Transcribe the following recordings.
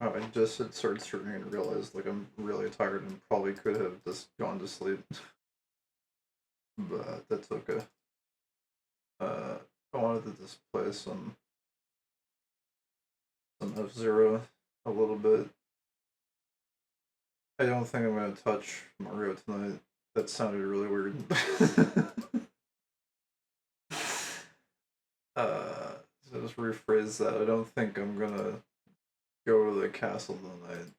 I just hit start streaming and realized like I'm really tired and probably could have just gone to sleep, but that's okay. Uh, I wanted to just play some F-Zero a little bit. I don't think I'm gonna touch Mario tonight. That sounded really weird. So just rephrase that. I don't think I'm gonna go to the castle tonight.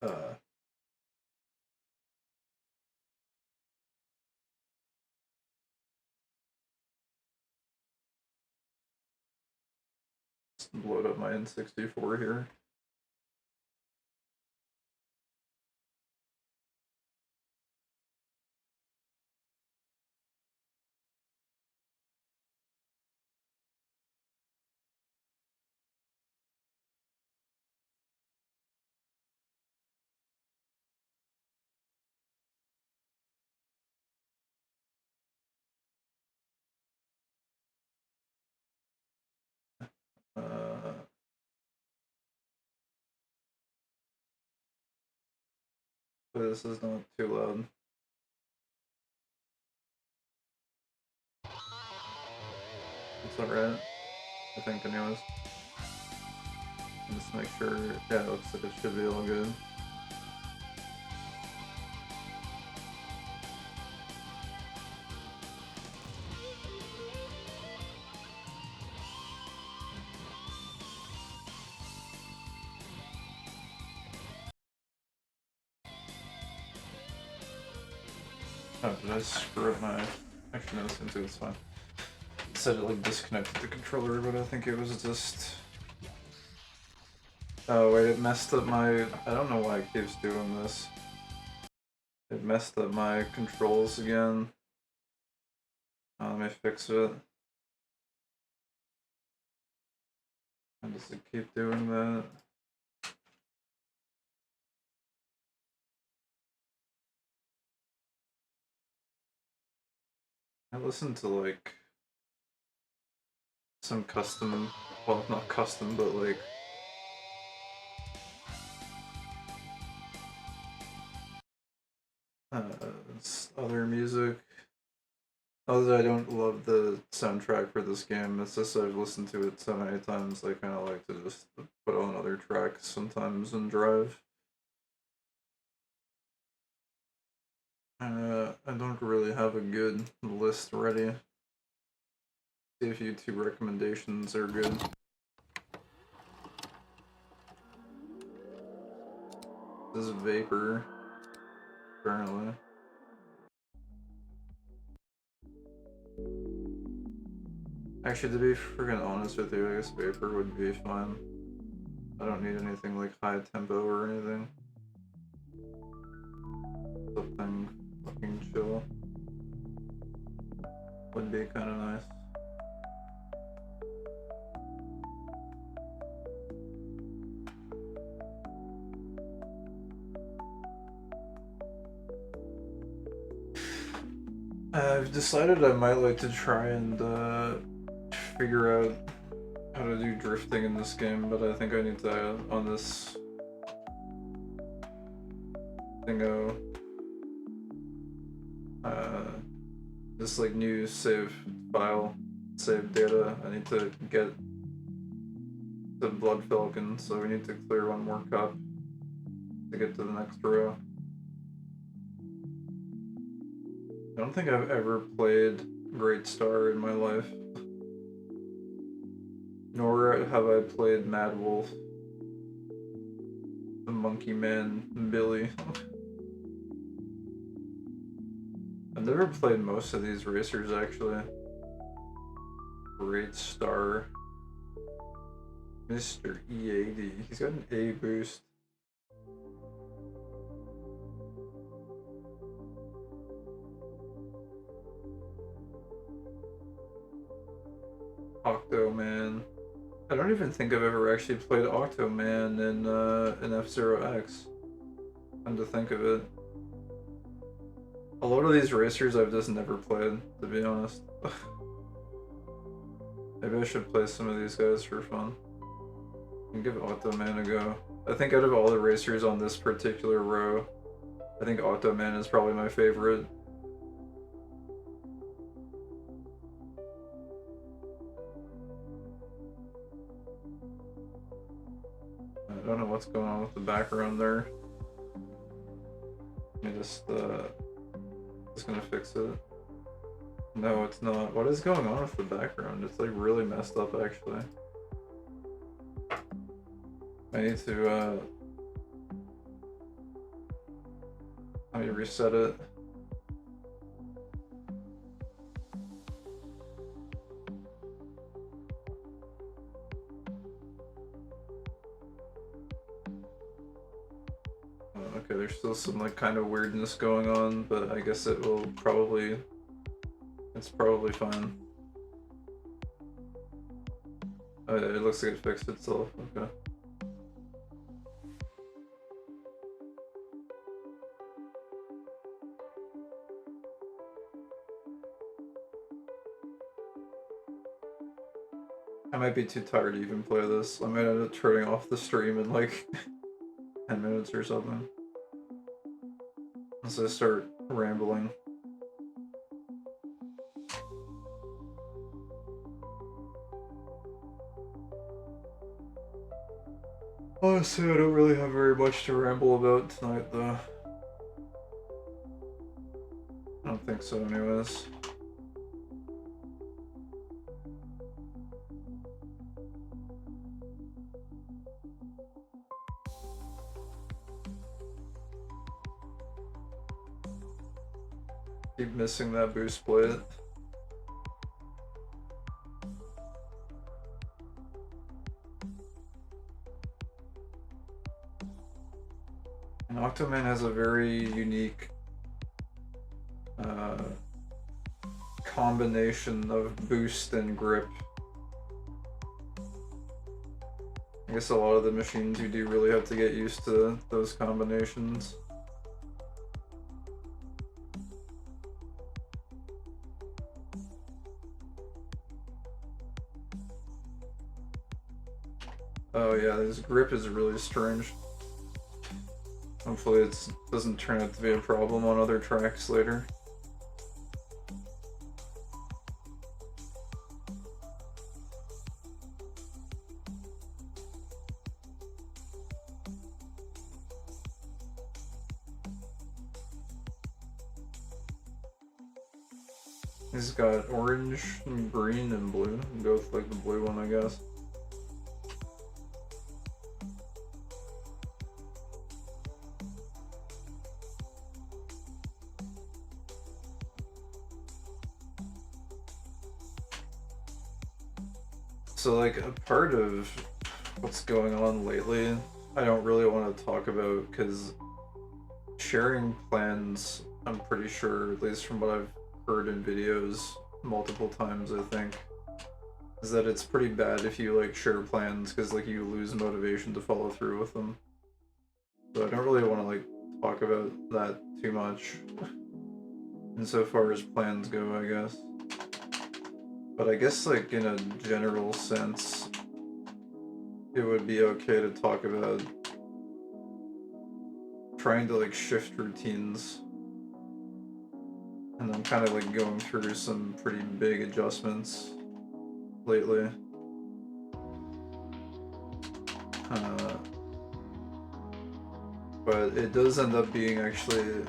Uh, Load up my N64 here. Uh, this is not too loud. It's alright, I think, anyways. Just make sure, yeah, it looks like it should be all good. Oh, did I screw up my... Actually, no, it's fine. It said it like disconnected the controller, but I think it was just... Oh wait, it messed up my... I don't know why it keeps doing this. It messed up my controls again. Let me fix it. And does it keep doing that? I listened to like some custom, well, not custom, but like other music. Although I don't love the soundtrack for this game, it's just I've listened to it so many times, I kind of like to just put on other tracks sometimes and drive. I don't really have a good list ready. See if YouTube recommendations are good. This is Vapor, apparently. Actually, to be freaking honest with you, I guess Vapor would be fine. I don't need anything like high tempo or anything. Something fucking chill would be kind of nice. I've decided I might like to try and figure out how to do drifting in this game, but I think I need to, on this thingo, this like new save file, save data, I need to get the Blood Falcon, so we need to clear one more cup to get to the next row. I don't think I've ever played Great Star in my life. Nor have I played Mad Wolf. The Monkey Man Billy. I've never played most of these racers, actually. Great Star. Mr. E80. He's got an A boost. Octoman. I don't even think I've ever actually played Octoman in F-Zero X. Come to think of it. A lot of these racers I've just never played, to be honest. Maybe I should play some of these guys for fun. And give Automan a go. I think out of all the racers on this particular row, I think Automan is probably my favorite. I don't know what's going on with the background there. Let me just gonna fix it. No, it's not. What is going on with the background? It's like really messed up actually. I need to let me reset it. Okay, there's still some like kind of weirdness going on, but I guess it will probably, it's probably fine. It looks like it fixed itself, okay. I might be too tired to even play this. I might end up turning off the stream in like 10 minutes or something. Once I start rambling. Honestly, I don't really have very much to ramble about tonight, though. I don't think so, anyways. Keep missing that boost blade. And Octoman has a very unique combination of boost and grip. I guess a lot of the machines you do really have to get used to those combinations. Oh yeah, this grip is really strange. Hopefully it doesn't turn out to be a problem on other tracks later. He's got orange, and green, and blue. I'll go with like the blue one, I guess. So like a part of what's going on lately, I don't really want to talk about because sharing plans, I'm pretty sure, at least from what I've heard in videos multiple times, I think, is that it's pretty bad if you like share plans because like you lose motivation to follow through with them. So I don't really want to like talk about that too much insofar as plans go, I guess. But I guess like in a general sense, it would be okay to talk about trying to like shift routines. And I'm kind of like going through some pretty big adjustments lately. But it does end up being actually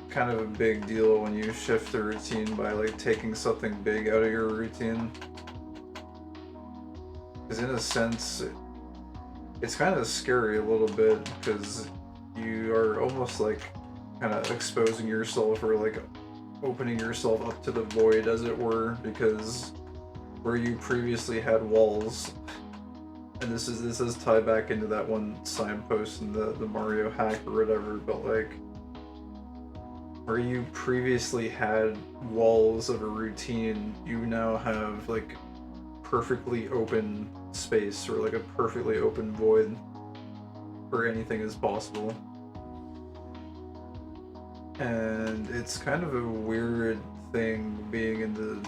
kind of a big deal when you shift the routine by like taking something big out of your routine. Because in a sense, it's kind of scary a little bit because you are almost like kind of exposing yourself or like opening yourself up to the void, as it were, because where you previously had walls, and this is tied back into that one signpost in the Mario hack or whatever, but like where you previously had walls of a routine, you now have like perfectly open space or like a perfectly open void where anything is possible. And it's kind of a weird thing being in the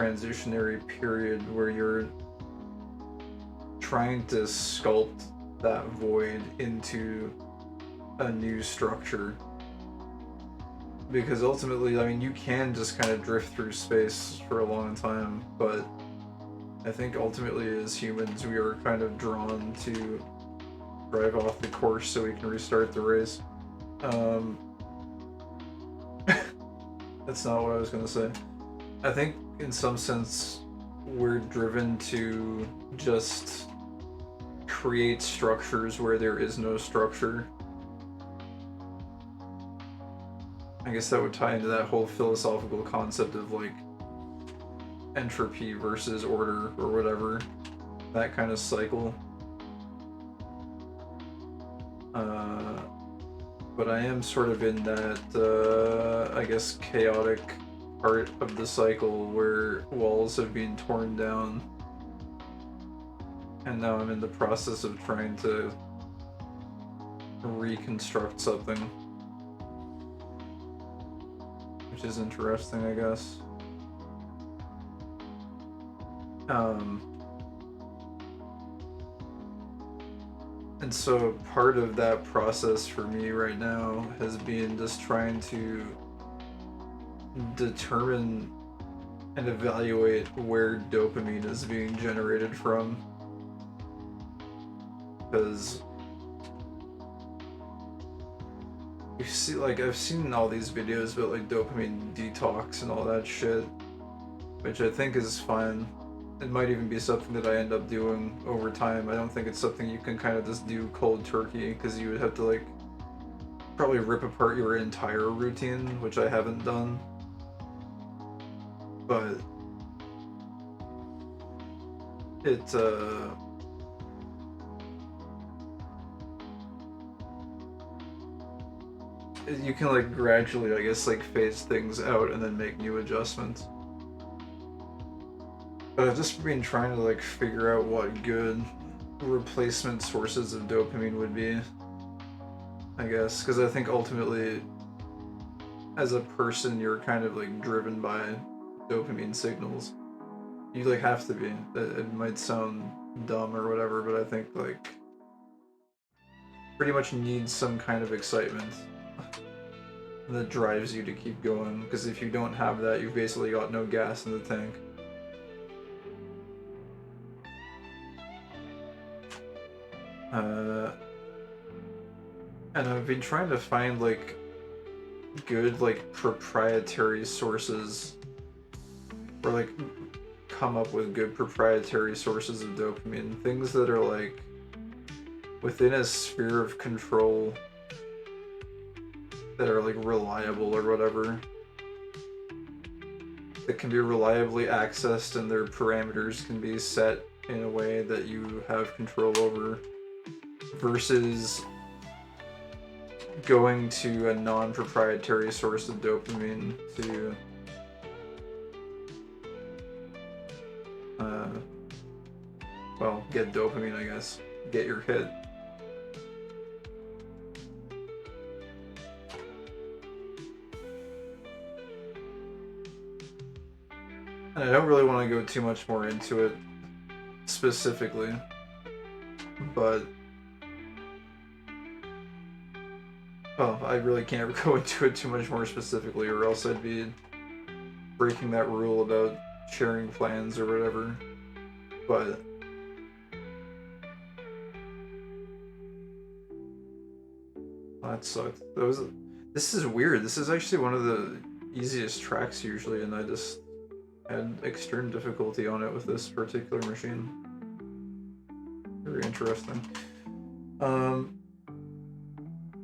transitionary period where you're trying to sculpt that void into a new structure. Because ultimately, I mean, you can just kind of drift through space for a long time, but I think ultimately as humans we are kind of drawn to drive off the course so we can restart the race. That's not what I was going to say. I think in some sense we're driven to just create structures where there is no structure. I guess that would tie into that whole philosophical concept of like entropy versus order or whatever, that kind of cycle. But I am sort of in that, I guess, chaotic part of the cycle where walls have been torn down, and now I'm in the process of trying to reconstruct something, which is interesting, I guess. And so part of that process for me right now has been just trying to determine and evaluate where dopamine is being generated from. Because you see, like, I've seen all these videos about like dopamine detox and all that shit, which I think is fine. It might even be something that I end up doing over time. I don't think it's something you can kind of just do cold turkey, because you would have to like probably rip apart your entire routine, which I haven't done. But you can like gradually, I guess, like phase things out and then make new adjustments. But I've just been trying to like figure out what good replacement sources of dopamine would be, I guess, because I think ultimately as a person you're kind of like driven by dopamine signals. You like have to be. It might sound dumb or whatever, but I think like pretty much needs some kind of excitement that drives you to keep going, because if you don't have that, you've basically got no gas in the tank. And I've been trying to find like good like proprietary sources, or like come up with good proprietary sources of dopamine, things that are like within a sphere of control, that are like reliable or whatever, that can be reliably accessed and their parameters can be set in a way that you have control over, versus going to a non-proprietary source of dopamine to well, get dopamine, I guess. Get your hit. And I don't really want to go too much more into it specifically, but well, I really can't go into it too much more specifically, or else I'd be breaking that rule about sharing plans or whatever. But that sucked. This is weird. This is actually one of the easiest tracks usually, and I just had extreme difficulty on it with this particular machine. Very interesting.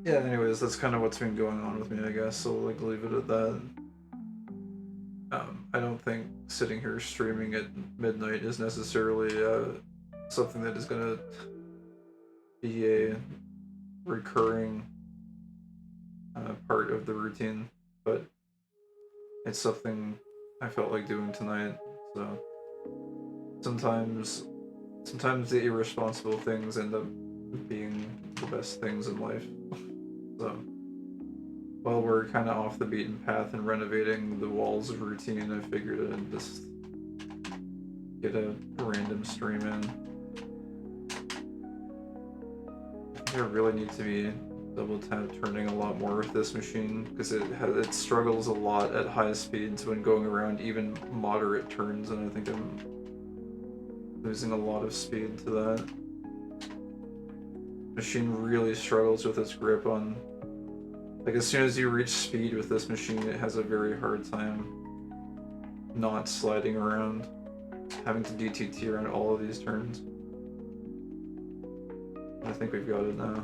Yeah, anyways, that's kind of what's been going on with me, I guess, so like leave it at that. I don't think sitting here streaming at midnight is necessarily something that is gonna be a recurring part of the routine, but it's something I felt like doing tonight. So sometimes the irresponsible things end up being the best things in life. So while we're kind of off the beaten path and renovating the walls of routine, I figured I'd just get a random stream in. I think I really need to be double tap turning a lot more with this machine because it struggles a lot at high speeds when going around even moderate turns, and I think I'm losing a lot of speed to that. Machine really struggles with its grip on, like, as soon as you reach speed with this machine, it has a very hard time not sliding around, having to DTT around all of these turns. I think we've got it now.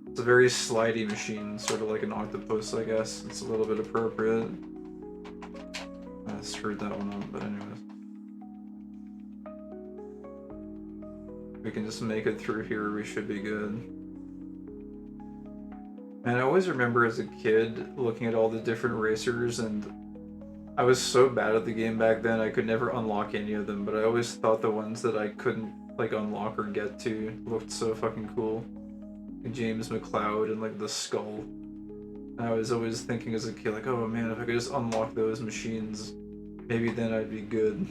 It's a very slidey machine, sort of like an octopus, I guess. It's a little bit appropriate. I screwed that one up, but anyways. We can just make it through here, we should be good. And I always remember as a kid looking at all the different racers, and I was so bad at the game back then, I could never unlock any of them, but I always thought the ones that I couldn't like unlock or get to looked so fucking cool. Like James McLeod and like the skull. And I was always thinking as a kid, like, oh man, if I could just unlock those machines, maybe then I'd be good.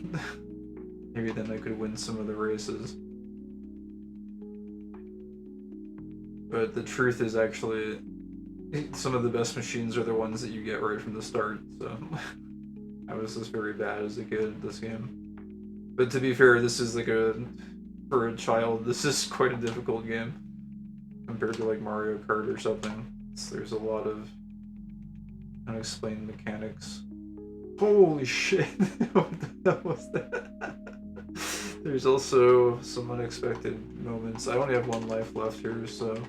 Maybe then I could win some of the races. But the truth is actually, some of the best machines are the ones that you get right from the start, so I was just very bad as a kid at this game. But to be fair, this is like for a child, this is quite a difficult game compared to like Mario Kart or something. There's a lot of unexplained mechanics. Holy shit, what the hell was that? There's also some unexpected moments. I only have one life left here, so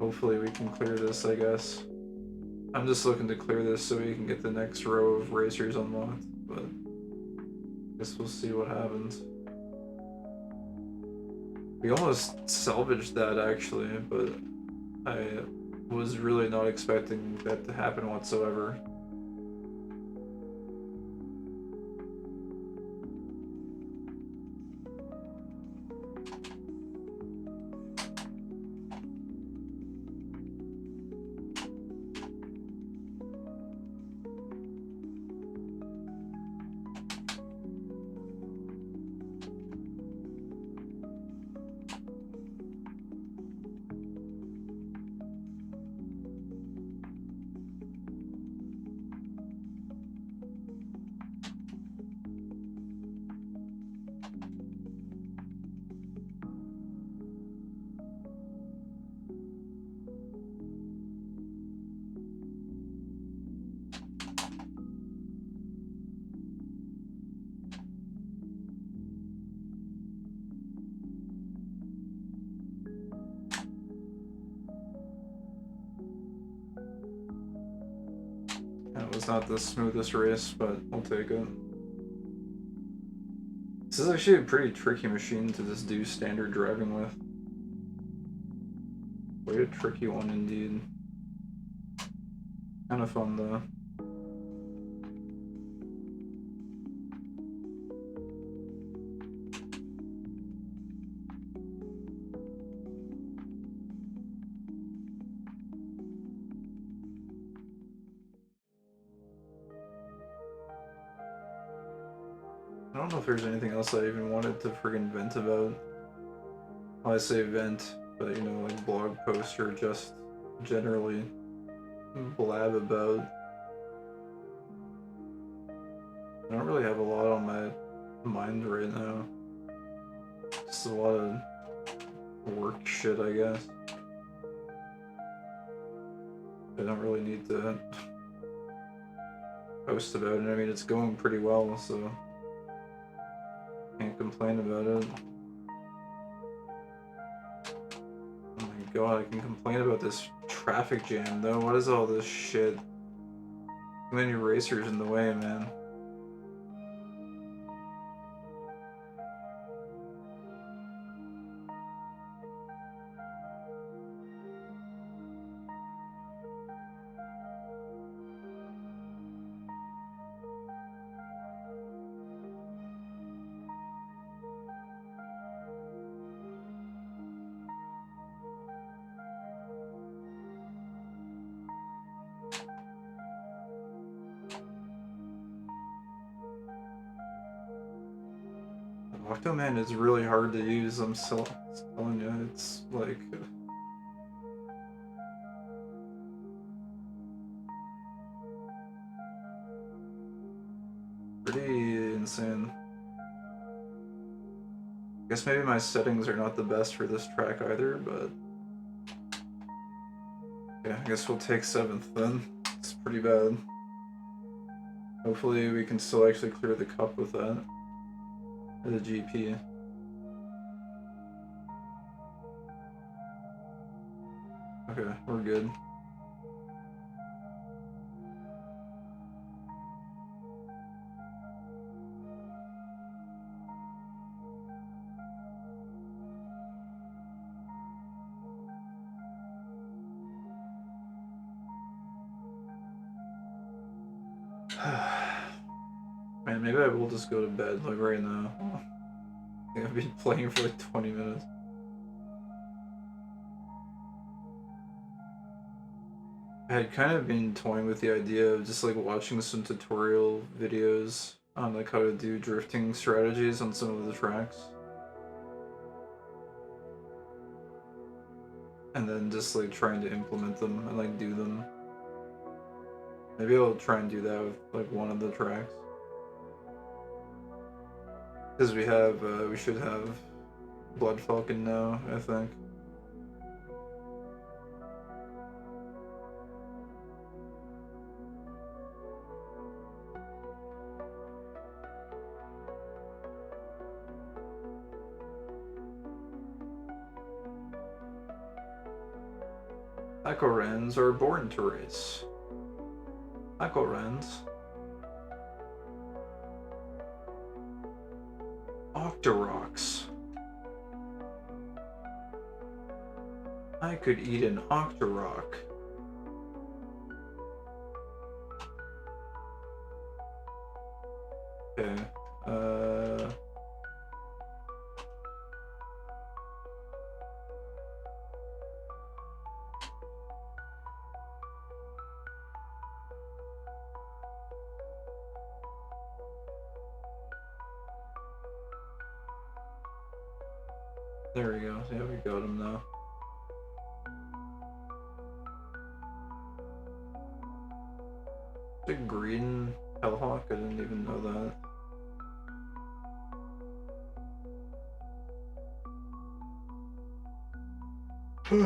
hopefully we can clear this, I guess. I'm just looking to clear this so we can get the next row of racers unlocked, but I guess we'll see what happens. We almost salvaged that actually, but I was really not expecting that to happen whatsoever. That was not the smoothest race, but I'll take it. This is actually a pretty tricky machine to just do standard driving with. Quite a tricky one indeed. Kind of fun though. I don't know if there's anything else I even wanted to friggin' vent about. Well, I say vent, but you know, like blog post or just generally blab about. I don't really have a lot on my mind right now. Just a lot of work shit, I guess. I don't really need to post about it. I mean, it's going pretty well, so can't complain about it. Oh my god, I can complain about this traffic jam though. What is all this shit? Too many racers in the way, man. Octoman is really hard to use, I'm telling you, it's like... pretty insane. I guess maybe my settings are not the best for this track either, but... yeah, I guess we'll take 7th then. It's pretty bad. Hopefully we can still actually clear the cup with that. Or the GP. Okay, we're good. Man, maybe I will just go to bed, like right now. I think I've been playing for like 20 minutes. I had kind of been toying with the idea of just like watching some tutorial videos on like how to do drifting strategies on some of the tracks. And then just like trying to implement them and like do them. Maybe I'll try and do that with like one of the tracks. Because we should have Blood Falcon now, I think. Akorans are born to race. Akorans. Octoroks. I could eat an Octorok. Okay. There we go. Yeah, we got him now. The green Hellhawk? I didn't even know that.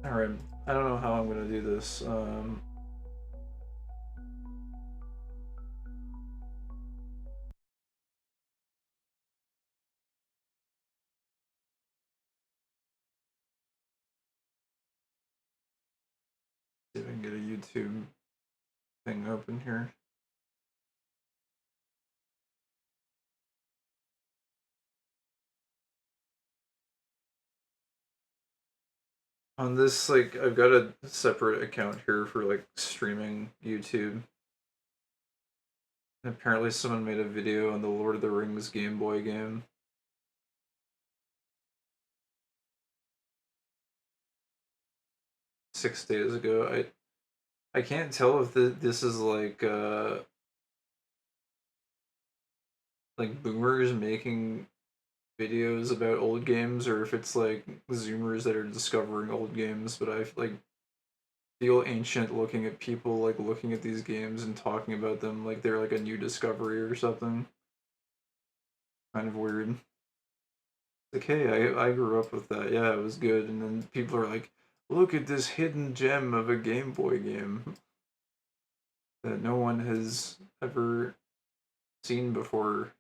Alright, I don't know how I'm gonna do this. See if I can get a YouTube thing open here. On this, like, I've got a separate account here for, like, streaming YouTube. And apparently someone made a video on the Lord of the Rings Game Boy game. Six days ago. I can't tell if this is, like boomers making videos about old games, or if it's, like, zoomers that are discovering old games, but I, like, feel ancient looking at people like looking at these games and talking about them like they're like a new discovery or something. Kind of weird. Like, hey, I grew up with that. Yeah, it was good. And then people are like, look at this hidden gem of a Game Boy game that no one has ever seen before.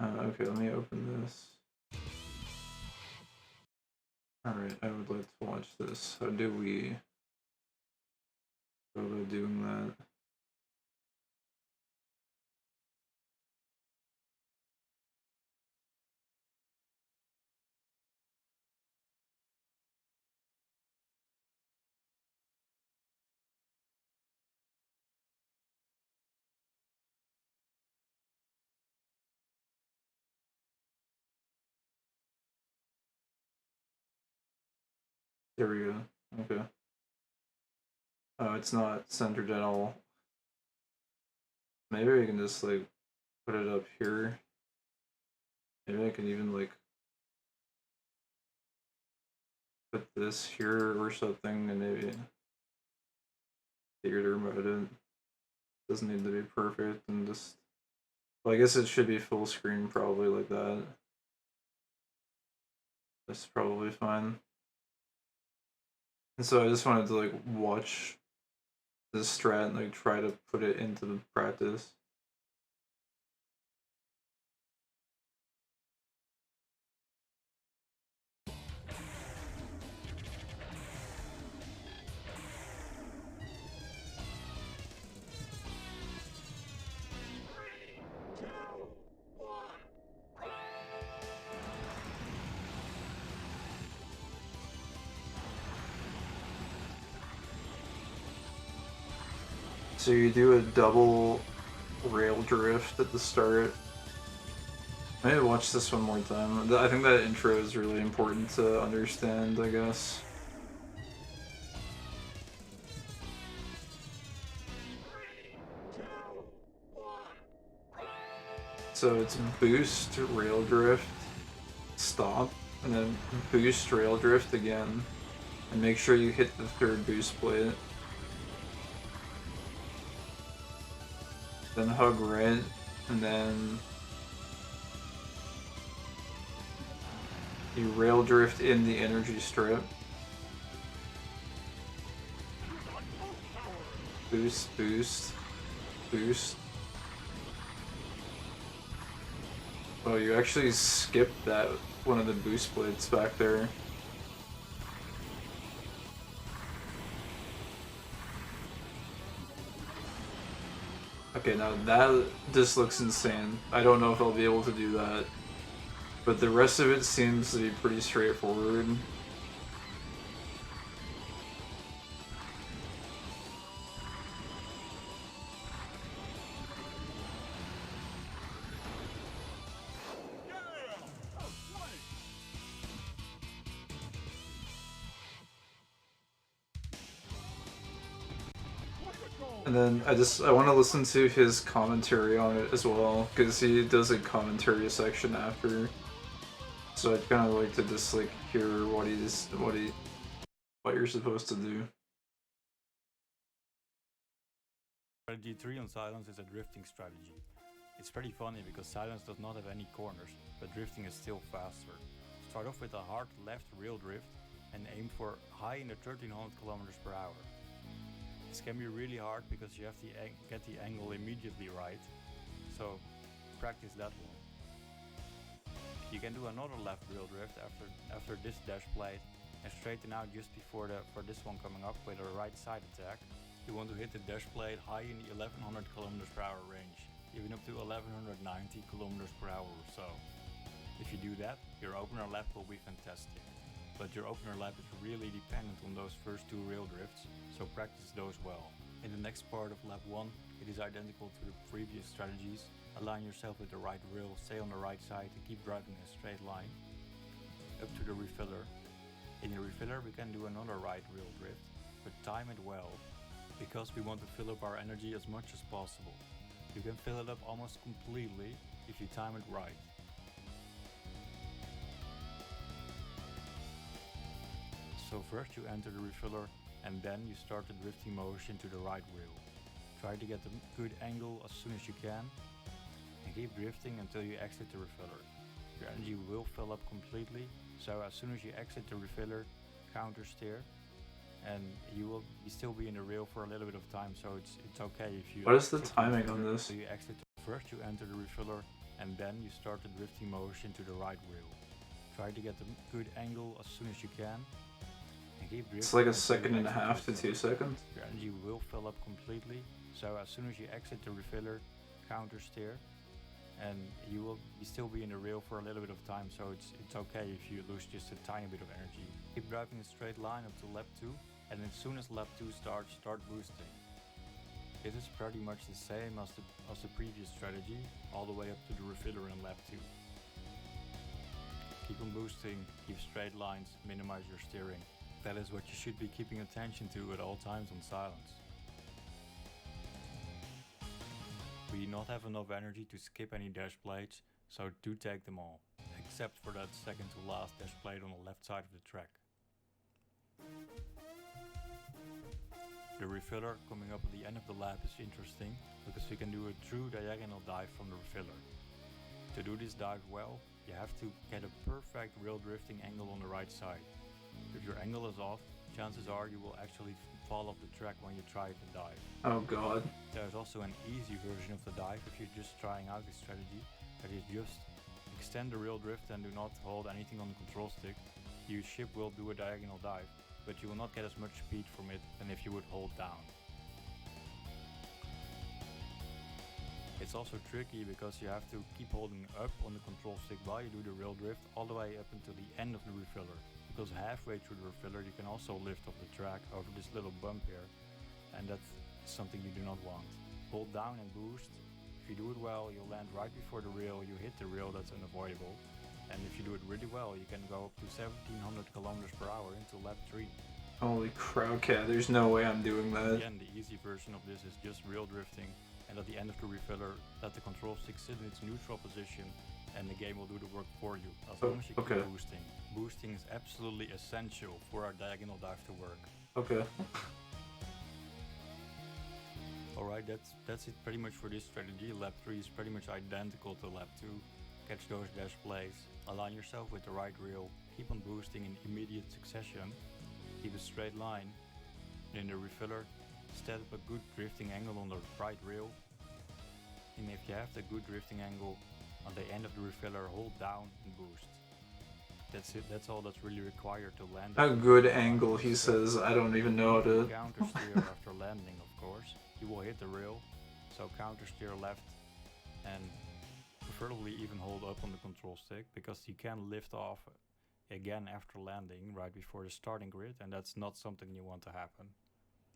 Okay, let me open this. Alright, I would like to watch this. How do we go about doing that? There we go. Okay. Oh, it's not centered at all. Maybe we can just, like, put it up here. Maybe I can even like put this here or something, and maybe theater mode it. Doesn't need to be perfect, and just. Well, I guess it should be full screen, probably like that. That's probably fine. And so I just wanted to like watch this strat and like try to put it into the practice. So you do a double rail drift at the start. Maybe watch this one more time. I think that intro is really important to understand, I guess. So it's boost, rail drift, stop, and then boost, rail drift again. And make sure you hit the third boost plate. Then hug right, and then you rail drift in the energy strip. Boost, boost, boost. Oh, you actually skipped that one of the boost plates back there. Okay, now that just looks insane. I don't know if I'll be able to do that. But the rest of it seems to be pretty straightforward. And then I want to listen to his commentary on it as well, because he does a commentary section after. So I'd kind of like to just like hear what you're supposed to do. Strategy 3 on silence is a drifting strategy. It's pretty funny because silence does not have any corners, but drifting is still faster. Start off with a hard left rail drift and aim for high in the 1300 kilometers per hour. This can be really hard because you have to get the angle immediately right, so practice that one. You can do another left rail drift after this dash plate and straighten out just before for this one coming up with a right side attack. You want to hit the dash plate high in the 1100 km per hour range, even up to 1190 km per hour or so. If you do that, your opener lap will be fantastic. But your opener lap is really dependent on those first two rail drifts, so practice those well. In the next part of lap 1, it is identical to the previous strategies. Align yourself with the right rail, stay on the right side and keep driving in a straight line. Up to the refiller. In the refiller we can do another right rail drift, but time it well, because we want to fill up our energy as much as possible. You can fill it up almost completely if you time it right. So first you enter the refiller and then you start the drifting motion to the right rail. Try to get a good angle as soon as you can and keep drifting until you exit the refiller. Your energy will fill up completely, so as soon as you exit the refiller, counter steer and you will still be in the rail for a little bit of time, so it's okay if you... What is the timing on this? So you exit. First you enter the refiller and then you start the drifting motion to the right rail. Try to get a good angle as soon as you can. It's like a second and a half to 2 seconds. Your energy will fill up completely, so as soon as you exit the refiller, counter steer and you will still be in the rail for a little bit of time, so it's okay if you lose just a tiny bit of energy. Keep driving a straight line up to lap 2 and as soon as lap 2 starts, start boosting. This is pretty much the same as the previous strategy, all the way up to the refiller in lap 2. Keep on boosting, keep straight lines, minimize your steering. That is what you should be keeping attention to at all times on silence. We do not have enough energy to skip any dash blades, so do take them all, except for that second to last dash blade on the left side of the track. The refiller coming up at the end of the lap is interesting because we can do a true diagonal dive from the refiller. To do this dive well, you have to get a perfect rail drifting angle on the right side. If your angle is off, chances are you will actually fall off the track when you try the dive. Oh god. There's also an easy version of the dive if you're just trying out this strategy, that is just extend the rail drift and do not hold anything on the control stick. Your ship will do a diagonal dive, but you will not get as much speed from it than if you would hold down. It's also tricky because you have to keep holding up on the control stick while you do the rail drift all the way up until the end of the refiller, because halfway through the refiller you can also lift off the track over this little bump here, and that's something you do not want. Hold down and boost. If you do it well, you'll land right before the rail, you hit the rail, that's unavoidable. And if you do it really well, you can go up to 1700 kilometers per hour into lap 3. Holy crap, cat, there's no way I'm doing that. Again, the easy version of this is just rail drifting, and at the end of the refiller, let the control stick sit in its neutral position, and the game will do the work for you, as long as you keep boosting. Boosting is absolutely essential for our diagonal dive to work. Okay. Alright, that's it pretty much for this strategy. Lap 3 is pretty much identical to lap 2. Catch those dash plays, align yourself with the right rail, keep on boosting in immediate succession, keep a straight line, and in the refiller, set up a good drifting angle on the right rail, and if you have the good drifting angle, on the end of the refiller, hold down and boost. That's it, that's all that's really required to land. A good angle, he says. I don't even know how to... Counter steer after landing, of course. You will hit the rail, so counter steer left, and preferably even hold up on the control stick, because you can lift off again after landing right before the starting grid, and that's not something you want to happen.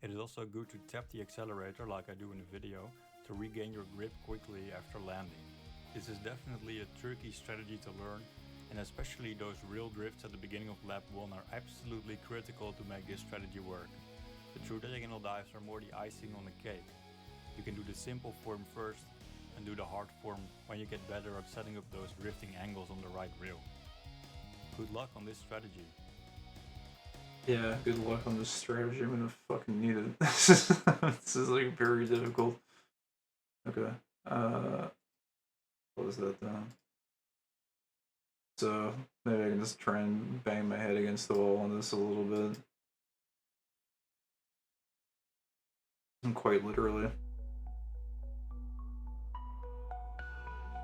It is also good to tap the accelerator like I do in the video to regain your grip quickly after landing. This is definitely a tricky strategy to learn, and especially those rail drifts at the beginning of lap 1 are absolutely critical to make this strategy work. The true diagonal dives are more the icing on the cake. You can do the simple form first and do the hard form when you get better at setting up those drifting angles on the right rail. Good luck on this strategy. Yeah, good luck on this strategy. I'm gonna fucking need it. This is like very difficult. Okay. Close that down. So maybe I can just try and bang my head against the wall on this a little bit. Quite literally.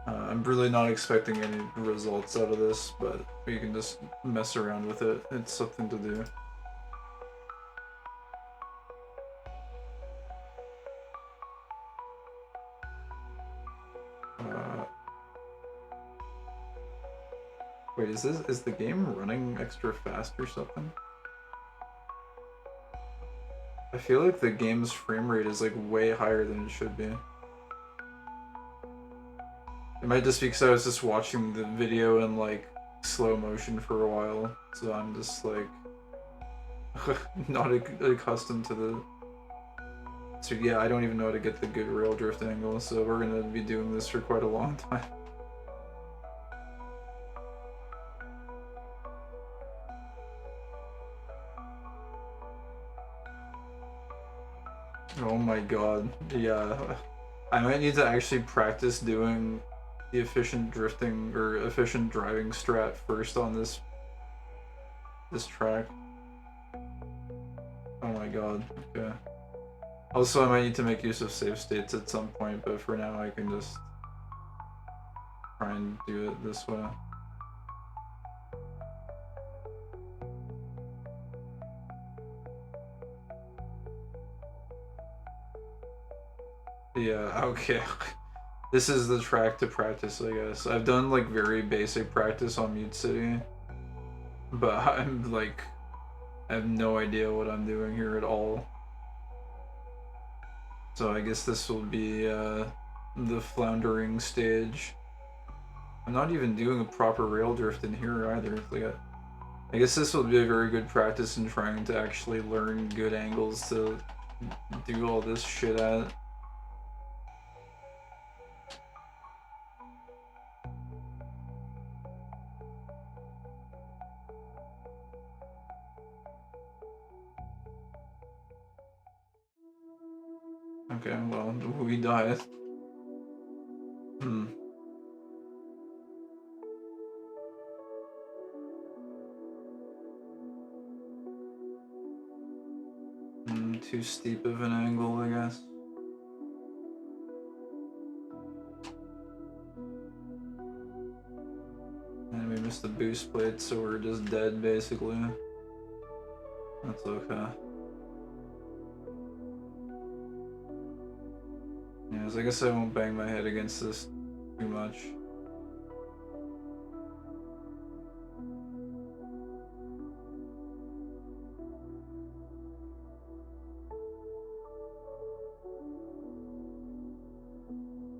I'm really not expecting any results out of this, but we can just mess around with it. It's something to do. Wait, is the game running extra fast or something? I feel like the game's frame rate is like way higher than it should be. It might just be because I was just watching the video in like slow motion for a while, so I'm just like not accustomed to the... So yeah, I don't even know how to get the good rail drift angle, so we're gonna be doing this for quite a long time. Oh my god, yeah. I might need to actually practice doing the efficient drifting or efficient driving strat first on this track. Oh my god, okay. Also, I might need to make use of save states at some point, but for now I can just try and do it this way. Yeah, okay. This is the track to practice, I guess. I've done like very basic practice on Mute City, but I'm like, I have no idea what I'm doing here at all. So I guess this will be the floundering stage. I'm not even doing a proper rail drift in here either. Like, I guess this will be a very good practice in trying to actually learn good angles to do all this shit at. Okay, well, we died. Hmm. Too steep of an angle, I guess. And we missed the boost plate, so we're just dead, basically. That's okay. Yes, I guess I won't bang my head against this too much.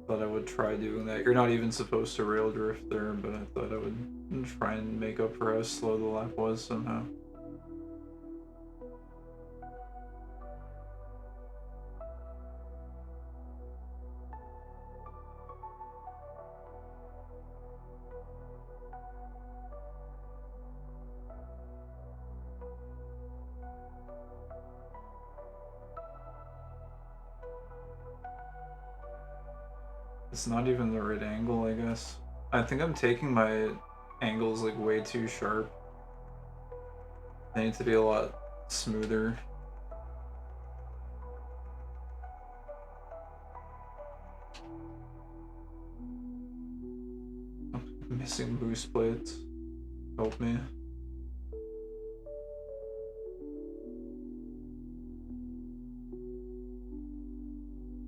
Thought I would try doing that. You're not even supposed to rail drift there, but I thought I would try and make up for how slow the lap was somehow. It's not even the right angle, I guess. I think I'm taking my angles like way too sharp. They need to be a lot smoother. Missing boost plates. Help me.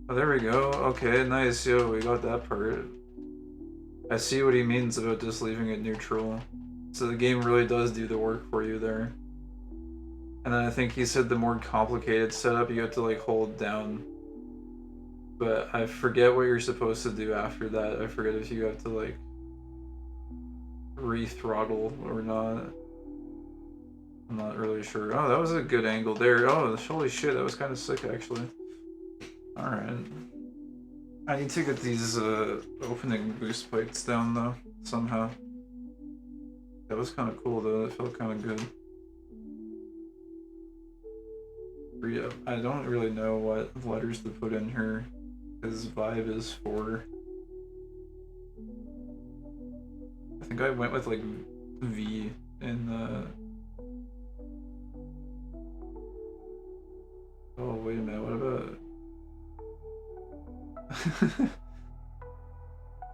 Oh, there we go. Okay, nice. Yo, we got that part. I see what he means about just leaving it neutral. So the game really does do the work for you there. And then I think he said the more complicated setup you have to like hold down. But I forget what you're supposed to do after that. I forget if you have to like re-throttle or not. I'm not really sure. Oh, that was a good angle there. Oh, holy shit, that was kind of sick actually. Alright. I need to get these opening boost plates down though, somehow. That was kind of cool though, that felt kind of good. I don't really know what letters to put in here. His vibe is 4. I think I went with like V in the... Oh, wait a minute, what about...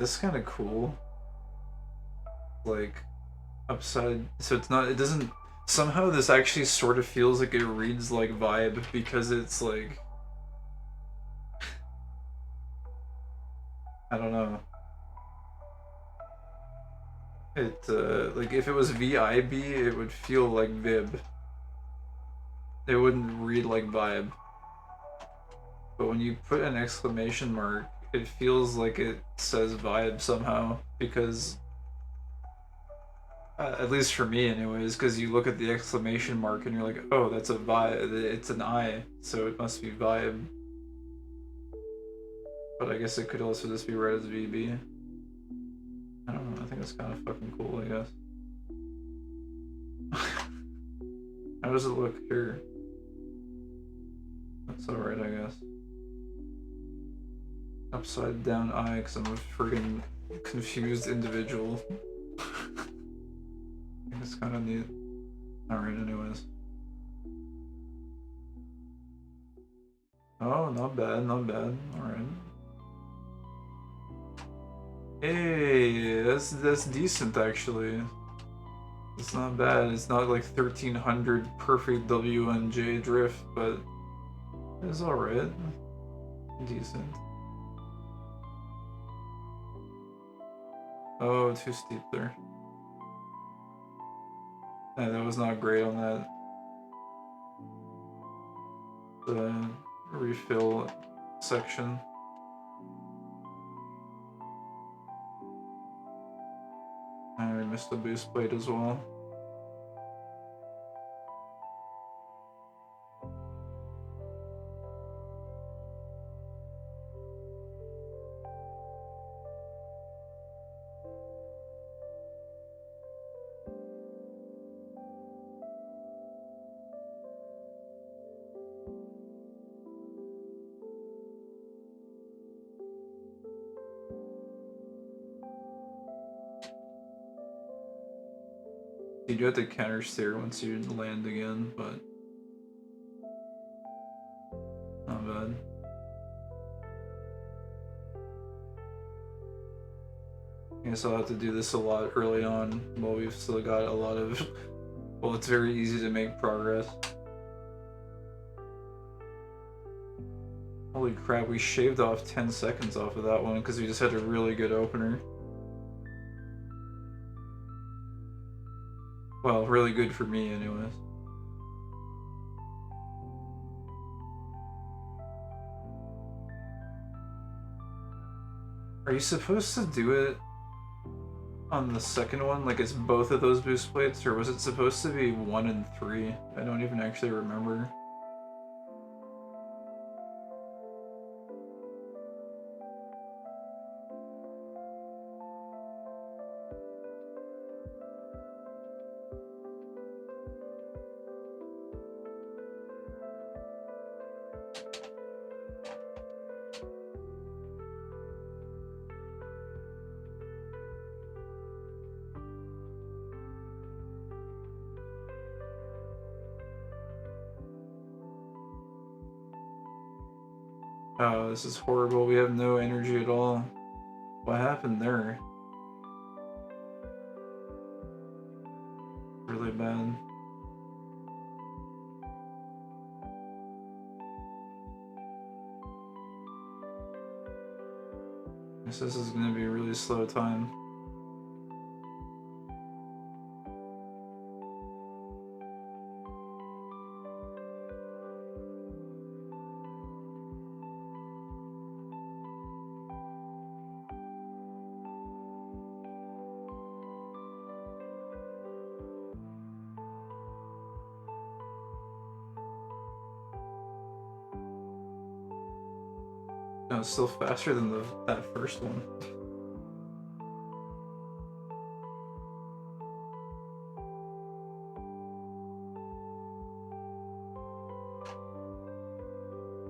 This is kind of cool. Like, upside... So it's not... It doesn't... Somehow this actually sort of feels like it reads like vibe because it's like... I don't know. It, like if it was VIB, it would feel like Vib. It wouldn't read like vibe. But when you put an exclamation mark, it feels like it says vibe somehow, because at least for me anyways, because you look at the exclamation mark and you're like, oh, that's a vibe, it's an I, so it must be vibe. But I guess it could also just be read as VB. I don't know, I think it's kind of fucking cool, I guess. How does it look here? That's alright, I guess. Upside down I, because I'm a friggin' confused individual. I think it's kind of neat. Alright, anyways. Oh, not bad, not bad. Alright. Hey, that's decent actually. It's not bad. It's not like 1300 perfect WNJ drift, but it's alright. Decent. Oh, too steep there. Yeah, that was not great on that. The refill section. And we missed the boost plate as well. You do have to counter steer once you land again, but not bad. I guess I'll have to do this a lot early on while we've still got a lot of... Well, it's very easy to make progress. Holy crap, we shaved off 10 seconds off of that one because we just had a really good opener. Well, really good for me anyways. Are you supposed to do it on the second one? Like it's both of those boost plates, or was it supposed to be 1 and 3? I don't even actually remember. Oh, this is horrible. We have no energy at all. What happened there? Really bad. Guess this is gonna be a really slow time. No, it's still faster than that first one.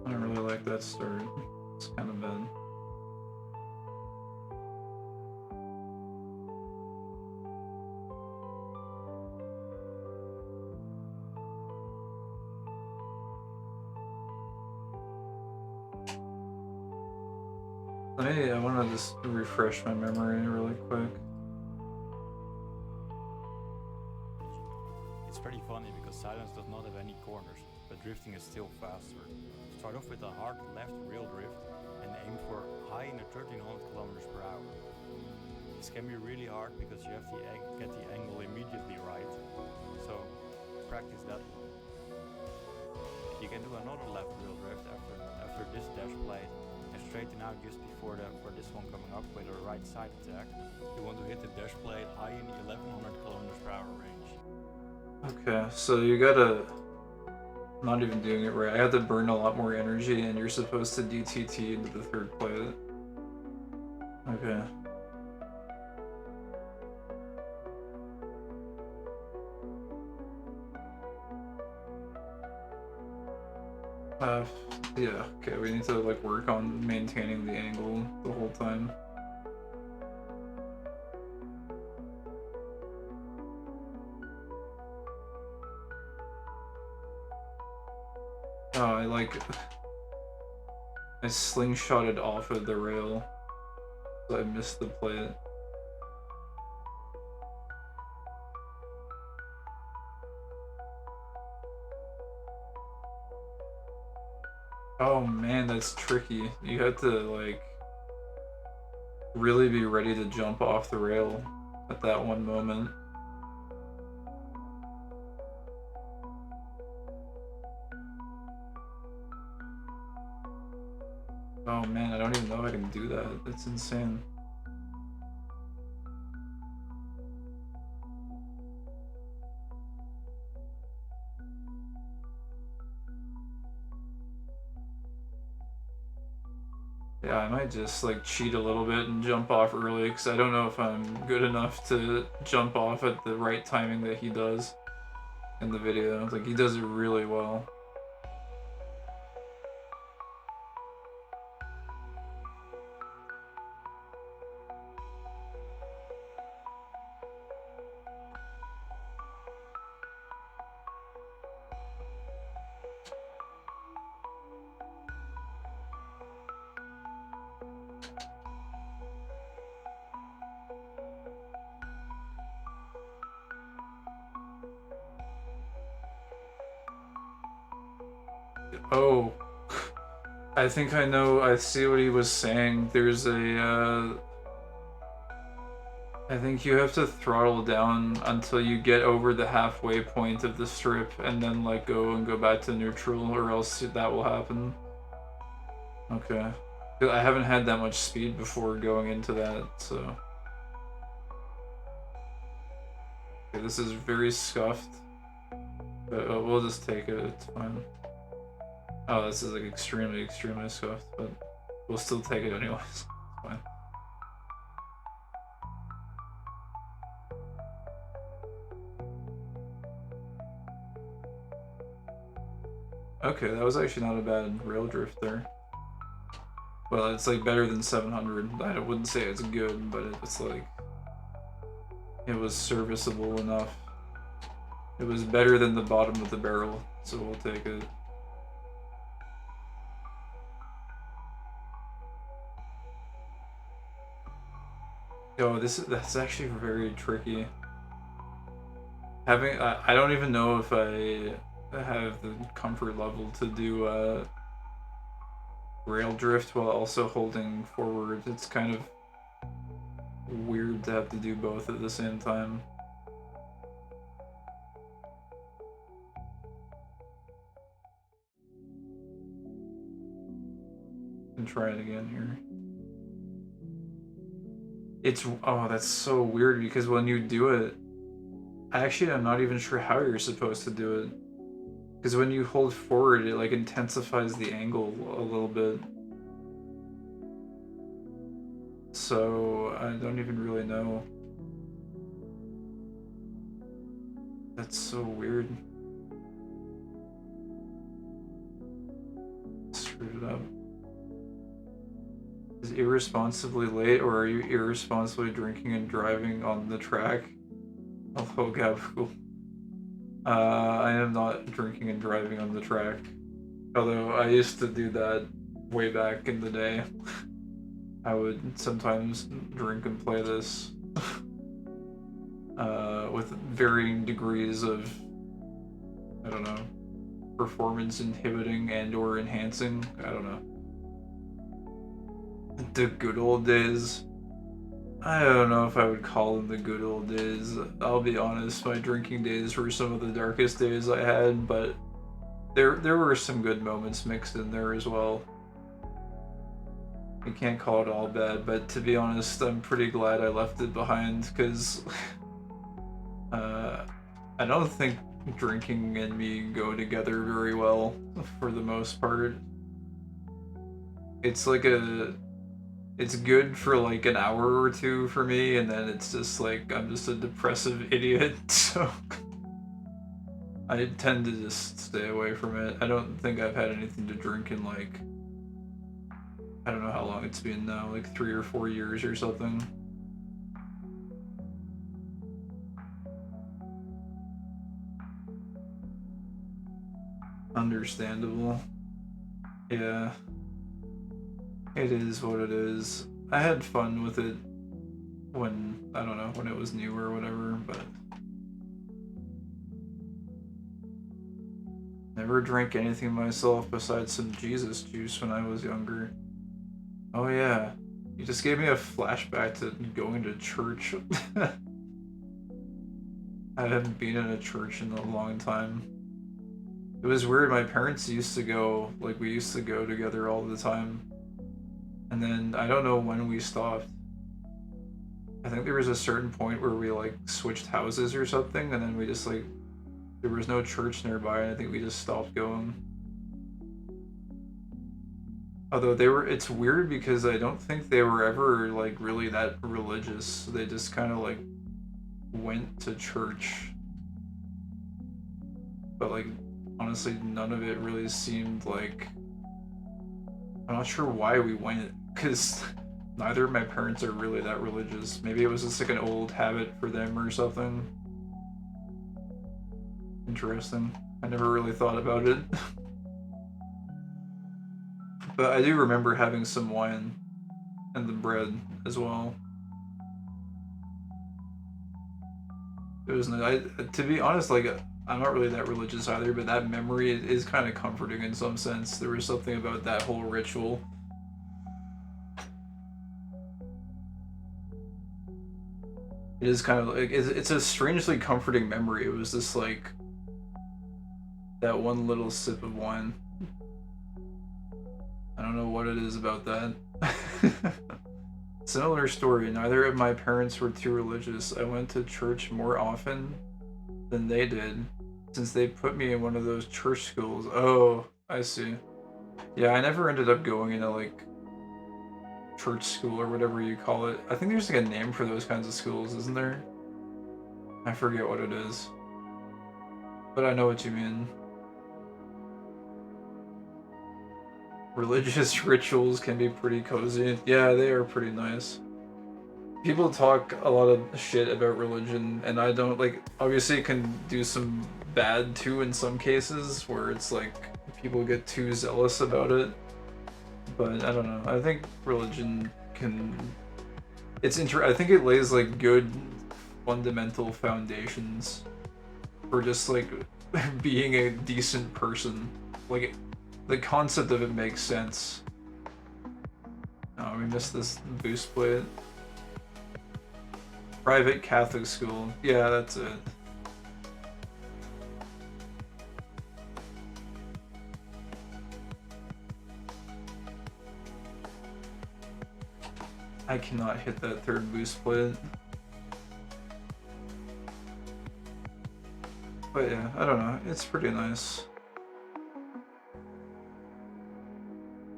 I don't really like that start. It's kind of bad. I want to just refresh my memory really quick. It's pretty funny because Silence does not have any corners, but drifting is still faster. Start off with a hard left real drift and aim for high in the 1300 kilometers per hour. This can be really hard because you have to get the angle immediately right, so practice that. You can do another left real drift after this dash plate and straighten out just before for this one coming up with a right side attack. You want to hit the dash plate high in the 1100 kilometers per hour range. Okay, so you gotta... I'm not even doing it right. I have to burn a lot more energy and you're supposed to DTT into the third plate. Okay. Yeah, okay, we need to like work on maintaining the angle the whole time. Oh, I slingshotted off of the rail, so I missed the plate. Oh man, that's tricky. You have to like really be ready to jump off the rail at that one moment. Oh man, I don't even know if I can do that. That's insane. Yeah, I might just like cheat a little bit and jump off early because I don't know if I'm good enough to jump off at the right timing that he does in the video. Like he does it really well. Oh, I think I know. I see what he was saying. There's I think you have to throttle down until you get over the halfway point of the strip and then let go and go back to neutral, or else that will happen. Okay. I haven't had that much speed before going into that, so. Okay, this is very scuffed. But we'll just take it, it's fine. Oh, this is like extremely, extremely scuffed, but we'll still take it anyways. It's fine. Okay, that was actually not a bad rail drift there. Well, it's like better than 700. I wouldn't say it's good, but it's like it was serviceable enough. It was better than the bottom of the barrel, so we'll take it. Oh, that's actually very tricky. Having I don't even know if I have the comfort level to do rail drift while also holding forward. It's kind of weird to have to do both at the same time. And try it again here. It's oh, that's so weird because when you do it, actually I'm not even sure how you're supposed to do it. Because when you hold forward, it like intensifies the angle a little bit. So I don't even really know. That's so weird. Screwed it up. Is irresponsibly late, or are you irresponsibly drinking and driving on the track? Oh, Gabagool. I am not drinking and driving on the track. Although I used to do that way back in the day. I would sometimes drink and play this. With varying degrees of, I don't know, performance inhibiting and or enhancing. I don't know. The good old days. I don't know if I would call them the good old days. I'll be honest, my drinking days were some of the darkest days I had, but there were some good moments mixed in there as well. You can't call it all bad, but to be honest, I'm pretty glad I left it behind, because I don't think drinking and me go together very well, for the most part. It's like it's good for like an hour or two for me, and then it's just like I'm just a depressive idiot, so I tend to just stay away from it. I don't think I've had anything to drink in like, I don't know how long it's been now, like 3 or 4 years or something. Understandable. Yeah. It is what it is. I had fun with it when, I don't know, when it was new or whatever, but never drank anything myself besides some Jesus juice when I was younger. Oh yeah, you just gave me a flashback to going to church. I haven't been in a church in a long time. It was weird, my parents used to go, like we used to go together all the time. And then I don't know when we stopped. I think there was a certain point where we like switched houses or something, and then we just like, there was no church nearby, and I think we just stopped going. Although it's weird because I don't think they were ever like really that religious. They just kind of like went to church. But like, honestly, none of it really seemed like, I'm not sure why we went, because neither of my parents are really that religious. Maybe it was just like an old habit for them or something. Interesting. I never really thought about it. But I do remember having some wine and the bread as well. It was nice. To be honest, like, I'm not really that religious either, but that memory is kind of comforting in some sense. There was something about that whole ritual. It is kind of like it's a strangely comforting memory. It was just like that one little sip of wine. I don't know what it is about that. Similar story. Neither of my parents were too religious. I went to church more often than they did, since they put me in one of those church schools. Oh, I see. Yeah, I never ended up going into like church school or whatever you call it. I think there's like a name for those kinds of schools, isn't there? I forget what it is. But I know what you mean. Religious rituals can be pretty cozy. Yeah, they are pretty nice. People talk a lot of shit about religion, and I don't like. Obviously, it can do some bad too in some cases, where it's like people get too zealous about it. But I don't know. I think religion can. I think it lays like good fundamental foundations for just like being a decent person. Like the concept of it makes sense. Oh, we missed this boost plate. Private Catholic school. Yeah, that's it. I cannot hit that third boost plate. But yeah, I don't know. It's pretty nice.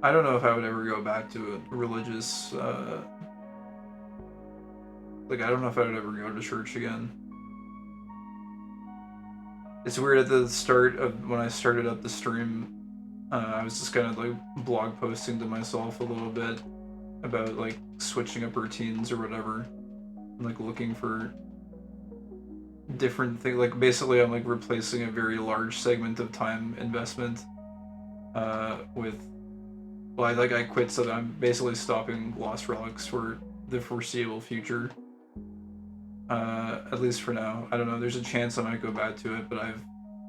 I don't know if I would ever go back to a religious, like, I don't know if I would ever go to church again. It's weird at the start of when I started up the stream, I was just kind of like blog posting to myself a little bit about like switching up routines or whatever, and, like looking for different things. Like basically, I'm like replacing a very large segment of time investment with. Well, I quit, so I'm basically stopping Lost Relics for the foreseeable future. At least for now. I don't know. There's a chance I might go back to it, but I've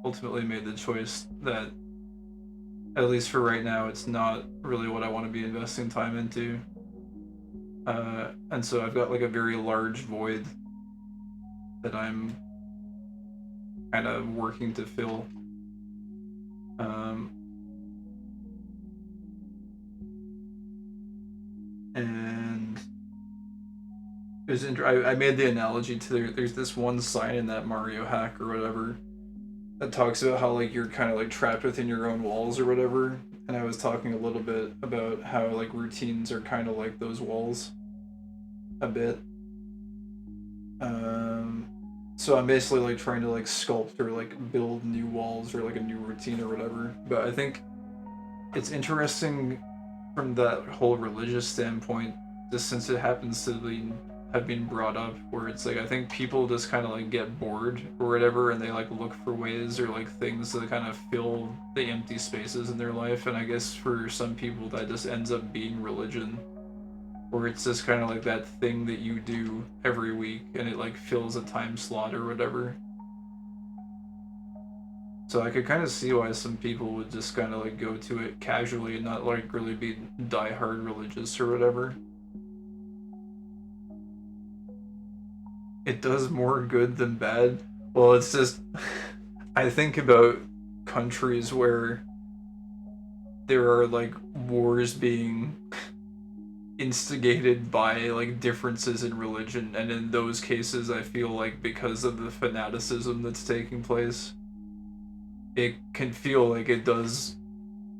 ultimately made the choice that, at least for right now, it's not really what I want to be investing time into. And so I've got like a very large void that I'm kind of working to fill. And it was I made the analogy to there's this one sign in that Mario hack or whatever that talks about how like you're kind of like trapped within your own walls or whatever. And I was talking a little bit about how like routines are kind of like those walls a bit. So I'm basically like trying to like sculpt or like build new walls or like a new routine or whatever. But I think it's interesting from that whole religious standpoint, just since it happens to have been brought up, where it's like I think people just kind of like get bored or whatever, and they like look for ways or like things to kind of fill the empty spaces in their life. And I guess for some people that just ends up being religion, where it's just kind of like that thing that you do every week and it like fills a time slot or whatever. So I could kind of see why some people would just kind of like go to it casually and not like really be die-hard religious or whatever. It does more good than bad. Well, it's just I think about countries where there are like wars being instigated by like differences in religion, and in those cases I feel like because of the fanaticism that's taking place, it can feel like it does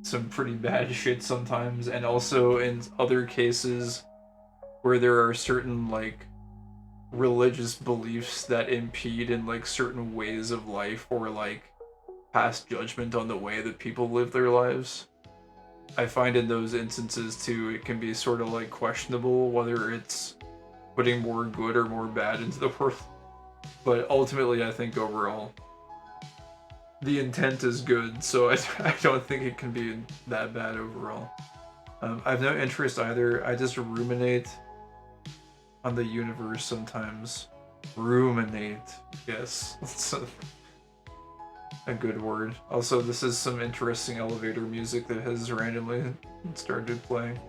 some pretty bad shit sometimes. And also in other cases where there are certain like religious beliefs that impede in like certain ways of life or like pass judgment on the way that people live their lives, I find in those instances too it can be sort of like questionable whether it's putting more good or more bad into the world. But ultimately I think overall the intent is good, so I don't think it can be that bad overall. I have no interest either. I just ruminate on the universe sometimes. Ruminate, yes. a good word. Also, this is some interesting elevator music that has randomly started playing.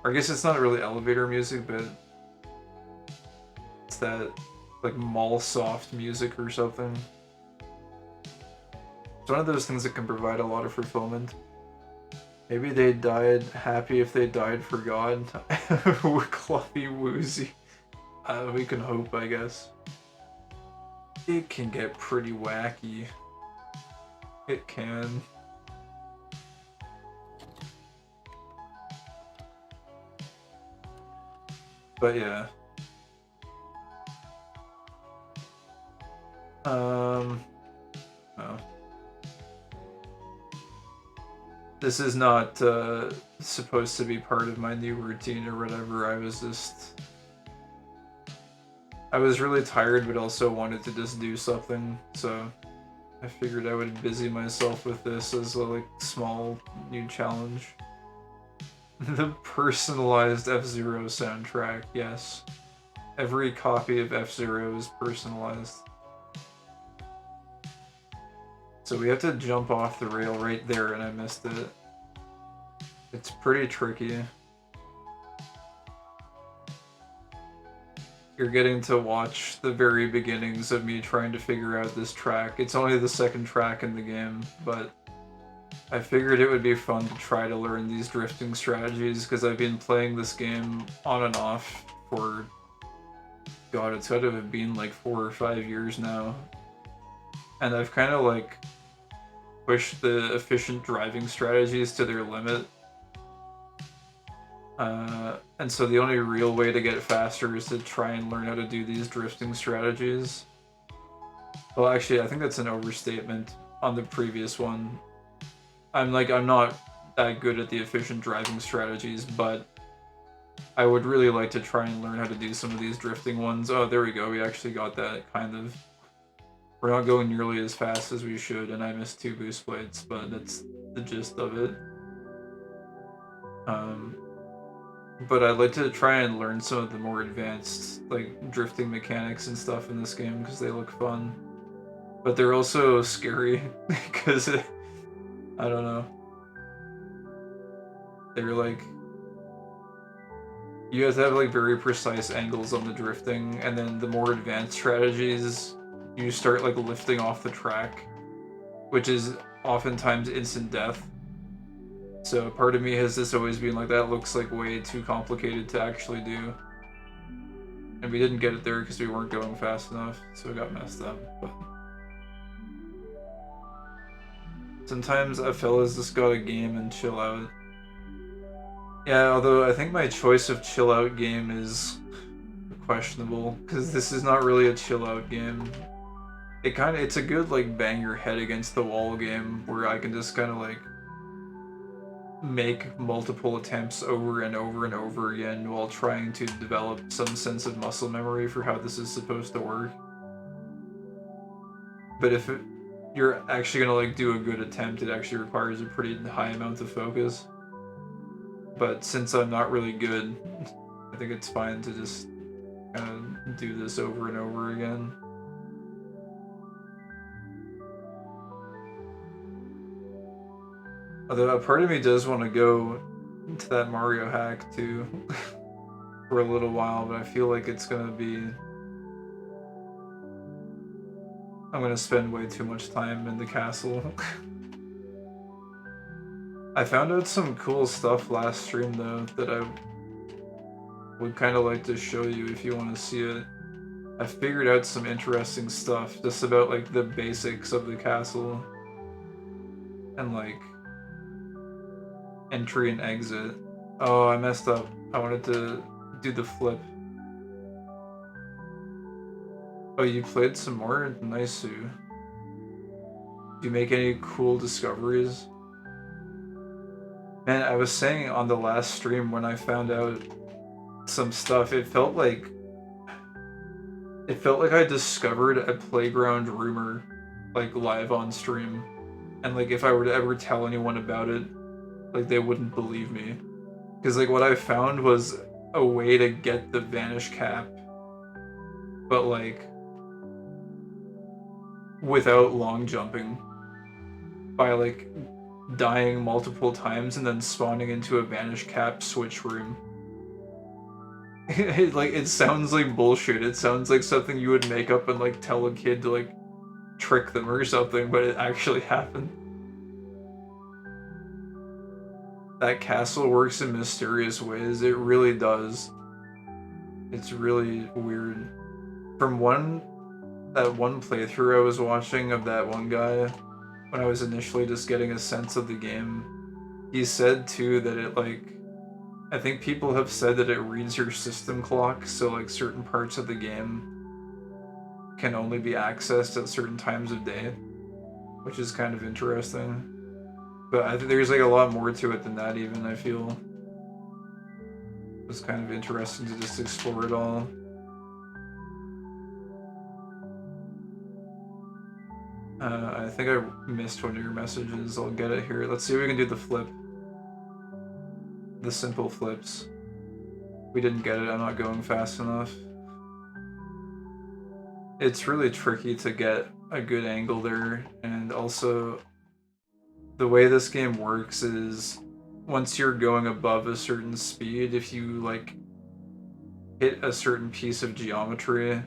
Or I guess it's not really elevator music, but it's that like mall soft music or something. It's one of those things that can provide a lot of fulfillment. Maybe they died happy if they died for God. Cluffy woozy. We can hope, I guess. It can get pretty wacky. It can. But yeah. Oh. This is not supposed to be part of my new routine or whatever. I was really tired, but also wanted to just do something, so I figured I would busy myself with this as a like small new challenge. The personalized F-Zero soundtrack, yes. Every copy of F-Zero is personalized. So we have to jump off the rail right there, and I missed it. It's pretty tricky. You're getting to watch the very beginnings of me trying to figure out this track. It's only the second track in the game, but I figured it would be fun to try to learn these drifting strategies, because I've been playing this game on and off for... God, it's got to have been like 4 or 5 years now. And I've kind of like pushed the efficient driving strategies to their limit. And so the only real way to get faster is to try and learn how to do these drifting strategies. Well, actually, I think that's an overstatement on the previous one. I'm not that good at the efficient driving strategies, but I would really like to try and learn how to do some of these drifting ones. Oh, there we go. We actually got that, kind of. We're not going nearly as fast as we should, and I missed 2 boost plates, but that's the gist of it. But I'd like to try and learn some of the more advanced, like, drifting mechanics and stuff in this game, because they look fun. But they're also scary, because, I don't know. They're like... You have to have, like, very precise angles on the drifting, and then the more advanced strategies, you start, like, lifting off the track, which is oftentimes instant death. So part of me has just always been like, that looks like way too complicated to actually do. And we didn't get it there because we weren't going fast enough, so it got messed up. But sometimes a fella's just gotta game and chill out. Yeah, although I think my choice of chill out game is questionable, because this is not really a chill out game. It's a good like bang your head against the wall game where I can just kind of like make multiple attempts over and over and over again while trying to develop some sense of muscle memory for how this is supposed to work. But if you're actually gonna like do a good attempt, it actually requires a pretty high amount of focus. But since I'm not really good, I think it's fine to just kind of do this over and over again. Although a part of me does want to go to that Mario hack too for a little while, but I feel like it's gonna be... I'm gonna spend way too much time in the castle. I found out some cool stuff last stream though that I would kind of like to show you if you want to see it. I figured out some interesting stuff just about like the basics of the castle and like entry and exit. Oh, I messed up. I wanted to do the flip. Oh, you played some more? Nice. Do you make any cool discoveries? Man, I was saying on the last stream when I found out some stuff, it felt like I discovered a playground rumor, like, live on stream. And, like, if I were to ever tell anyone about it, like, they wouldn't believe me. Because, like, what I found was a way to get the vanish cap. But, like... without long jumping by like dying multiple times and then spawning into a vanish cap switch room. It sounds like bullshit. It sounds like something you would make up and like tell a kid to like trick them or something, but it actually happened. That castle works in mysterious ways. It really does. It's really weird. From that one playthrough I was watching of that one guy, when I was initially just getting a sense of the game, he said too that it like, I think people have said that it reads your system clock, so like certain parts of the game can only be accessed at certain times of day, which is kind of interesting. But I think there's like a lot more to it than that even, I feel. It was kind of interesting to just explore it all. I think I missed one of your messages. I'll get it here. Let's see if we can do the flip. The simple flips. We didn't get it. I'm not going fast enough. It's really tricky to get a good angle there, and also the way this game works is once you're going above a certain speed, if you like hit a certain piece of geometry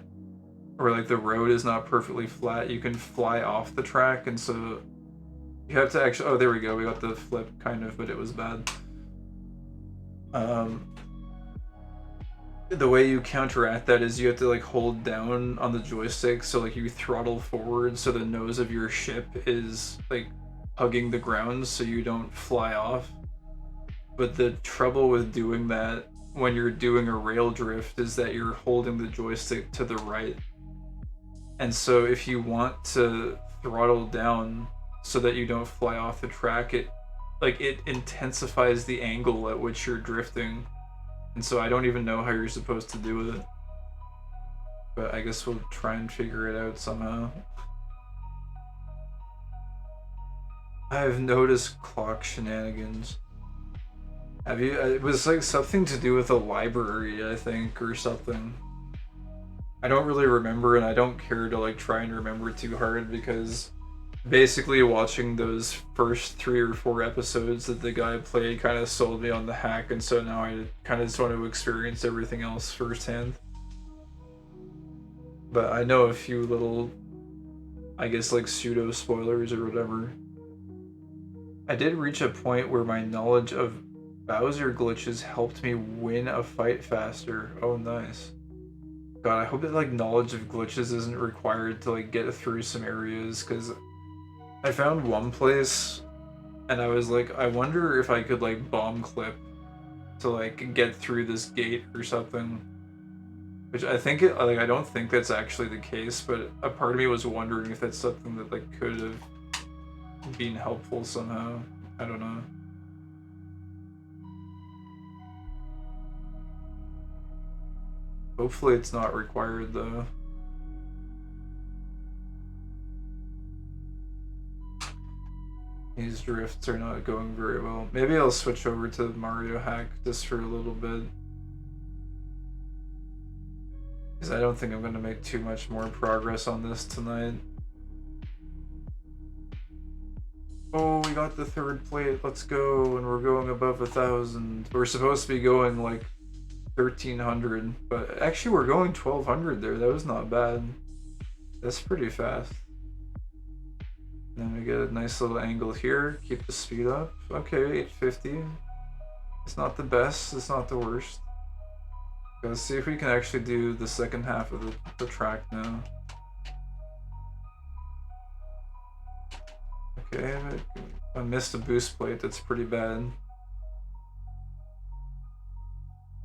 or like the road is not perfectly flat, you can fly off the track, and so you have to actually, oh there we go, we got the flip kind of, but it was bad. The way you counteract that is you have to like hold down on the joystick, so like you throttle forward so the nose of your ship is like hugging the ground so you don't fly off. But the trouble with doing that when you're doing a rail drift is that you're holding the joystick to the right. And so if you want to throttle down so that you don't fly off the track, it intensifies the angle at which you're drifting. And so I don't even know how you're supposed to do it. But I guess we'll try and figure it out somehow. I've noticed clock shenanigans. Have you? It was like something to do with a library, I think, or something. I don't really remember, and I don't care to like try and remember too hard, because basically watching those first 3 or 4 episodes that the guy played kind of sold me on the hack, and so now I kind of just want to experience everything else firsthand. But I know a few little, I guess, like pseudo spoilers or whatever. I did reach a point where my knowledge of Bowser glitches helped me win a fight faster. Oh, nice. God, I hope that like knowledge of glitches isn't required to like get through some areas, because I found one place and I was like, I wonder if I could like bomb clip to like get through this gate or something. Which I think I don't think that's actually the case, but a part of me was wondering if that's something that like could have been helpful somehow. I don't know. Hopefully it's not required though. These drifts are not going very well. Maybe I'll switch over to Mario Hack just for a little bit, because I don't think I'm going to make too much more progress on this tonight. Oh, we got the 3rd plate. Let's go, and we're going above 1,000. We're supposed to be going like 1,300, but actually we're going 1,200 there. That was not bad. That's pretty fast. And then we get a nice little angle here. Keep the speed up. Okay, 850. It's not the best. It's not the worst. Let's see if we can actually do the second half of the track now. Okay, I missed a boost plate. That's pretty bad.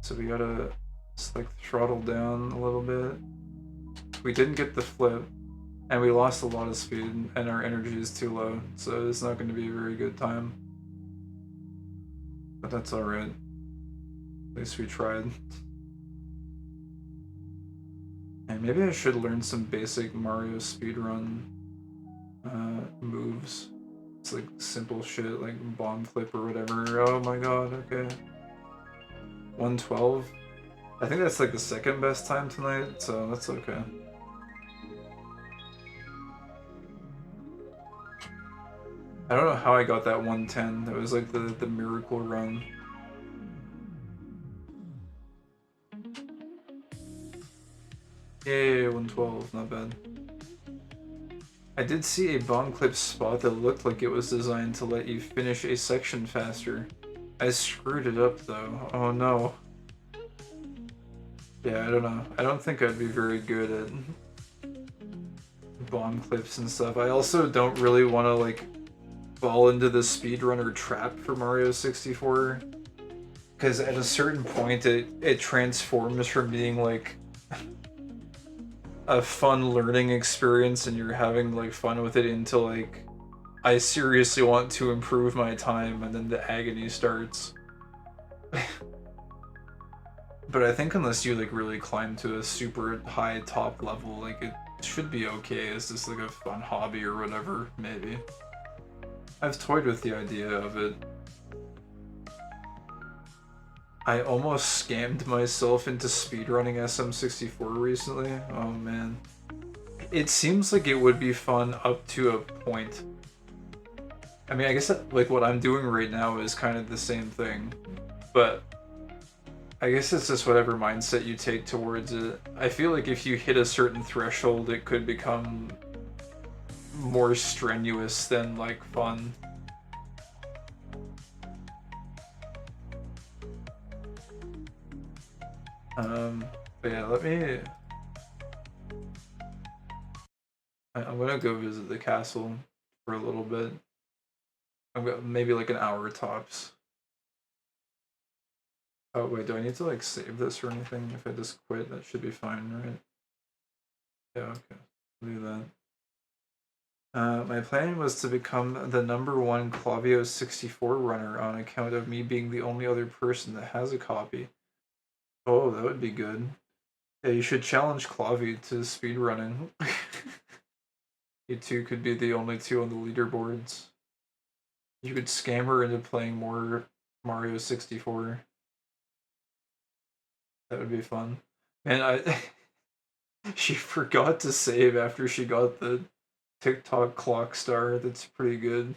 So we gotta just like throttle down a little bit. We didn't get the flip, and we lost a lot of speed, and our energy is too low, so it's not going to be a very good time. But that's alright. At least we tried. And maybe I should learn some basic Mario speedrun moves. It's like simple shit like bomb flip or whatever. Oh my god, okay. 112. I think that's like the second best time tonight, so that's okay. I don't know how I got that 110. That was like the miracle run. Yay, 112, not bad. I did see a bomb clip spot that looked like it was designed to let you finish a section faster. I screwed it up though. Oh no. Yeah, I don't know. I don't think I'd be very good at bomb clips and stuff. I also don't really want to like fall into the speedrunner trap for Mario 64. Because at a certain point it transforms from being like a fun learning experience and you're having like fun with it into like I seriously want to improve my time and then the agony starts. But I think unless you like really climb to a super high top level, like it should be okay as just like a fun hobby or whatever, maybe. I've toyed with the idea of it. I almost scammed myself into speedrunning SM64 recently. Oh man. It seems like it would be fun up to a point. I mean, I guess that, like what I'm doing right now is kind of the same thing, but I guess it's just whatever mindset you take towards it. I feel like if you hit a certain threshold, it could become more strenuous than like fun. But yeah, let me. I'm gonna go visit the castle for a little bit. I'm got maybe like an hour tops. Oh wait, do I need to like save this or anything? If I just quit, that should be fine, right? Yeah, okay. I'll do that. My plan was to become the #1 Clavio 64 runner on account of me being the only other person that has a copy. Oh, that would be good. Yeah, you should challenge Clavi to speedrunning. You two could be the only two on the leaderboards. You could scam her into playing more Mario 64. That would be fun. And I she forgot to save after she got the TikTok clock star. That's pretty good.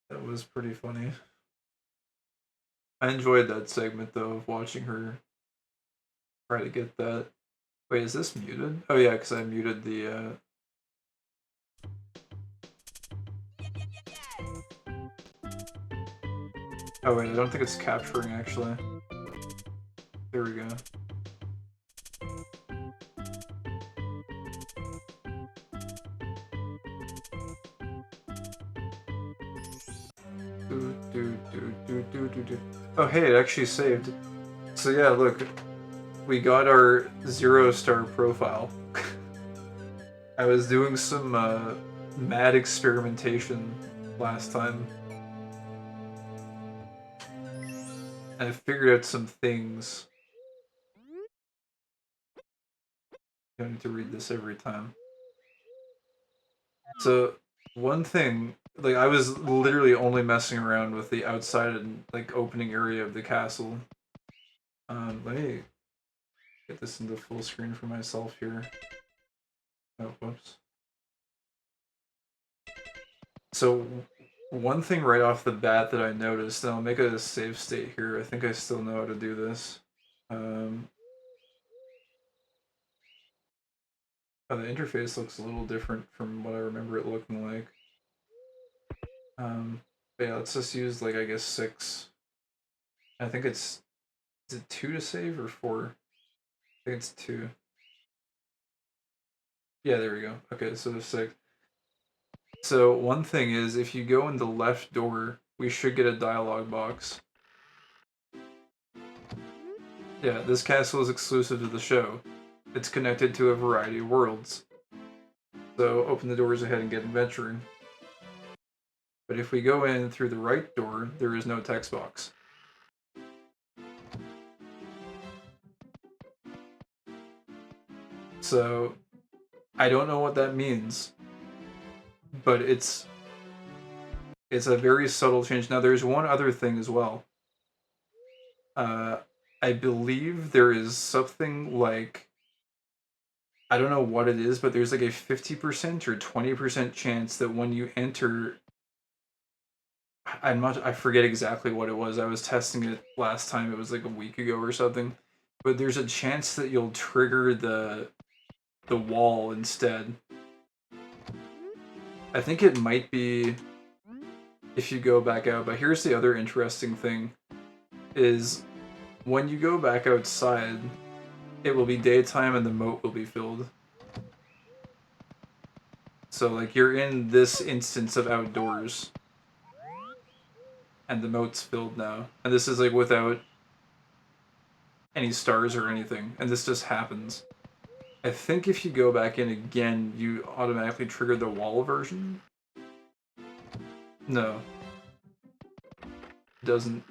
That was pretty funny. I enjoyed that segment though of watching her try to get that. Wait, is this muted? Oh yeah, because I muted the Oh wait, I don't think it's capturing actually. There we go. Oh hey, it actually saved. So yeah, look, we got our 0-star profile. I was doing some mad experimentation last time. And I figured out some things. I don't need to read this every time. So one thing, like I was literally only messing around with the outside and like opening area of the castle. Let me get this into full screen for myself here. Oh, whoops. So one thing right off the bat that I noticed, and I'll make a save state here. I think I still know how to do this. Oh, the interface looks a little different from what I remember it looking like. But yeah, let's just use like I guess 6. I think it's is it 2 to save or 4? I think it's 2. Yeah, there we go. Okay, so there's 6. So one thing is if you go in the left door, we should get a dialogue box. Yeah, this castle is exclusive to the show. It's connected to a variety of worlds. So open the doors ahead and get adventuring. But if we go in through the right door, there is no text box. So I don't know what that means, but it's a very subtle change. Now there's one other thing as well. I believe there is something like I don't know what it is, but there's like a 50% or 20% chance that when you enter, I forget exactly what it was. I was testing it last time. It was like a week ago or something. But there's a chance that you'll trigger the wall instead. I think it might be if you go back out, but here's the other interesting thing is when you go back outside, it will be daytime and the moat will be filled. So like you're in this instance of outdoors and the moat's filled now. And this is like without any stars or anything. And this just happens. I think if you go back in again, you automatically trigger the wall version. No. It doesn't.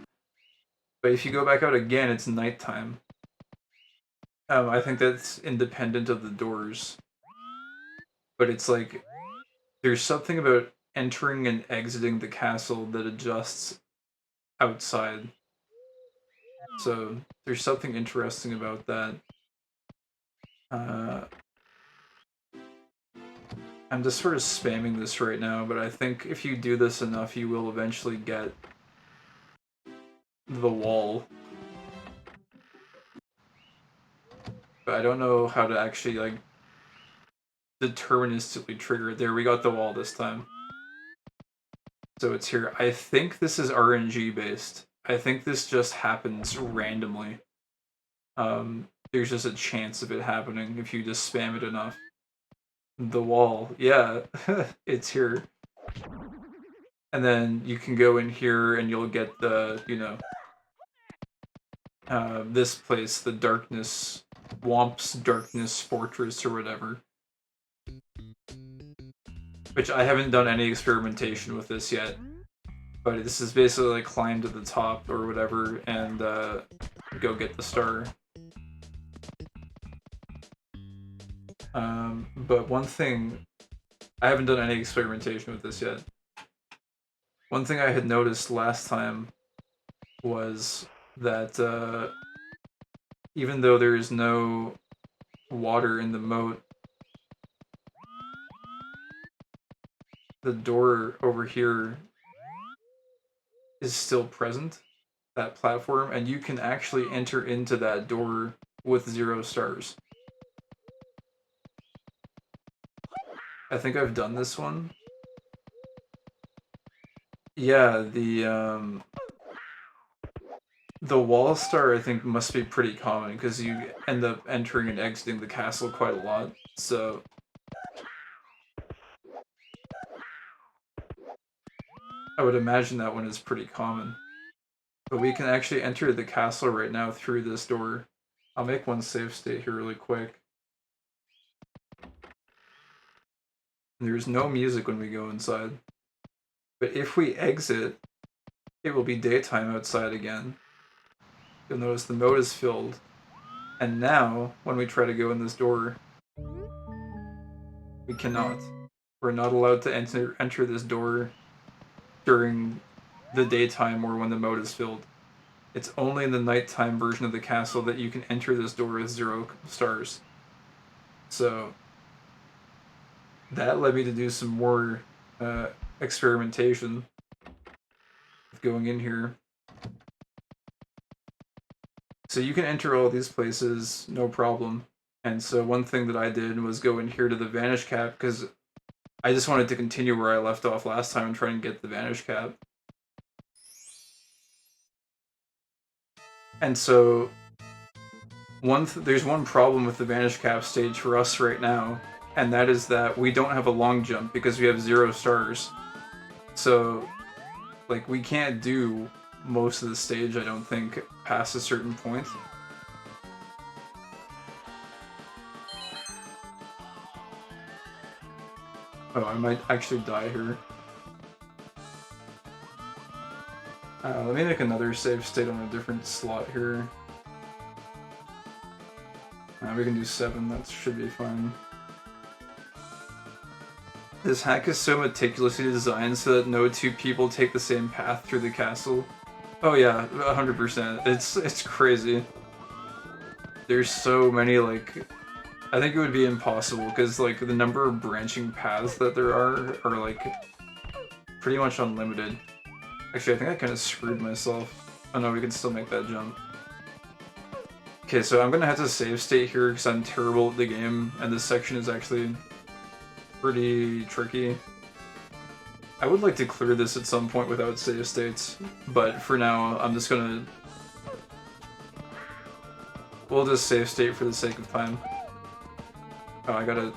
But if you go back out again, it's nighttime. I think that's independent of the doors. But it's like, there's something about entering and exiting the castle that adjusts outside. So there's something interesting about that. I'm just sort of spamming this right now, but I think if you do this enough, you will eventually get the wall. But I don't know how to actually, like, deterministically trigger it. There, we got the wall this time. So it's here. I think this is RNG based. I think this just happens randomly. There's just a chance of it happening if you just spam it enough. The wall, yeah, it's here. And then you can go in here and you'll get the, you know, this place, the Darkness, Womp's Darkness Fortress or whatever. Which I haven't done any experimentation with this yet. But this is basically like climb to the top or whatever and go get the star. But one thing, I haven't done any experimentation with this yet. One thing I had noticed last time was that even though there is no water in the moat, the door over here is still present, that platform, and you can actually enter into that door with 0 stars. I think I've done this one. Yeah, the wall star I think must be pretty common because you end up entering and exiting the castle quite a lot. So I would imagine that one is pretty common. But we can actually enter the castle right now through this door. I'll make one save state here really quick. There's no music when we go inside. But if we exit, it will be daytime outside again. You'll notice the moat is filled. And now, when we try to go in this door, we cannot. We're not allowed to enter this door during the daytime or when the moat is filled. It's only in the nighttime version of the castle that you can enter this door with 0 stars. So that led me to do some more experimentation with going in here. So you can enter all these places, no problem. And so one thing that I did was go in here to the Vanish Cap, because I just wanted to continue where I left off last time and try and get the Vanish Cap. And so there's one problem with the Vanish Cap stage for us right now, and that is that we don't have a long jump because we have 0 stars. So, like, we can't do most of the stage, I don't think, past a certain point. Oh, I might actually die here. Let me make another save state on a different slot here. We can do 7, that should be fine. This hack is so meticulously designed so that no 2 people take the same path through the castle. Oh yeah, 100%. It's crazy. There's so many, like, I think it would be impossible because like the number of branching paths that there are like pretty much unlimited. Actually, I think I kind of screwed myself. Oh no, we can still make that jump. Okay, so I'm gonna have to save state here because I'm terrible at the game, and this section is actually pretty tricky. I would like to clear this at some point without save states, but for now, I'm just gonna... We'll just save state for the sake of time. Oh, I gotta...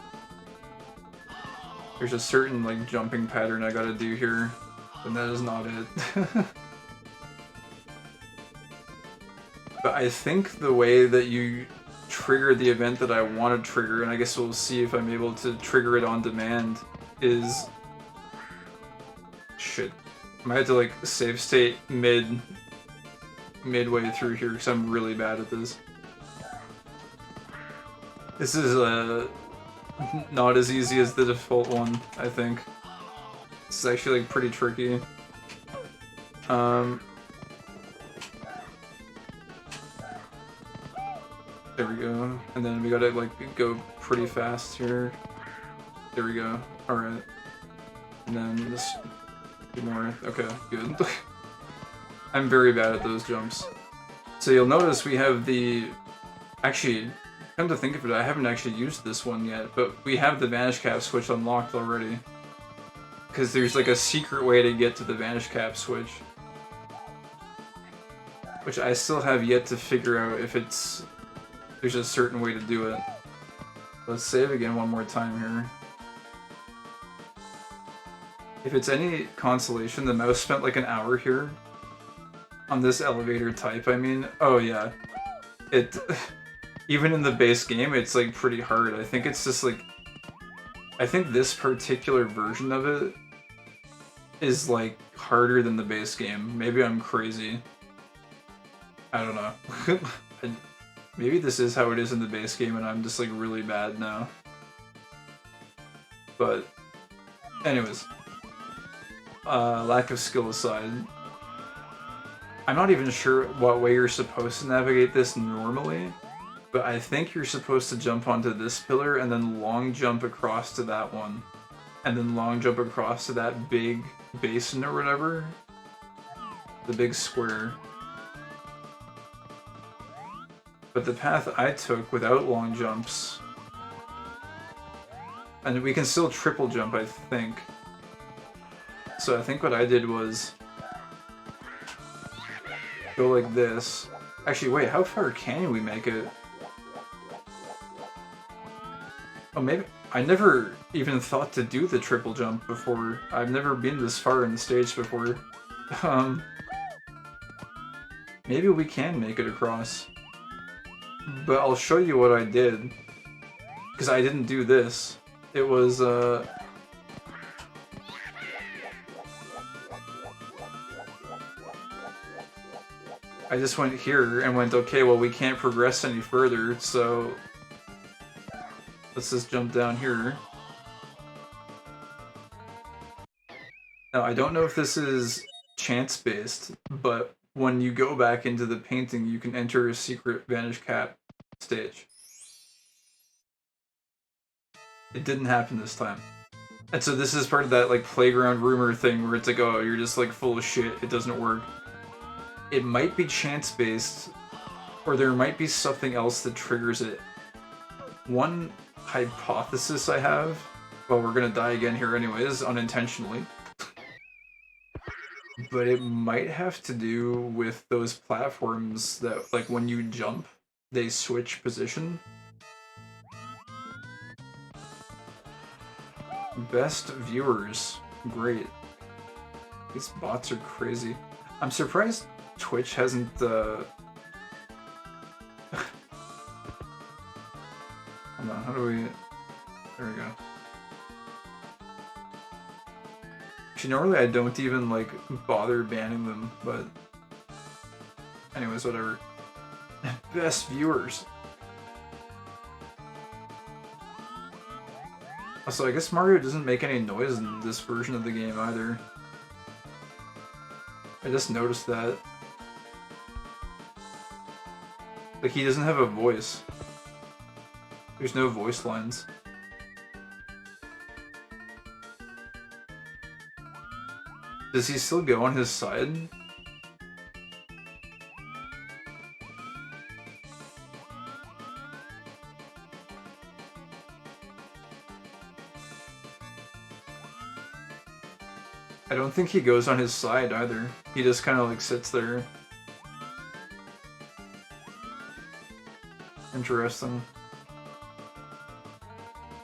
There's a certain, like, jumping pattern I gotta do here, and that is not it. But I think the way that you trigger the event that I want to trigger, and I guess we'll see if I'm able to trigger it on demand, is... Shit. I might have to, like, save state midway through here, because I'm really bad at this. This is, not as easy as the default one, I think. This is actually, like, pretty tricky. There we go. And then we gotta, like, go pretty fast here. There we go. Alright. And then just do more. Okay, good. I'm very bad at those jumps. So you'll notice we have the... Actually, come to think of it, I haven't actually used this one yet, but we have the Vanish Cap switch unlocked already. Because there's, like, a secret way to get to the Vanish Cap switch. Which I still have yet to figure out if it's... There's a certain way to do it. Let's save again one more time here. If it's any consolation, the mouse spent like an hour here. On this elevator type, I mean. Oh yeah. It... Even in the base game, it's like pretty hard. I think it's just like... I think this particular version of it is like harder than the base game. Maybe I'm crazy. I don't know. Maybe this is how it is in the base game and I'm just like really bad now. But, anyways. Lack of skill aside. I'm not even sure what way you're supposed to navigate this normally, but I think you're supposed to jump onto this pillar and then long jump across to that one. And then long jump across to that big basin or whatever. The big square. But the path I took without long jumps... And we can still triple jump, I think. So I think what I did was... Go like this. Actually, wait, how far can we make it? Oh, maybe... I never even thought to do the triple jump before. I've never been this far in the stage before. Maybe we can make it across. But I'll show you what I did. Because I didn't do this. It was, I just went here and went, okay, well we can't progress any further, so... Let's just jump down here. Now, I don't know if this is chance-based, but when you go back into the painting, you can enter a secret Vanish Cap stage. It didn't happen this time. And so this is part of that, like, playground rumor thing where it's like, oh, you're just, like, full of shit, it doesn't work. It might be chance-based, or there might be something else that triggers it. One hypothesis I have, well, we're gonna die again here anyways, unintentionally. But it might have to do with those platforms that, like, when you jump, they switch position. Best viewers. Great. These bots are crazy. I'm surprised Twitch hasn't, Hold on, how do we... There we go. Actually, normally I don't even, like, bother banning them, but... Anyways, whatever. Best viewers. Also, I guess Mario doesn't make any noise in this version of the game either. I just noticed that. Like, he doesn't have a voice. There's no voice lines. Does he still go on his side? I don't think he goes on his side either. He just kind of like sits there. Interesting.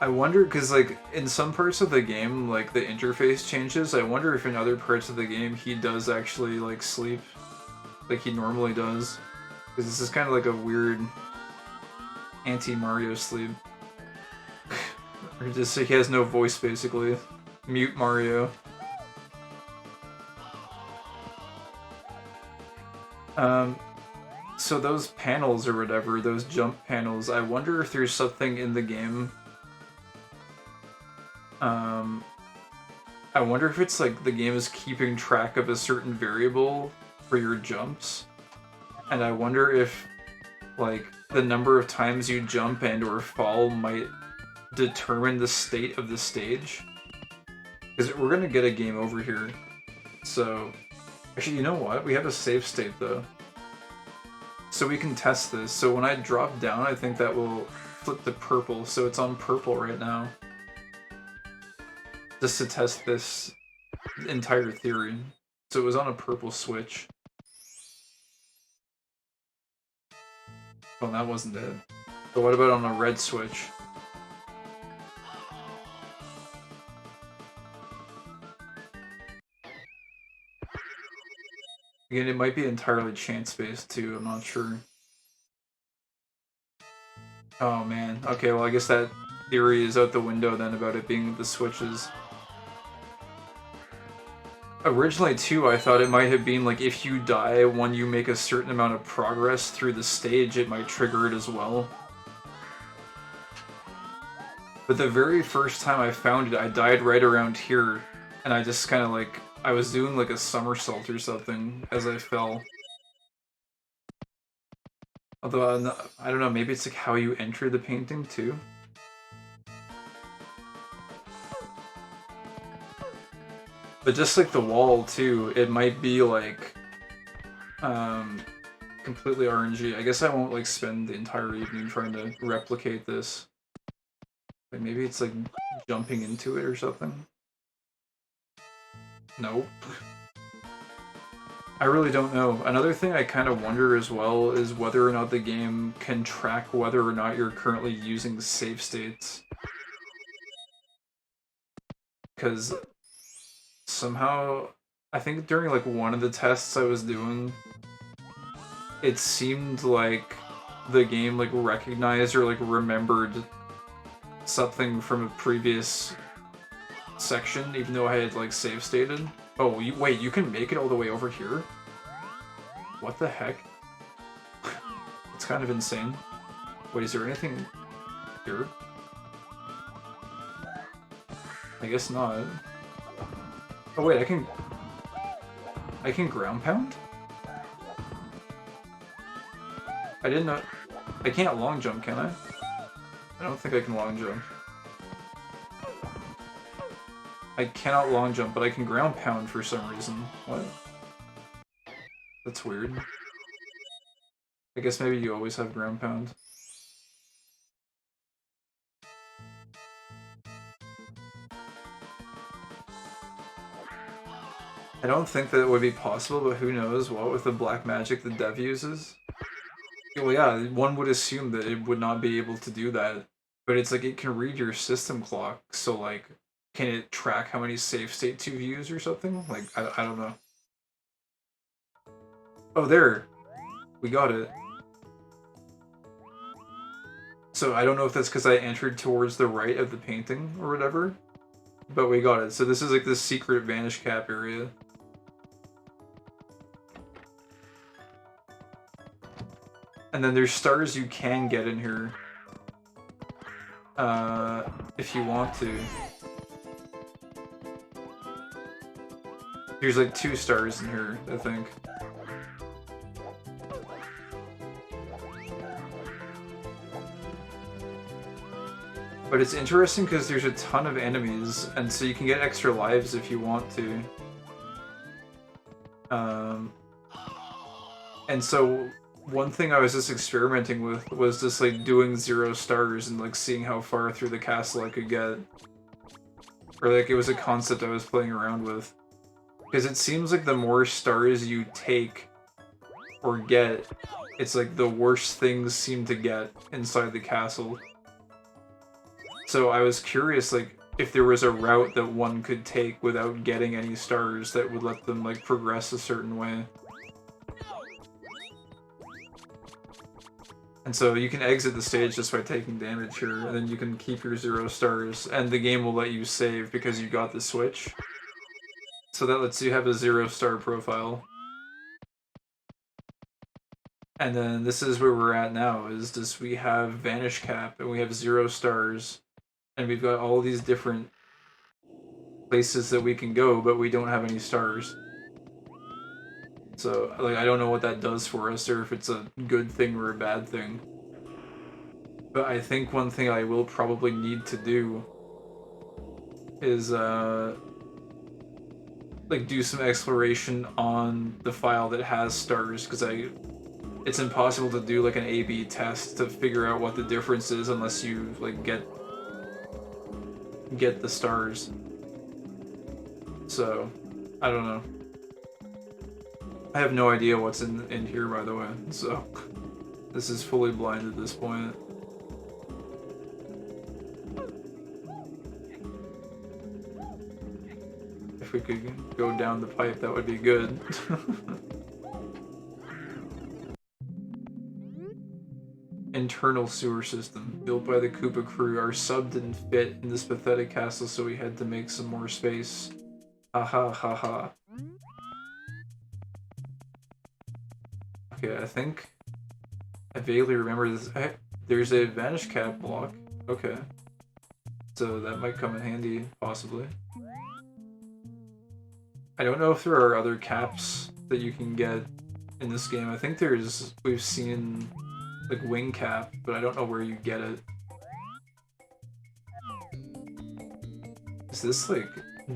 I wonder, because like in some parts of the game, like the interface changes. I wonder if in other parts of the game he does actually like sleep, like he normally does. Because this is kind of like a weird anti-Mario sleep. Or just he has no voice basically. Mute Mario. So those panels or whatever, those jump panels, I wonder if there's something in the game. I wonder if it's like the game is keeping track of a certain variable for your jumps. And I wonder if like the number of times you jump and or fall might determine the state of the stage. Because we're gonna get a game over here. So actually, you know what? We have a save state though. So we can test this. So when I drop down, I think that will flip to purple. So it's on purple right now. Just to test this entire theory. So it was on a purple switch. Well, that wasn't it. But what about on a red switch? Again, it might be entirely chance-based too, I'm not sure. Oh man, okay, well I guess that theory is out the window then about it being the switches. Originally too, I thought it might have been like if you die when you make a certain amount of progress through the stage, it might trigger it as well. But the very first time I found it, I died right around here, and I just kind of like, I was doing like a somersault or something as I fell. Although, I don't know, maybe it's like how you enter the painting too? But just like the wall too, it might be like, completely RNG. I guess I won't like spend the entire evening trying to replicate this. Like maybe it's like jumping into it or something? Nope. I really don't know. Another thing I kind of wonder as well is whether or not the game can track whether or not you're currently using the save states. Because somehow, I think during like one of the tests I was doing, it seemed like the game like recognized or like remembered something from a previous section, even though I had like save stated. Oh, wait, you can make it all the way over here? What the heck? It's kind of insane. Wait, is there anything here? I guess not. Oh wait, I can ground pound? I didn't know. I can't long jump, can I? I don't think I can long jump. I cannot long jump, but I can ground pound for some reason. What? That's weird. I guess maybe you always have ground pound. I don't think that it would be possible, but who knows what with the black magic the dev uses. Well, yeah, one would assume that it would not be able to do that, but it's like it can read your system clock, so like, can it track how many save states you've used or something? Like, I don't know. Oh, there! We got it. So I don't know if that's because I entered towards the right of the painting or whatever, but we got it. So this is like the secret vanish cap area. And then there's stars you can get in here. If you want to. There's like 2 stars in here, I think. But it's interesting because there's a ton of enemies, and so you can get extra lives if you want to. And so one thing I was just experimenting with was just like doing 0 stars and like seeing how far through the castle I could get. Or like it was a concept I was playing around with. Because it seems like the more stars you take or get, it's like the worse things seem to get inside the castle. So I was curious, like, if there was a route that one could take without getting any stars that would let them, like, progress a certain way. And so you can exit the stage just by taking damage here, and then you can keep your 0 stars, and the game will let you save because you got the switch. So that lets you have a 0 star profile. And then this is where we're at now, is just we have Vanish Cap, and we have 0 stars, and we've got all these different places that we can go, but we don't have any stars. So, like, I don't know what that does for us, or if it's a good thing or a bad thing. But I think one thing I will probably need to do is, like, do some exploration on the file that has stars, because it's impossible to do, like, an A/B test to figure out what the difference is unless you, like, get the stars. So, I don't know. I have no idea what's in here, by the way, so this is fully blind at this point. If we could go down the pipe, that would be good. Internal sewer system. Built by the Koopa crew. Our sub didn't fit in this pathetic castle, so we had to make some more space. Ha ha ha ha. Okay, I think I vaguely remember this. There's a Vanish Cap block. Okay. So that might come in handy, possibly. I don't know if there are other caps that you can get in this game. I think we've seen, like, Wing Cap, but I don't know where you get it. Is this, like,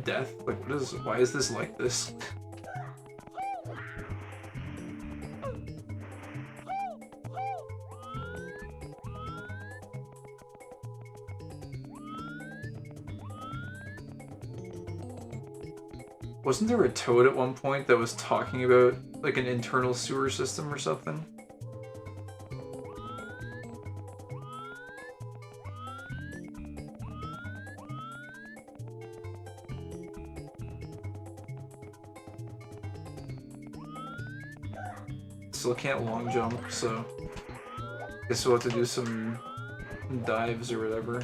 death? Like, why is this like this? Wasn't there a Toad at one point that was talking about, like, an internal sewer system or something? Still can't long jump, so guess we'll have to do some dives or whatever.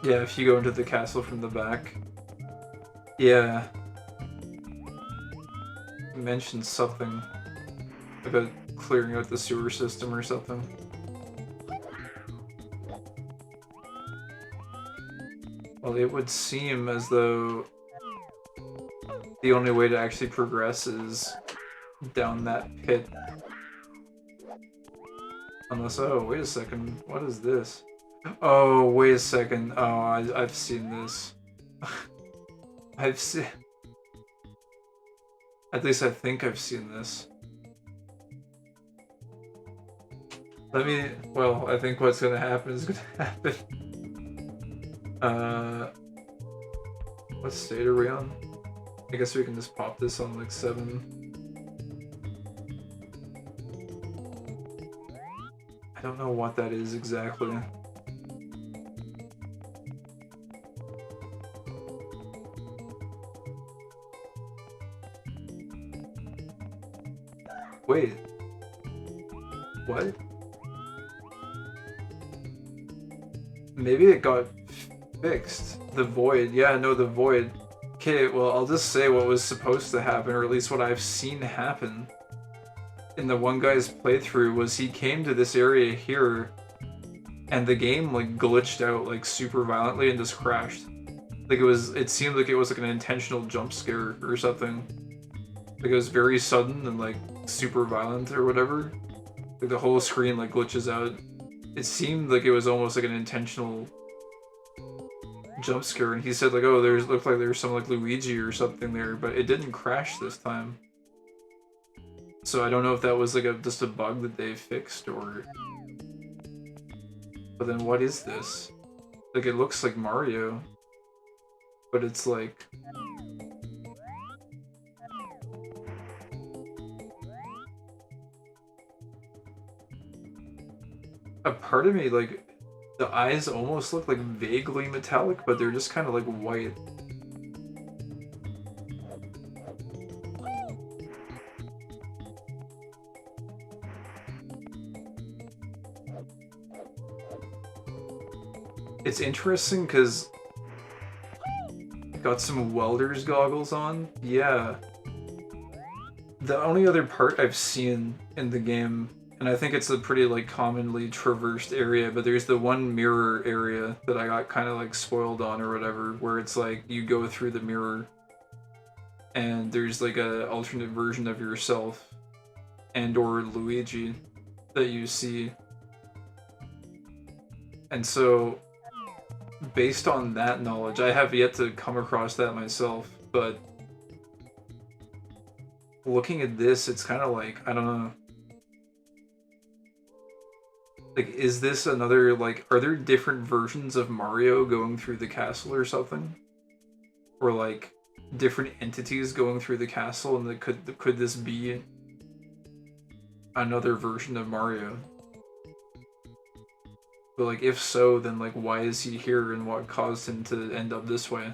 Yeah, if you go into the castle from the back. Yeah. You mentioned something about clearing out the sewer system or something. Well, it would seem as though the only way to actually progress is down that pit. Unless, oh, wait a second, what is this? Oh, wait a second. Oh, I've seen this. I've seen... At least I think I've seen this. Well, I think what's gonna happen is gonna happen. What state are we on? I guess we can just pop this on, like, 7. I don't know what that is exactly. Wait. What? Maybe it got fixed. The void. Yeah, no, the void. Okay, well, I'll just say what was supposed to happen, or at least what I've seen happen in the one guy's playthrough was he came to this area here, and the game, like, glitched out, like, super violently and just crashed. Like, it seemed like it was, like, an intentional jump scare or something. Like, it was very sudden and, like, super violent or whatever. Like the whole screen like glitches out. It seemed like it was almost like an intentional jump scare, and he said like, oh, looked like there's some like Luigi or something there, but it didn't crash this time. So I don't know if that was like just a bug that they fixed or. But then what is this? Like it looks like Mario, but it's like. A part of me, like, the eyes almost look like vaguely metallic, but they're just kind of like white. It's interesting because got some welder's goggles on. Yeah. The only other part I've seen in the game, and I think it's a pretty like commonly traversed area, but there's the one mirror area that I got kind of like spoiled on or whatever, where it's like you go through the mirror and there's like a alternate version of yourself and or Luigi that you see. And so based on that knowledge, I have yet to come across that myself, but looking at this, it's kind of like, I don't know. Like, is this another, like, are there different versions of Mario going through the castle or something? Or, like, different entities going through the castle, and could this be another version of Mario? But, like, if so, then, like, why is he here, and what caused him to end up this way?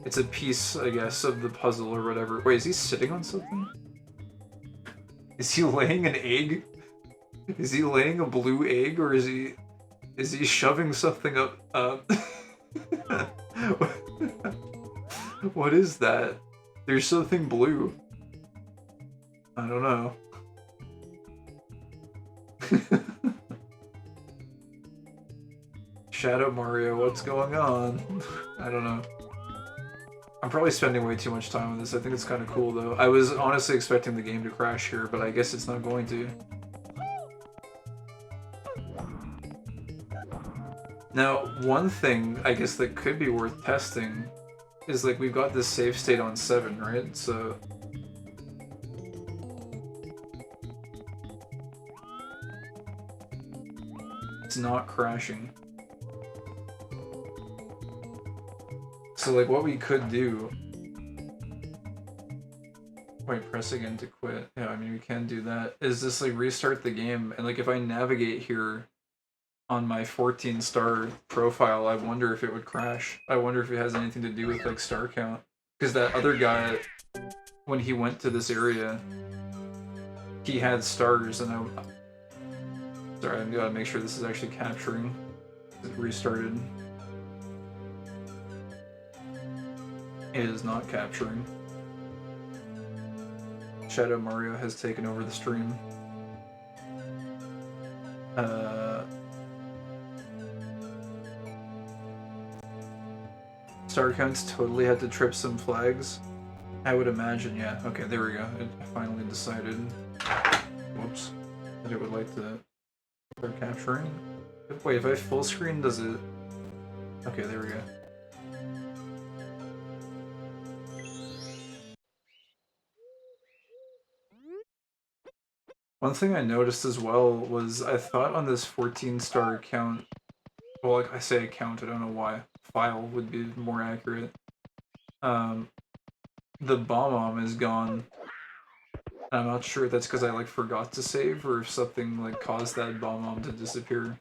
It's a piece, I guess, of the puzzle or whatever. Wait, is he sitting on something? Is he laying an egg? Is he laying a blue egg, or is he shoving something up? What is that? There's something blue. I don't know. Shadow Mario, what's going on? I don't know. I'm probably spending way too much time on this. I think it's kind of cool, though. I was honestly expecting the game to crash here, but I guess it's not going to. Now, one thing, I guess, that could be worth testing is, like, we've got this save state on 7, right? So... it's not crashing. So, like, what we could do... Wait, press again to quit. Yeah, I mean, we can do that. Is just, like, restart the game, and, like, if I navigate here on my 14-star profile, I wonder if it would crash. I wonder if it has anything to do with, like, star count. Because that other guy, when he went to this area, he had stars, and sorry, I gotta make sure this is actually capturing. It restarted. It is not capturing. Shadow Mario has taken over the stream. Star counts totally had to trip some flags. I would imagine, yeah. Okay, there we go. It finally decided. Whoops. That it would like to start capturing. Wait, if I full screen, does it... Okay, there we go. One thing I noticed as well was I thought on this 14-star account, well, like I say account, I don't know why, file would be more accurate. The bomb is gone. I'm not sure if that's because I like forgot to save or if something like caused that bomb to disappear.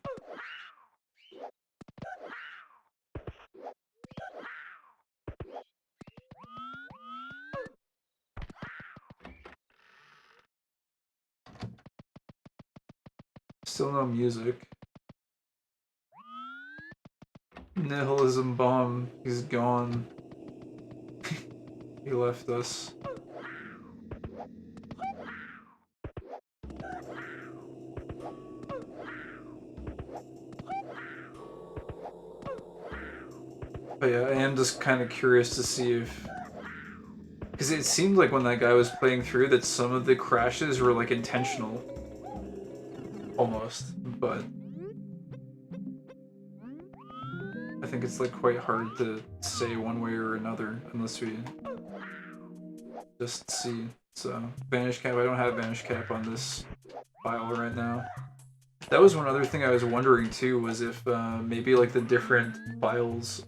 Still no music. Nihilism bomb, he's gone. He left us. But yeah, I am just kind of curious to see if... Because it seemed like when that guy was playing through that some of the crashes were like intentional. Almost. But... I think it's like quite hard to say one way or another unless we just see. So, Vanish Cap, I don't have Vanish Cap on this file right now. That was one other thing I was wondering too, was if maybe like the different files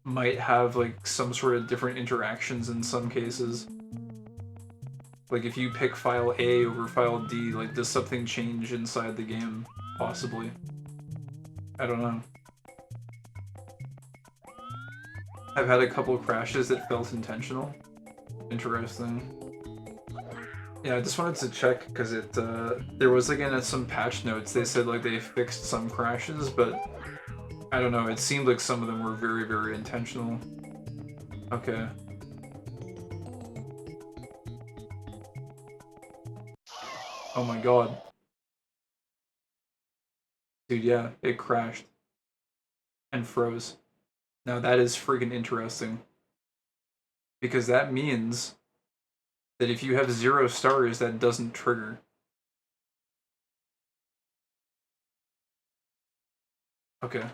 might have like some sort of different interactions in some cases. Like if you pick file A over file D, like does something change inside the game? Possibly. I don't know. I've had a couple crashes that felt intentional. Interesting. Yeah, I just wanted to check because it there was like in some patch notes they said like they fixed some crashes, but I don't know, it seemed like some of them were very, very intentional. Okay. Oh my god. Dude, yeah, it crashed. And froze. Now that is freaking interesting. Because that means that if you have 0 stars, that doesn't trigger. Okay.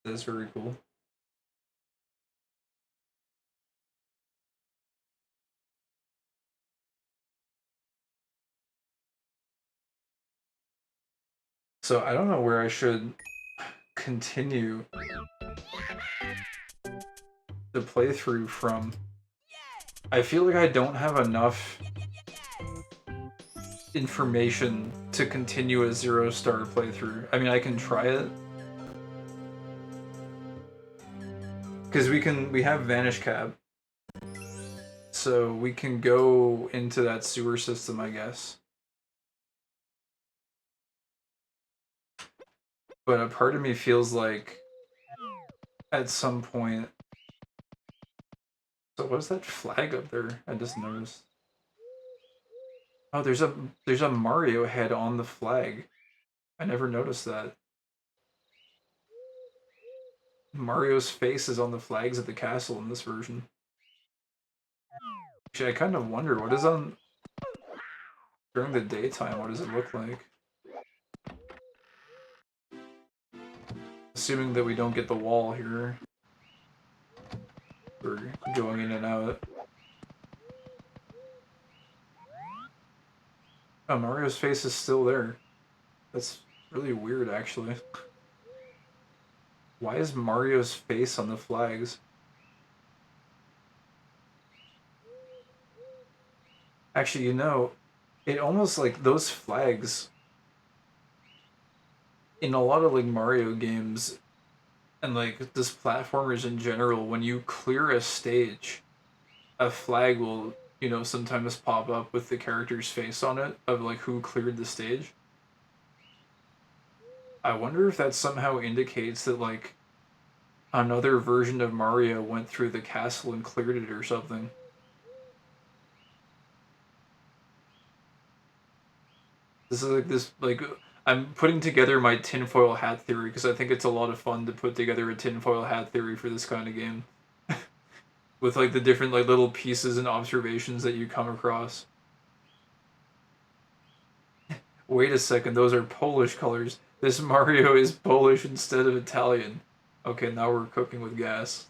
That is very cool. So I don't know where I should continue the playthrough from. I feel like I don't have enough information to continue a 0 star playthrough. I mean, I can try it. Because we have Vanish Cab. So we can go into that sewer system, I guess. But a part of me feels like at some point... So what's that flag up there? I just noticed. Oh, there's a Mario head on the flag. I never noticed that. Mario's face is on the flags at the castle in this version. Actually, I kind of wonder what is on during the daytime. What does it look like? Assuming that we don't get the wall here. We're going in and out. Oh, Mario's face is still there. That's really weird, actually. Why is Mario's face on the flags? Actually, you know, it almost like those flags in a lot of like Mario games and like just platformers in general, when you clear a stage, a flag will, you know, sometimes pop up with the character's face on it of like who cleared the stage. I wonder if that somehow indicates that like another version of Mario went through the castle and cleared it or something. This is like I'm putting together my tinfoil hat theory because I think it's a lot of fun to put together a tinfoil hat theory for this kind of game. With like the different like little pieces and observations that you come across. Wait a second, those are Polish colors. This Mario is Polish instead of Italian. Okay, now we're cooking with gas.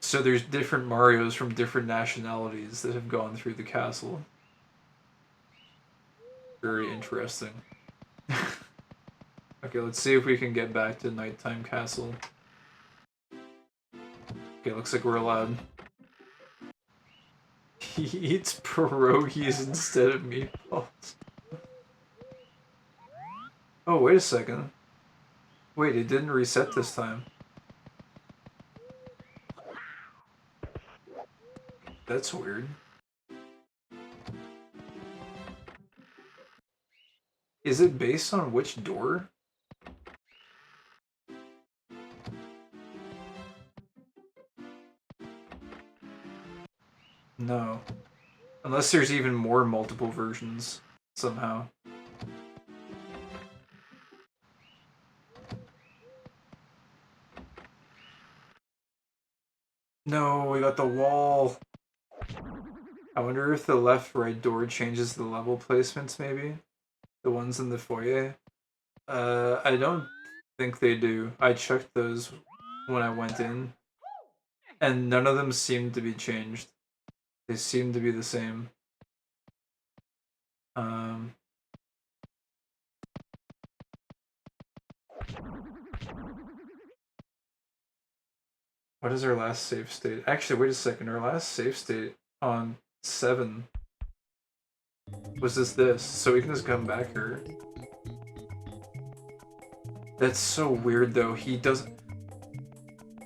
So there's different Marios from different nationalities that have gone through the castle. Very interesting. Okay, let's see if we can get back to Nighttime Castle. Okay, looks like we're allowed. He eats pierogies instead of meatballs. Oh, wait a second. Wait, it didn't reset this time. That's weird. Is it based on which door? No. Unless there's even more multiple versions, somehow. No, we got the wall. I wonder if the left-right door changes the level placements, maybe? The ones in the foyer? I don't think they do. I checked those when I went in, and none of them seem to be changed. They seem to be the same. What is our last save state? Actually, wait a second. Our last save state on 7 was this. So we can just come back here. That's so weird, though. He doesn't...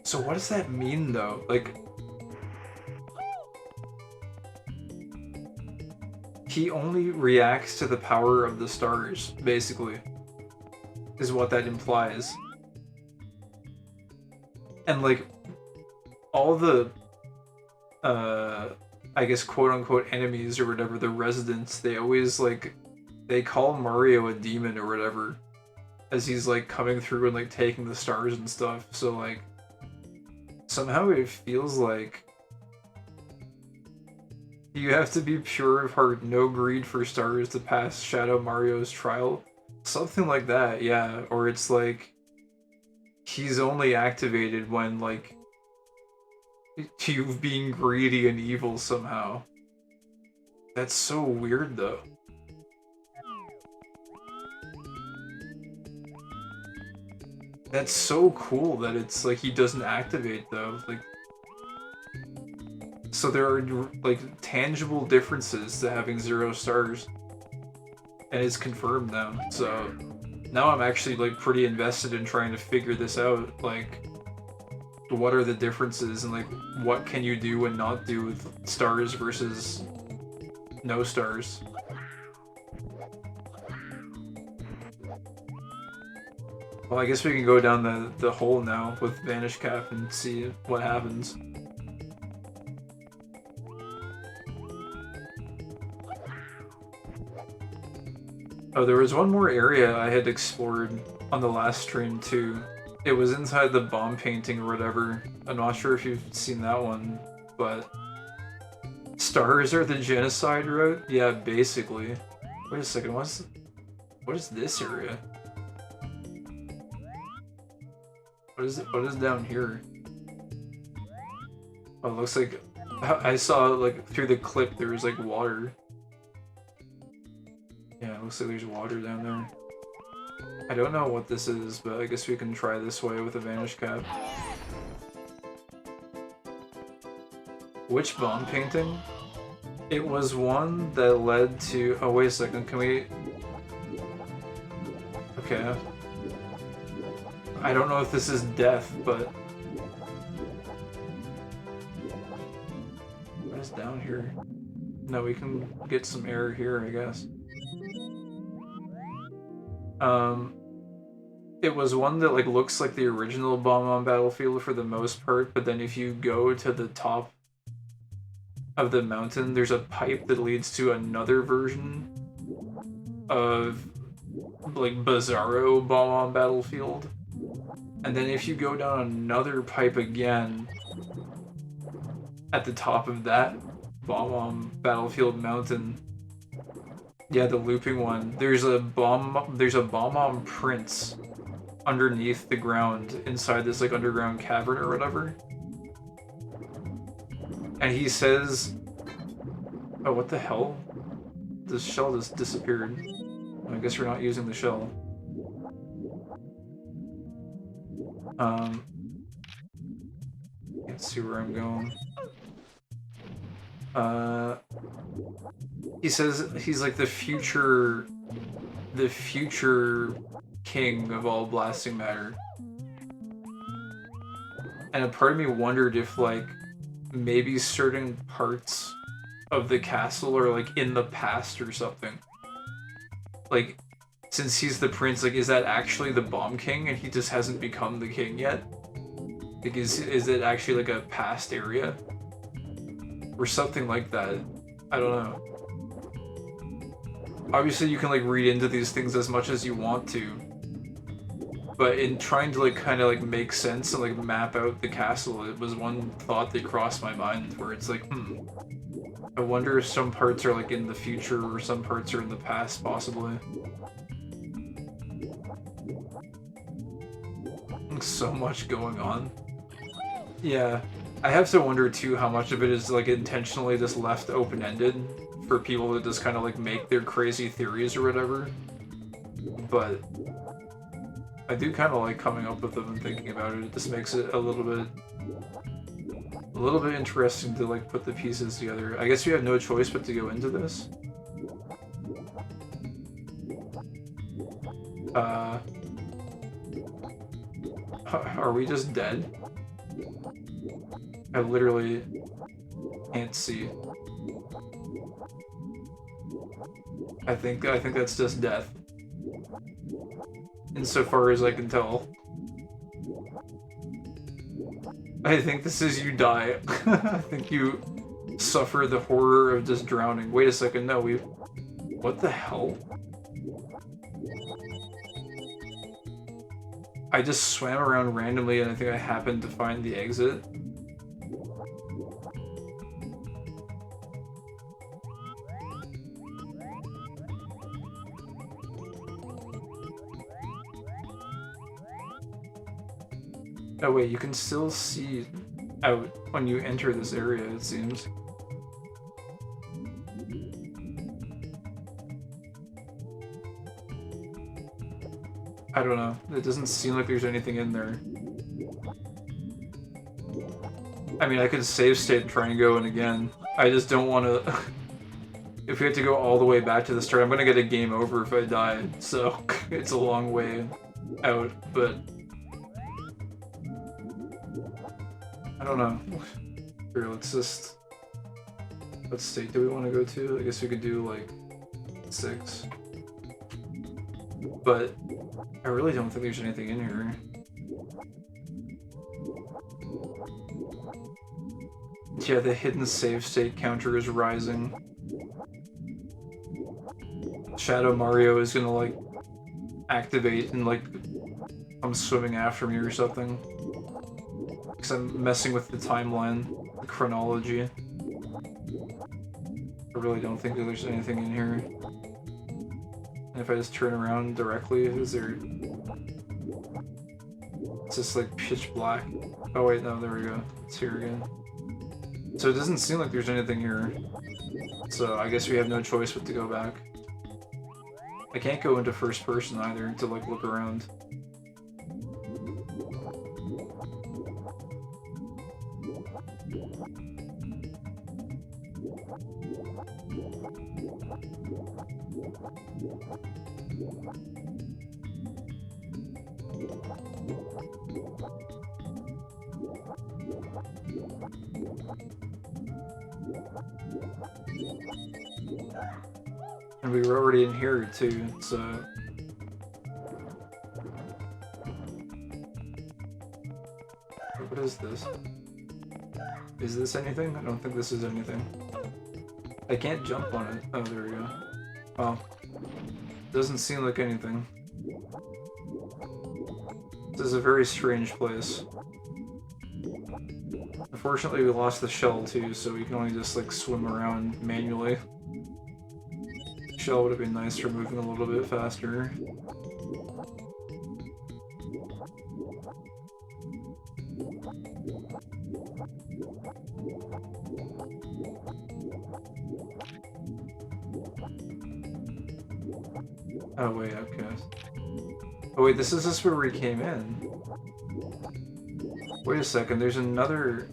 So what does that mean, though? Like... He only reacts to the power of the stars, basically. Is what that implies. And, like... all the... I guess quote-unquote enemies or whatever, the residents, they always, like... They call Mario a demon or whatever. As he's, like, coming through and, like, taking the stars and stuff. So, like... Somehow it feels like... You have to be pure of heart, no greed for stars to pass Shadow Mario's trial. Something like that, yeah. Or it's like... He's only activated when, like... You've being greedy and evil somehow. That's so weird, though. That's so cool that it's like he doesn't activate, though. Like, so there are like tangible differences to having 0 stars, and it's confirmed now. So now I'm actually like pretty invested in trying to figure this out. Like, what are the differences, and like what can you do and not do with stars versus no stars? Well, I guess we can go down the hole now with Vanish Cap and see what happens. Oh, there was one more area I had explored on the last stream too. It was inside the bomb painting or whatever. I'm not sure if you've seen that one, but... Stars are the genocide route? Yeah, basically. Wait a second, what is this area? What is down here? Oh, it looks like... I saw, like, through the clip there was, like, water. Yeah, it looks like there's water down there. I don't know what this is, but I guess we can try this way with a Vanish Cap. Which bomb painting? It was one that led to... Oh, wait a second, can we... Okay. I don't know if this is death, but... What is down here? No, we can get some air here, I guess. It was one that like looks like the original Bomb on Battlefield for the most part, but then if you go to the top of the mountain, there's a pipe that leads to another version of like Bizarro Bomb on Battlefield. And then if you go down another pipe again at the top of that Bomb on Battlefield mountain, yeah, the looping one, there's a bomb prince underneath the ground inside this like underground cavern or whatever. And he says, oh, what the hell? The shell just disappeared. I guess we're not using the shell. Can't see where I'm going. He says he's like the future king of all blasting matter. And a part of me wondered if like maybe certain parts of the castle are like in the past or something. Like, since he's the prince, like, is that actually the Bomb King and he just hasn't become the king yet? Like, is it actually like a past area? Or something like that. I don't know. Obviously you can like read into these things as much as you want to. But in trying to like kind of like make sense and like map out the castle, it was one thought that crossed my mind where it's like, I wonder if some parts are like in the future or some parts are in the past, possibly. So much going on. Yeah, I have to wonder too how much of it is like intentionally just left open-ended for people to just kind of like make their crazy theories or whatever. But I do kind of like coming up with them and thinking about it. It just makes it a little bit interesting to like put the pieces together. I guess we have no choice but to go into this. Are we just dead? I literally can't see. I think that's just death. Insofar as I can tell. I think this is you die. I think you suffer the horror of just drowning. Wait a second, no, we... What the hell? I just swam around randomly and I think I happened to find the exit. Oh wait, you can still see out when you enter this area, it seems. I don't know. It doesn't seem like there's anything in there. I mean, I could save state and try and go in again. I just don't want to... If we have to go all the way back to the start, I'm going to get a game over if I die. So, it's a long way out, but... I don't know. Here, let's just... What state do we want to go to? I guess we could do, like, 6. But I really don't think there's anything in here. Yeah, the hidden save state counter is rising. Shadow Mario is gonna, like, activate and, like, come swimming after me or something. Because I'm messing with the timeline, the chronology. I really don't think that there's anything in here. And if I just turn around directly, is there... It's just like pitch black. Oh wait, no, there we go. It's here again. So it doesn't seem like there's anything here. So I guess we have no choice but to go back. I can't go into first person either to like look around. And we were already in here too, so... What is this? Is this anything? I don't think this is anything. I can't jump on it. Oh, there we go. Well, doesn't seem like anything. This is a very strange place. Unfortunately, we lost the shell too, so we can only just like swim around manually. Shell would have been nice for moving a little bit faster. Oh wait, okay. Oh wait, this is just where we came in. Wait a second, there's another...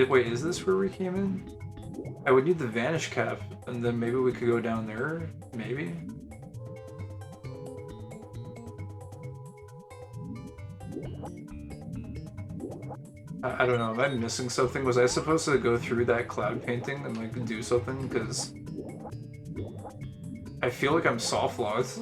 Wait, is this where we came in? I would need the vanish cap, and then maybe we could go down there? Maybe? I don't know, am I missing something? Was I supposed to go through that cloud painting and like do something? Because I feel like I'm soft-locked.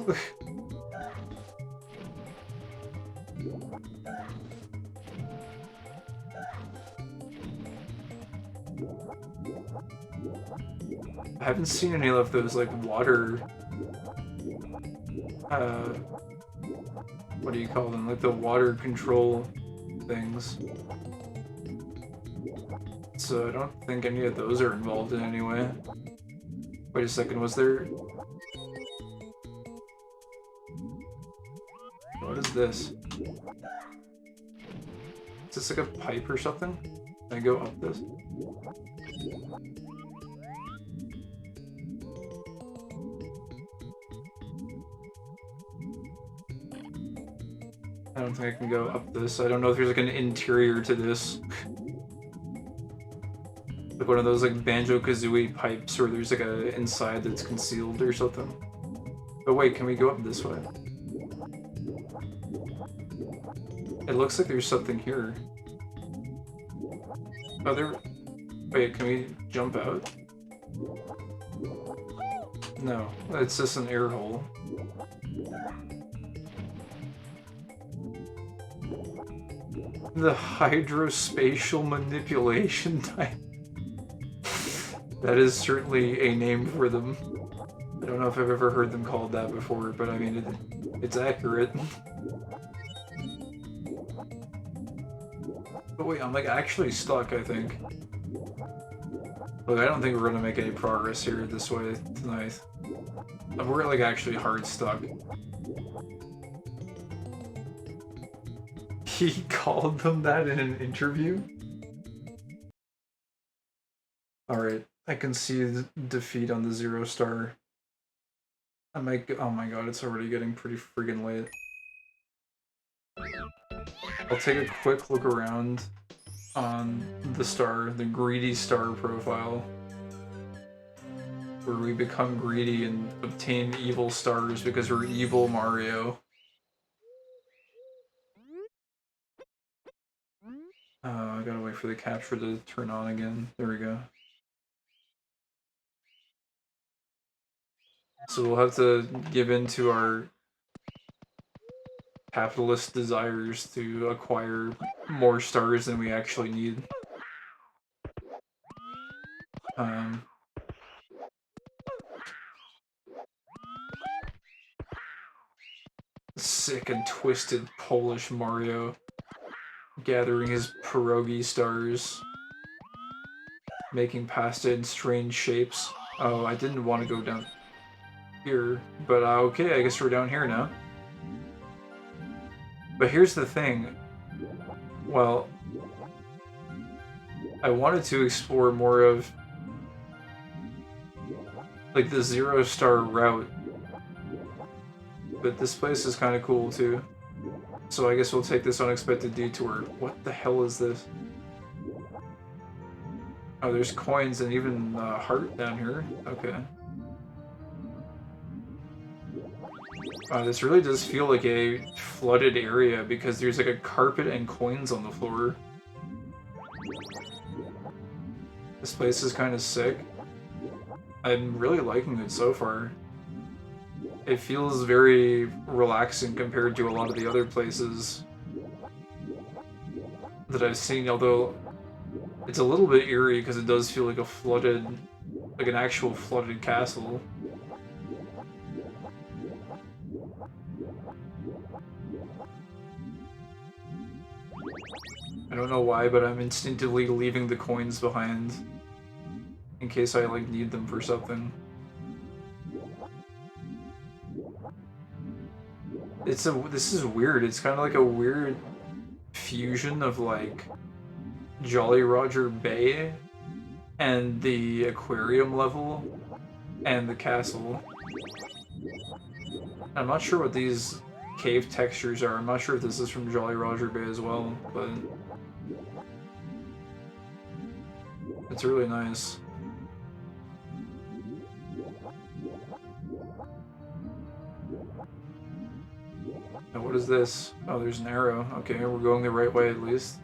I haven't seen any of those like water what do you call them? Like the water control things. So I don't think any of those are involved in any way. Wait a second, was there... What is this? Is this like a pipe or something? Can I go up this? I don't think I can go up this. I don't know if there's like an interior to this. Like one of those like Banjo-Kazooie pipes or there's like a inside that's concealed or something. But wait, can we go up this way? It looks like there's something here. Oh, there... Wait, can we jump out? No, it's just an air hole. The hydrospatial manipulation type. That is certainly a name for them. I don't know if I've ever heard them called that before, but I mean, it's accurate. But wait, I'm like actually stuck, I think. Look, I don't think we're gonna make any progress here this way tonight. We're like actually hard stuck. He called them that in an interview? Alright, I can see the defeat on the 0 star. I might oh my god, it's already getting pretty friggin' late. I'll take a quick look around on the star, the greedy star profile. Where we become greedy and obtain evil stars because we're evil Mario. I gotta wait for the capture to turn on again. There we go. So we'll have to give in to our capitalist desires to acquire more stars than we actually need. Sick and twisted Polish Mario gathering his pierogi stars, making pasta in strange shapes. Oh, I didn't want to go down here, but okay, I guess we're down here now. But here's the thing. Well, I wanted to explore more of like the 0 star route, but this place is kind of cool too. So I guess we'll take this unexpected detour. What the hell is this? Oh, there's coins and even a heart down here. Okay. This really does feel like a flooded area because there's like a carpet and coins on the floor. This place is kind of sick. I'm really liking it so far. It feels very relaxing compared to a lot of the other places that I've seen, although it's a little bit eerie because it does feel like a flooded, like an actual flooded castle. I don't know why, but I'm instinctively leaving the coins behind in case I like need them for something. This is weird. It's kind of like a weird fusion of like Jolly Roger Bay and the aquarium level and the castle. I'm not sure what these cave textures are. I'm not sure if this is from Jolly Roger Bay as well, but it's really nice. Now what is this? Oh, there's an arrow. Okay, we're going the right way at least.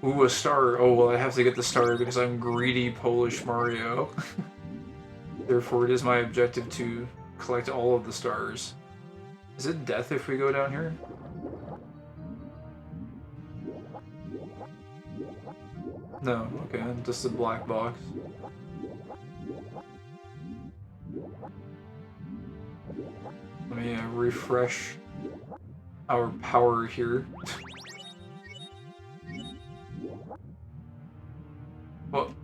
Ooh, a star. Oh, well, I have to get the star because I'm greedy Polish Mario. Therefore, it is my objective to collect all of the stars. Is it death if we go down here? No, okay, just a black box. Let me refresh our power here. Well,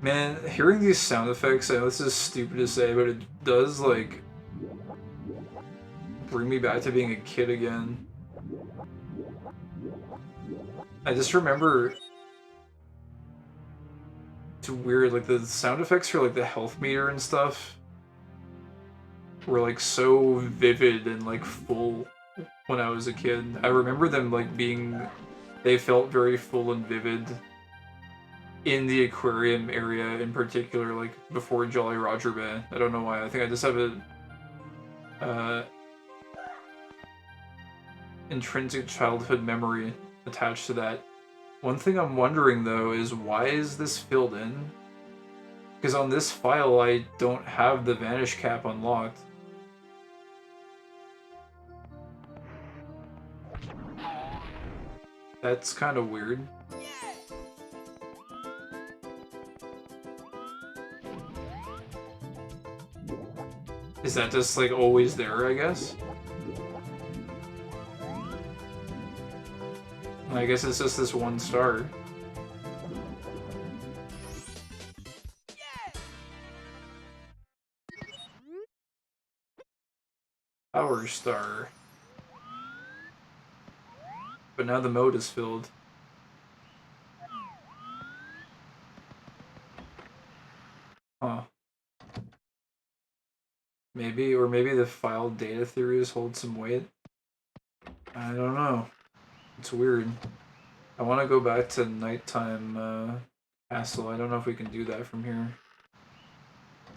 man, hearing these sound effects, I know this is stupid to say, but it does, like, bring me back to being a kid again. I just remember... It's weird, like, the sound effects for, like, the health meter and stuff were, like, so vivid and, like, full when I was a kid. I remember them, like, being... They felt very full and vivid in the aquarium area in particular, like, before Jolly Roger Bay. I don't know why. I think I just have a... intrinsic childhood memory attached to that. One thing I'm wondering, though, is why is this filled in? Because on this file, I don't have the vanish cap unlocked. That's kind of weird. Is that just, like, always there, I guess? I guess it's just this one star. Power star. But now the mode is filled. Huh. Maybe, or maybe the file data theories hold some weight? I don't know. It's weird. I want to go back to nighttime castle. I don't know if we can do that from here.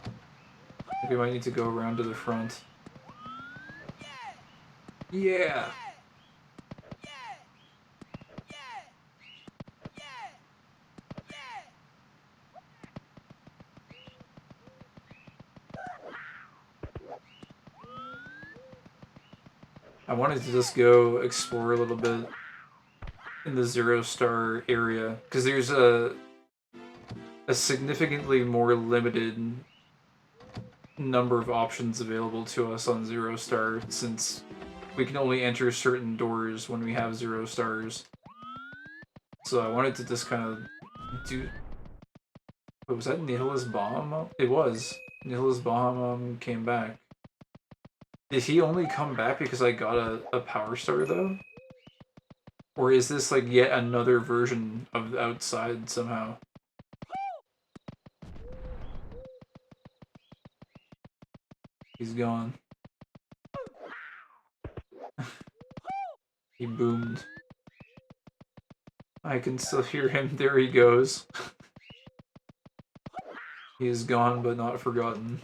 I think we might need to go around to the front. Yeah! I wanted to just go explore a little bit in the 0-star area, because there's a significantly more limited number of options available to us on 0-star, since we can only enter certain doors when we have 0 stars. So I wanted to just kind of do... Wait, was that Nihilus Bomb? It was. Nihilus Bomb came back. Did he only come back because I got a power star, though? Or is this, like, yet another version of the outside, somehow? He's gone. He boomed. I can still hear him. There he goes. He is gone, but not forgotten.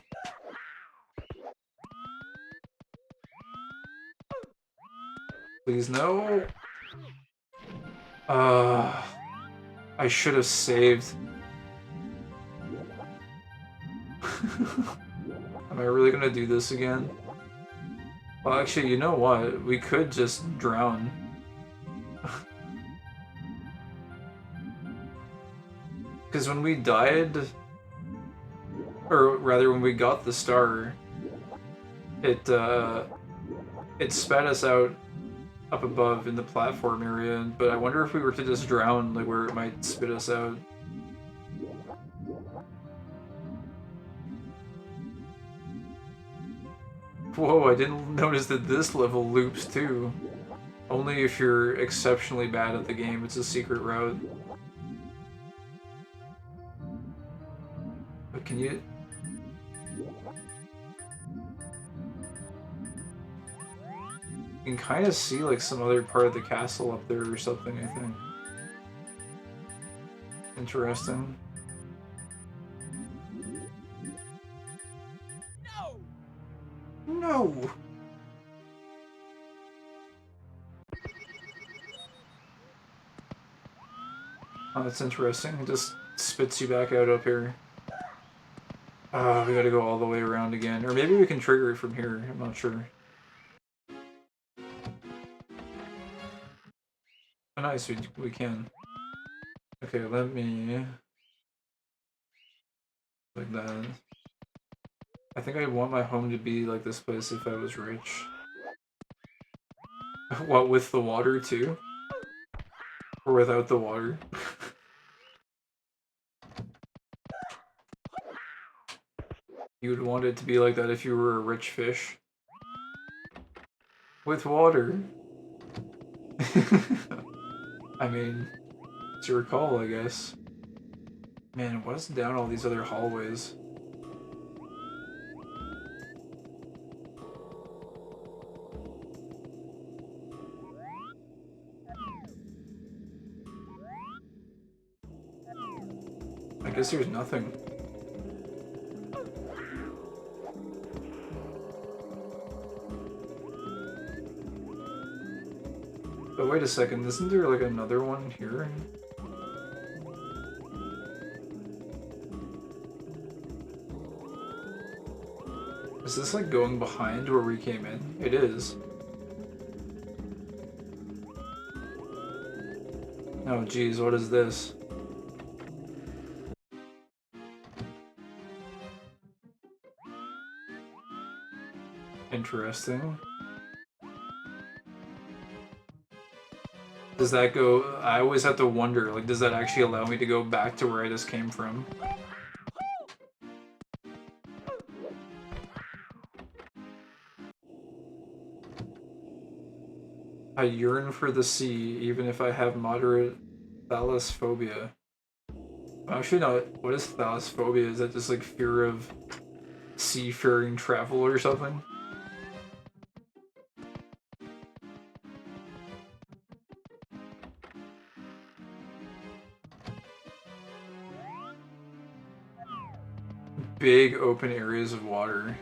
Please, no! I should have saved. Am I really gonna do this again? Well, actually, you know what? We could just drown. Because when we died... Or rather, when we got the star... It spat us out up above in the platform area, but I wonder if we were to just drown, like, where it might spit us out. Whoa, I didn't notice that this level loops too. Only if you're exceptionally bad at the game, it's a secret route. But can you... You can kind of see, like, some other part of the castle up there or something, I think. Interesting. No! Oh, that's interesting. It just spits you back out up here. Oh, we gotta go all the way around again. Or maybe we can trigger it from here. I'm not sure. Oh, nice. We can. Okay, let me... Like that. I think I'd want my home to be like this place if I was rich. What, with the water too? Or without the water? You would want it to be like that if you were a rich fish. With water. I mean, it's your call, I guess. Man, what's down all these other hallways? I guess there's nothing. But wait a second, isn't there like another one here? Is this like going behind where we came in? It is. Oh geez, what is this? Interesting. Does that go... I always have to wonder, like, does that actually allow me to go back to where I just came from? I yearn for the sea, even if I have moderate thalassophobia. Actually, no, what is thalassophobia? Is that just, like, fear of seafaring travel or something? Big open areas of water.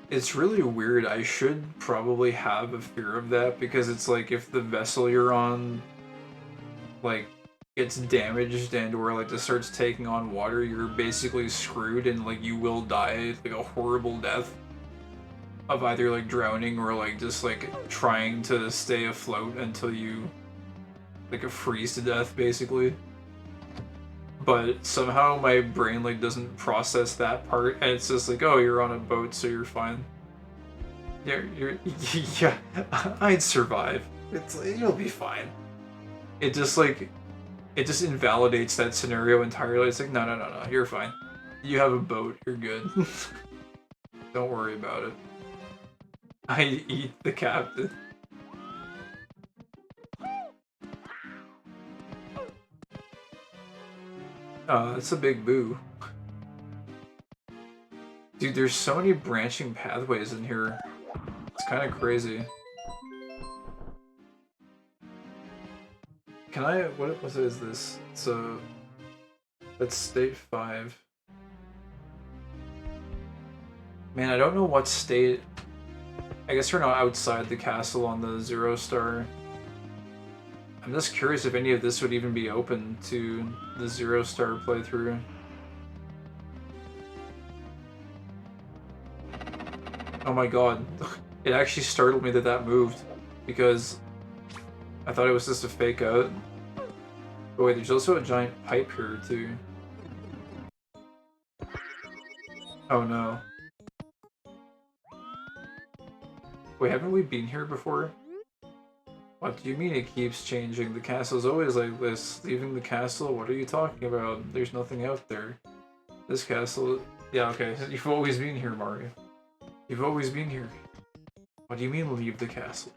It's really weird. I should probably have a fear of that because it's like if the vessel you're on like gets damaged and or like just starts taking on water, you're basically screwed and like you will die like a horrible death of either like drowning or like just like trying to stay afloat until you like freeze to death basically. But somehow my brain like doesn't process that part, and it's just like, oh, you're on a boat, so you're fine. You're yeah, I'd survive. You'll be fine. It just like, it just invalidates that scenario entirely. It's like, no, you're fine. You have a boat, you're good. Don't worry about it. I eat the captain. That's a big boo. Dude, there's so many branching pathways in here. It's kind of crazy. Can I... what is this? So... that's state 5. Man, I don't know what state... I guess we're not outside the castle on the 0 star. I'm just curious if any of this would even be open to the 0 star playthrough. Oh my god. It actually startled me that that moved, because I thought it was just a fake out. But wait, there's also a giant pipe here too. Oh no. Wait, haven't we been here before? What do you mean it keeps changing? The castle's always like this. Leaving the castle? What are you talking about? There's nothing out there. This castle... yeah, okay. You've always been here, Mario. You've always been here. What do you mean leave the castle?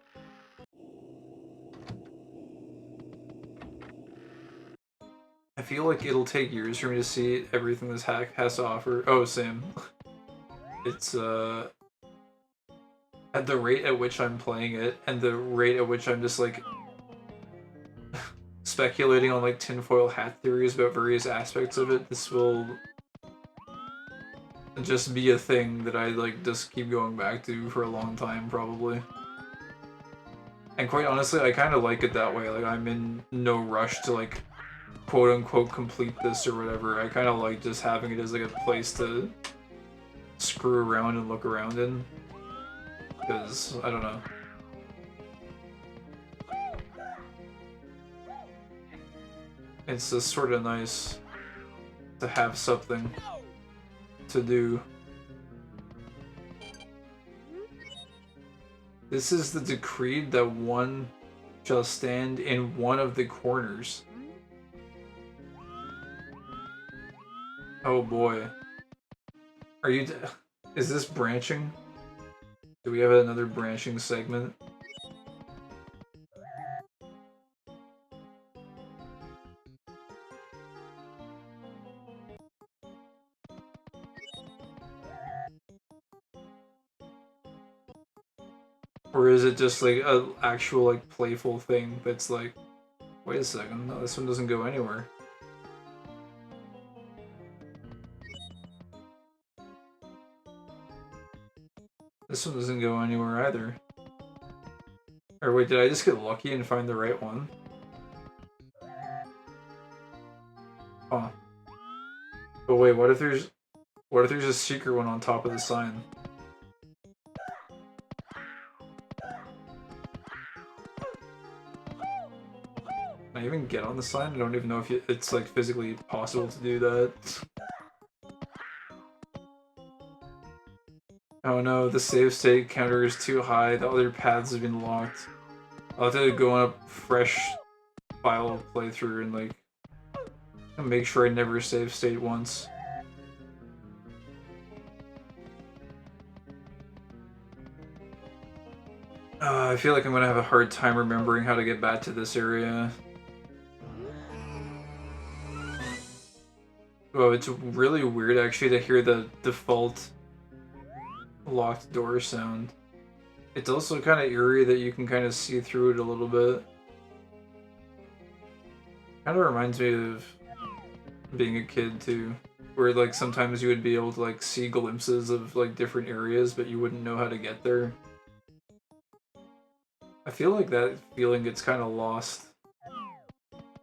I feel like it'll take years for me to see everything this hack has to offer. Oh, Sam. It's, at the rate at which I'm playing it, and the rate at which I'm just, like, speculating on, like, tinfoil hat theories about various aspects of it, this will just be a thing that I, like, just keep going back to for a long time, probably. And quite honestly, I kind of like it that way. Like, I'm in no rush to, like, quote-unquote complete this or whatever. I kind of like just having it as, like, a place to screw around and look around in. Because, I don't know. It's just sort of nice to have something to do. This is the decree that one shall stand in one of the corners. Oh boy. Are you... Is this branching? Do we have another branching segment? Or is it just like a actual like playful thing that's like, wait a second, no, this one doesn't go anywhere. This one doesn't go anywhere either. Or wait, did I just get lucky and find the right one? Huh. But wait, what if there's a secret one on top of the sign? Can I even get on the sign? I don't even know if it's like physically possible to do that. Oh no, the save state counter is too high, the other paths have been locked. I'll have to go on a fresh file playthrough and like make sure I never save state once. I feel like I'm gonna have a hard time remembering how to get back to this area. Oh, it's really weird actually to hear the default locked door sound. It's also kind of eerie that you can kind of see through it a little bit. Kind of reminds me of being a kid too, where like sometimes you would be able to like see glimpses of like different areas, but you wouldn't know how to get there. I feel like that feeling gets kind of lost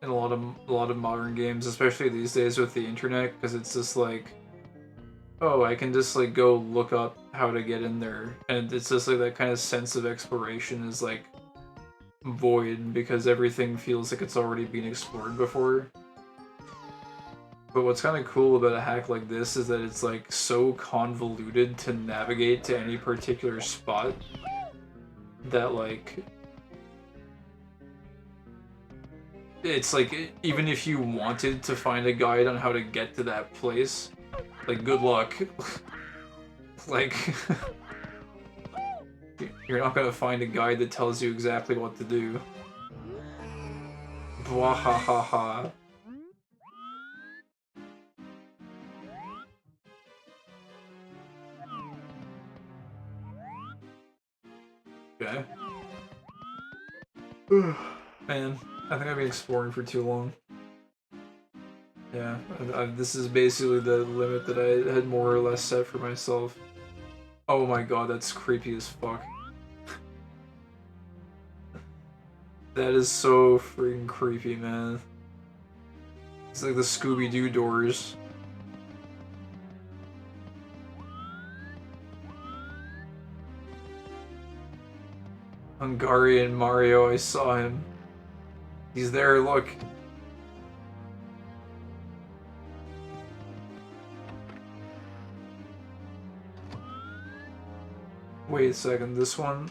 in a lot of modern games, especially these days with the internet, because it's just like, oh, I can just like go look up how to get in there, and it's just like that kind of sense of exploration is like void because everything feels like it's already been explored before. But what's kind of cool about a hack like this is that it's like so convoluted to navigate to any particular spot that like it's like even if you wanted to find a guide on how to get to that place, like good luck. Like you're not gonna find a guide that tells you exactly what to do. Bwahahaha. Okay. Man, I think I've been exploring for too long. Yeah, this is basically the limit that I had more or less set for myself. Oh my god, that's creepy as fuck. That is so freaking creepy, man. It's like the Scooby-Doo doors. Hungarian Mario, I saw him. He's there, look. Wait a second, this one?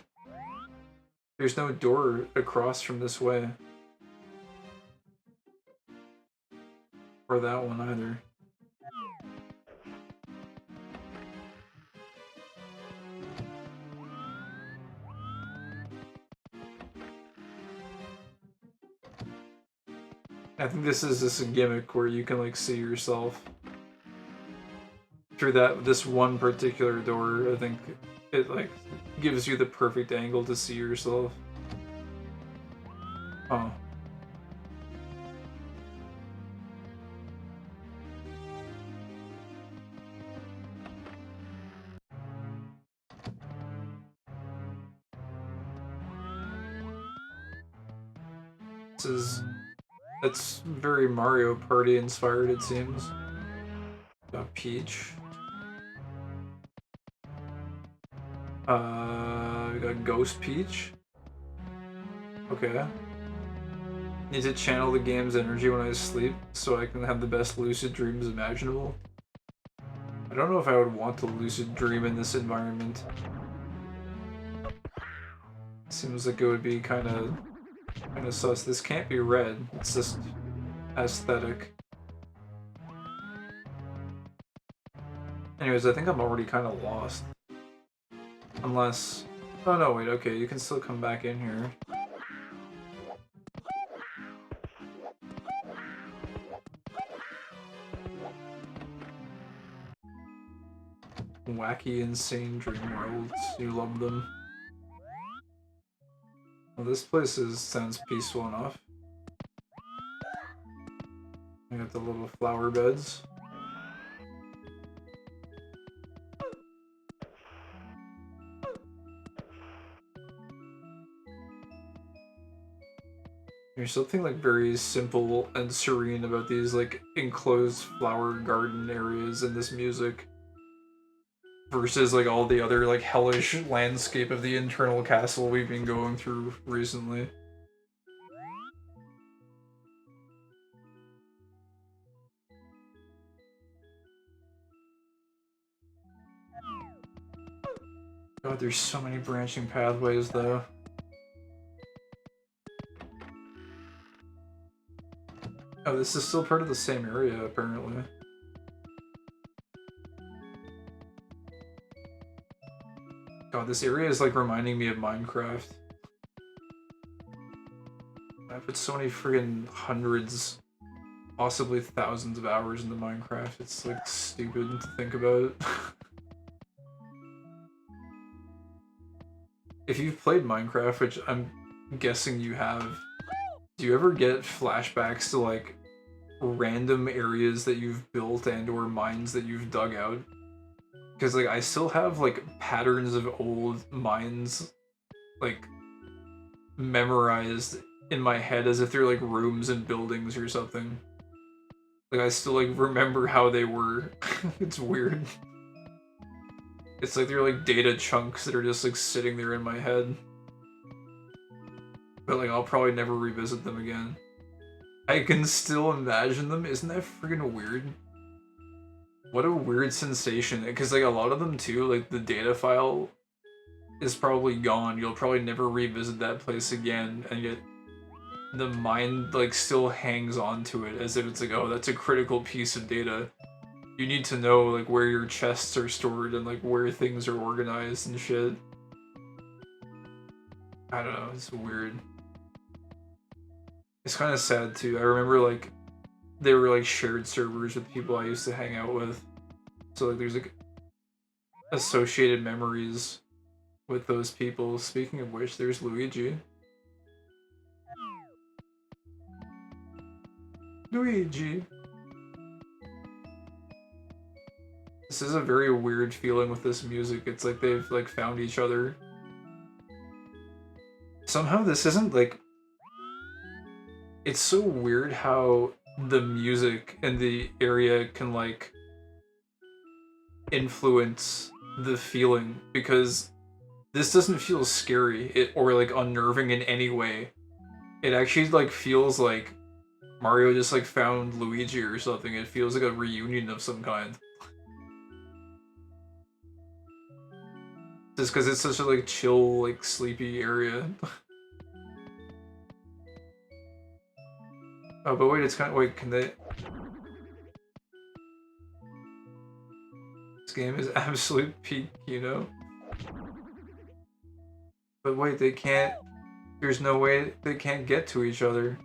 There's no door across from this way. Or that one either. I think this is just a gimmick where you can like see yourself through this one particular door. I think it like gives you the perfect angle to see yourself. Oh. That's very Mario Party inspired, it seems. Got Peach. We got Ghost Peach. Okay. Need to channel the game's energy when I sleep so I can have the best lucid dreams imaginable. I I don't know if I would want to lucid dream in this environment. Seems like it would be kind of sus. This can't be red. It's just aesthetic. Anyways, I think I'm already kind of lost. Unless... Oh no, wait, okay, you can still come back in here. Wacky, insane dream worlds. You love them. Well, this place sounds peaceful enough. We got the little flower beds. There's something like very simple and serene about these like enclosed flower garden areas in this music versus like all the other like hellish landscape of the internal castle we've been going through recently. God, there's so many branching pathways though. Oh, this is still part of the same area, apparently. God, this area is like reminding me of Minecraft. I put so many friggin' hundreds, possibly thousands of hours into Minecraft. It's like stupid to think about. If you've played Minecraft, which I'm guessing you have, do you ever get flashbacks to like random areas that you've built and or mines that you've dug out? Because like I still have like patterns of old mines like memorized in my head as if they're like rooms and buildings or something. Like I still like remember how they were. It's weird. It's like they're like data chunks that are just like sitting there in my head. But like I'll probably never revisit them again. I can still imagine them. Isn't that freaking weird? What a weird sensation. Because like a lot of them too, like the data file is probably gone. You'll probably never revisit that place again, and yet the mind like still hangs on to it as if it's like, oh, that's a critical piece of data. You need to know like where your chests are stored and like where things are organized and shit. I don't know, it's weird. It's kind of sad too. I remember like they were like shared servers with people I used to hang out with. So like there's like associated memories with those people. Speaking of which, there's Luigi. Luigi! This is a very weird feeling with this music. It's like they've like found each other. Somehow this isn't like... It's so weird how the music in the area can like influence the feeling, because this doesn't feel scary or like unnerving in any way. It actually like feels like Mario just like found Luigi or something. It feels like a reunion of some kind. Just because it's such a like chill, like sleepy area. Oh, but wait, it's kind of... Wait, can they... This game is absolute peak, you know? But wait, they can't... There's no way they can't get to each other.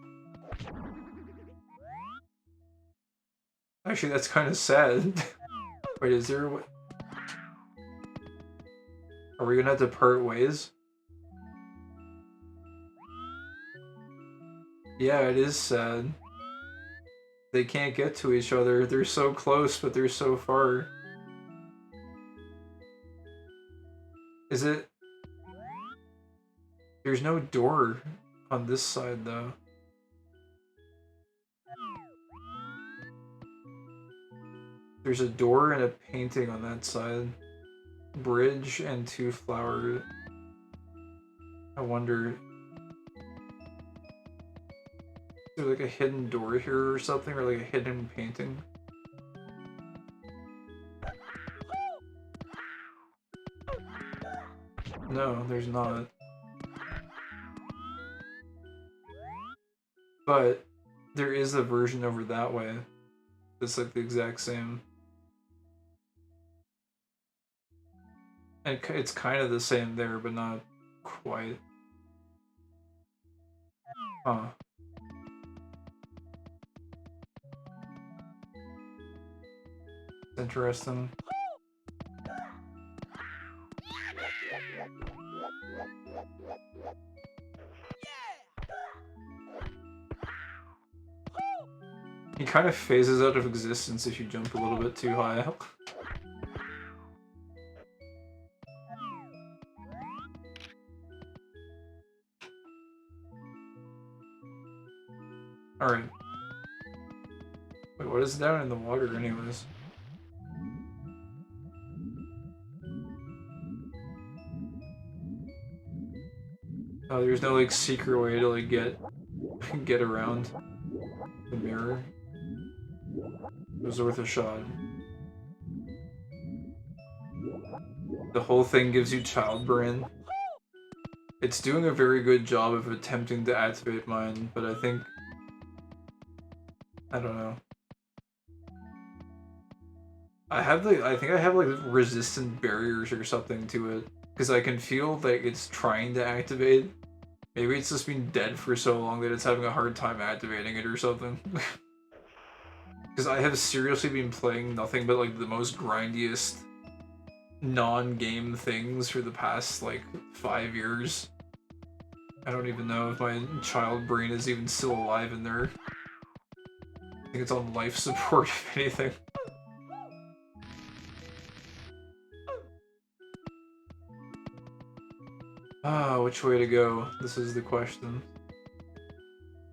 Actually, that's kind of sad. Wait, is there... Are we gonna have to part ways? Yeah, it is sad. They can't get to each other. They're so close, but they're so far. Is it... There's no door on this side, though. There's a door and a painting on that side. Bridge and 2 flowers. I wonder... Is there like a hidden door here or something? Or like a hidden painting? No, there's not. But there is a version over that way that's like the exact same. And it's kind of the same there, but not quite. Huh. Interesting. He kind of phases out of existence if you jump a little bit too high up. Alright. Wait, what is down in the water anyways? Oh, there's no like secret way to like get around the mirror. It was worth a shot. The whole thing gives you child brain. It's doing a very good job of attempting to activate mine, but I think... I don't know. I think I have like resistant barriers or something to it. Because I can feel like it's trying to activate. Maybe it's just been dead for so long that it's having a hard time activating it or something. Because I have seriously been playing nothing but like the most grindiest non-game things for the past like 5 years. I don't even know if my child brain is even still alive in there. I think it's on life support, if anything. Ah, which way to go? This is the question.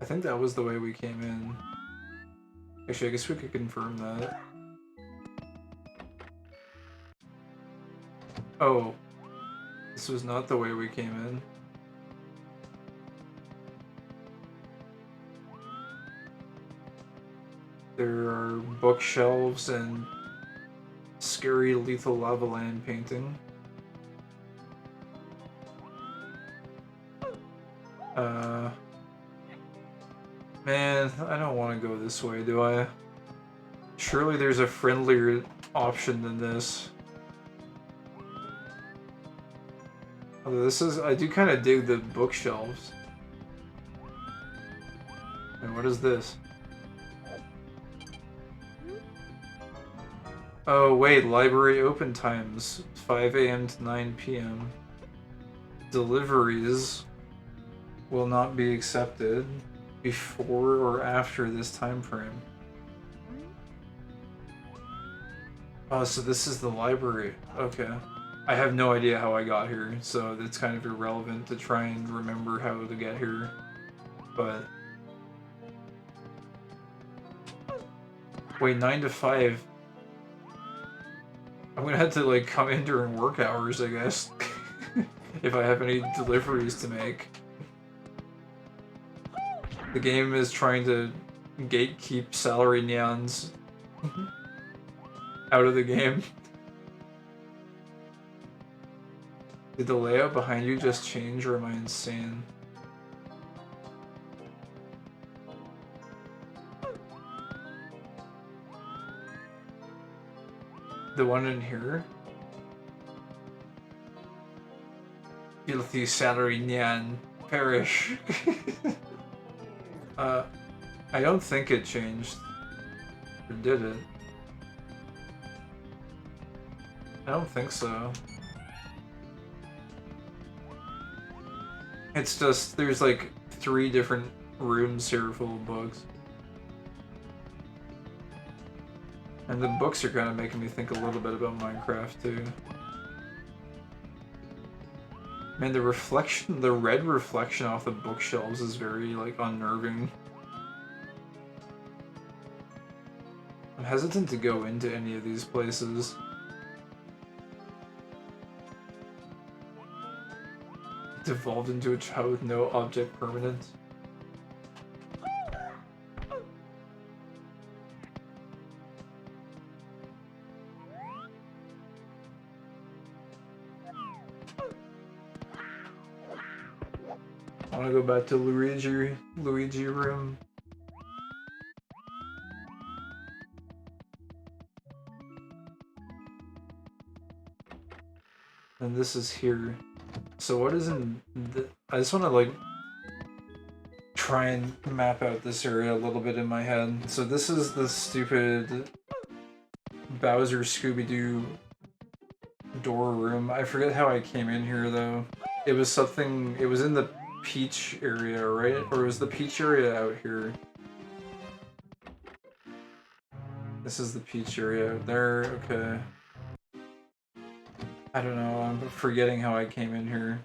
I think that was the way we came in. Actually, I guess we could confirm that. Oh. This was not the way we came in. There are bookshelves and scary lethal lava land painting. Man, I don't want to go this way, do I? Surely there's a friendlier option than this. Although this is, I do kind of dig the bookshelves. And what is this? Oh wait, library open times, 5 AM to 9 PM. Deliveries will not be accepted before or after this time frame. Oh, so this is the library. Okay. I have no idea how I got here, so it's kind of irrelevant to try and remember how to get here. But... Wait, 9 to 5. I'm gonna have to, like, come in during work hours, I guess. If I have any deliveries to make. The game is trying to gatekeep salary neons out of the game. Did the layout behind you just change, or am I insane? The one in here? Filthy salary neon, perish. I don't think it changed. Or did it? I don't think so. It's just, there's like 3 different rooms here full of books. And the books are kind of making me think a little bit about Minecraft too. Man, the reflection, the red reflection off the bookshelves is very, like, unnerving. I'm hesitant to go into any of these places. It evolved into a child with no object permanence. wanna go back to Luigi room. And this is here. So what is in I just wanna like try and map out this area a little bit in my head. So this is the stupid Bowser Scooby-Doo door room. I forget how I came in here though. It was something, it was in the Peach area, right? Or was the Peach area out here? This is the Peach area out there, okay. I don't know, I'm forgetting how I came in here.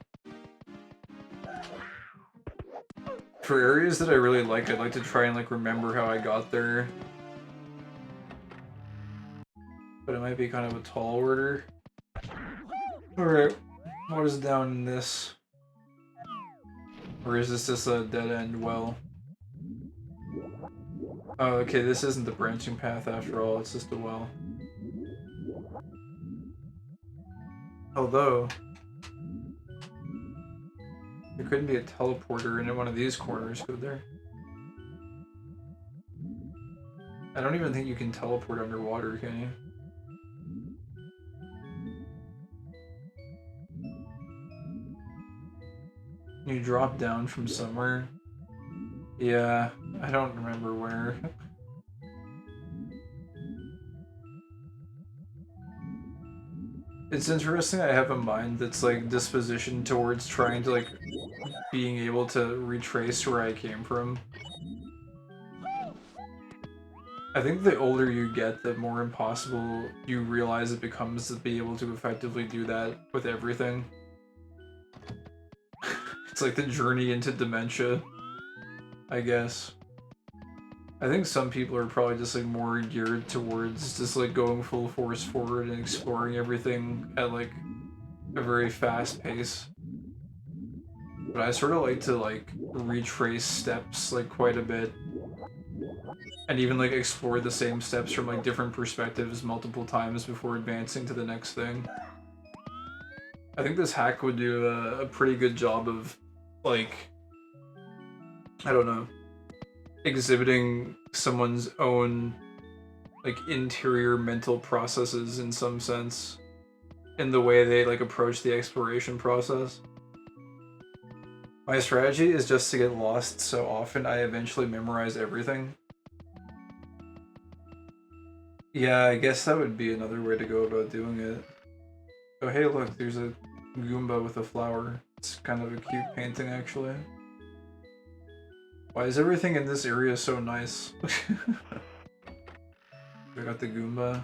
For areas that I really like, I'd like to try and like remember how I got there. But it might be kind of a tall order. Alright, what is down in this? Or is this just a dead end well? Oh, okay, this isn't the branching path after all, it's just a well. Although, there couldn't be a teleporter in one of these corners, could there? I don't even think you can teleport underwater, can you? You drop down from somewhere? Yeah, I don't remember where. It's interesting I have a mind that's like dispositioned towards trying to like being able to retrace where I came from. I think the older you get, the more impossible you realize it becomes to be able to effectively do that with everything. It's like the journey into dementia, I guess. I think some people are probably just like more geared towards just like going full force forward and exploring everything at like a very fast pace. But I sort of like to like retrace steps like quite a bit. And even like explore the same steps from like different perspectives multiple times before advancing to the next thing. I think this hack would do a pretty good job of like, I don't know, exhibiting someone's own like interior mental processes in some sense in the way they like approach the exploration process. My strategy is just to get lost so often I eventually memorize everything. Yeah, I guess that would be another way to go about doing it. Oh hey look, there's a Goomba with a flower. It's kind of a cute painting actually. Why is everything in this area so nice? We got the Goomba.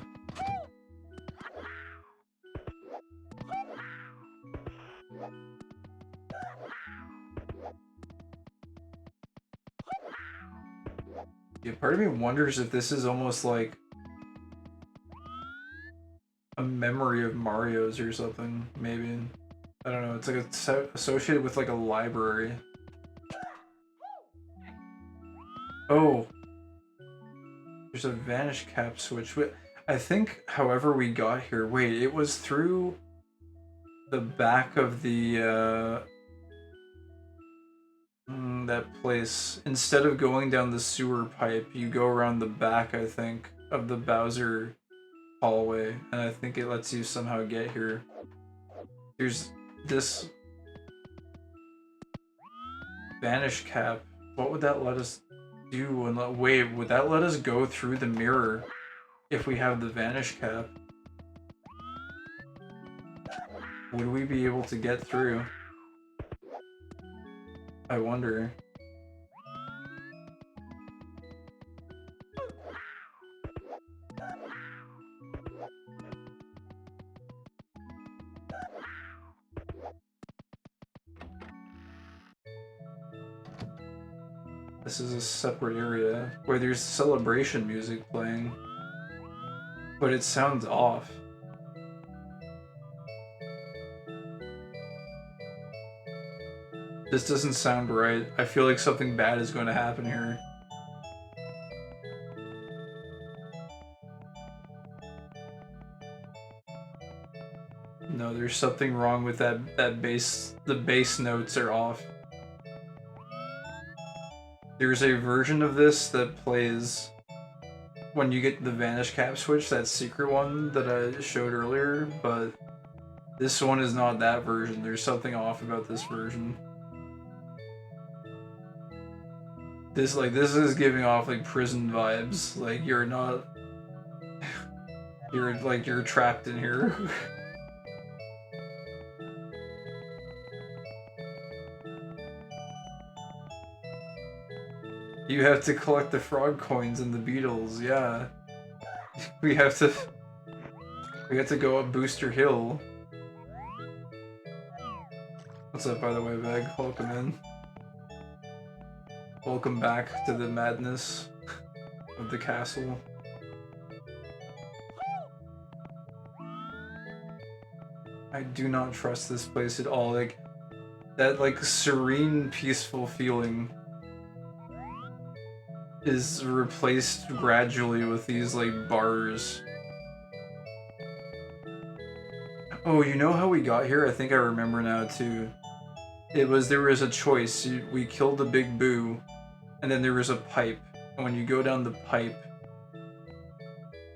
Yeah, part of me wonders if this is almost like a memory of Mario's or something, maybe. I don't know, it's like associated with like a library. Oh! There's a vanish cap switch. I think, however we got here, wait, it was through the back of the, that place. Instead of going down the sewer pipe, you go around the back, I think, of the Bowser hallway, and I think it lets you somehow get here. There's this vanish cap. What would that let us do? And wait, would that let us go through the mirror if we have the vanish cap? Would we be able to get through? I wonder. This is a separate area where there's celebration music playing, but it sounds off. This doesn't sound right. I feel like something bad is going to happen here. No, there's something wrong with that bass. The bass notes are off. There's a version of this that plays when you get the Vanish Cap switch, that secret one that I showed earlier, but this one is not that version. There's something off about this version. This is giving off like prison vibes. Like you're not you're trapped in here. You have to collect the frog coins and the beetles, yeah. We have to go up Booster Hill. What's up, by the way, Veg? Welcome in. Welcome back to the madness of the castle. I do not trust this place at all. Like, that, like, serene, peaceful feeling is replaced gradually with these, like, bars. Oh, you know how we got here? I think I remember now, too. There was a choice. We killed the big boo, and then there was a pipe. And when you go down the pipe,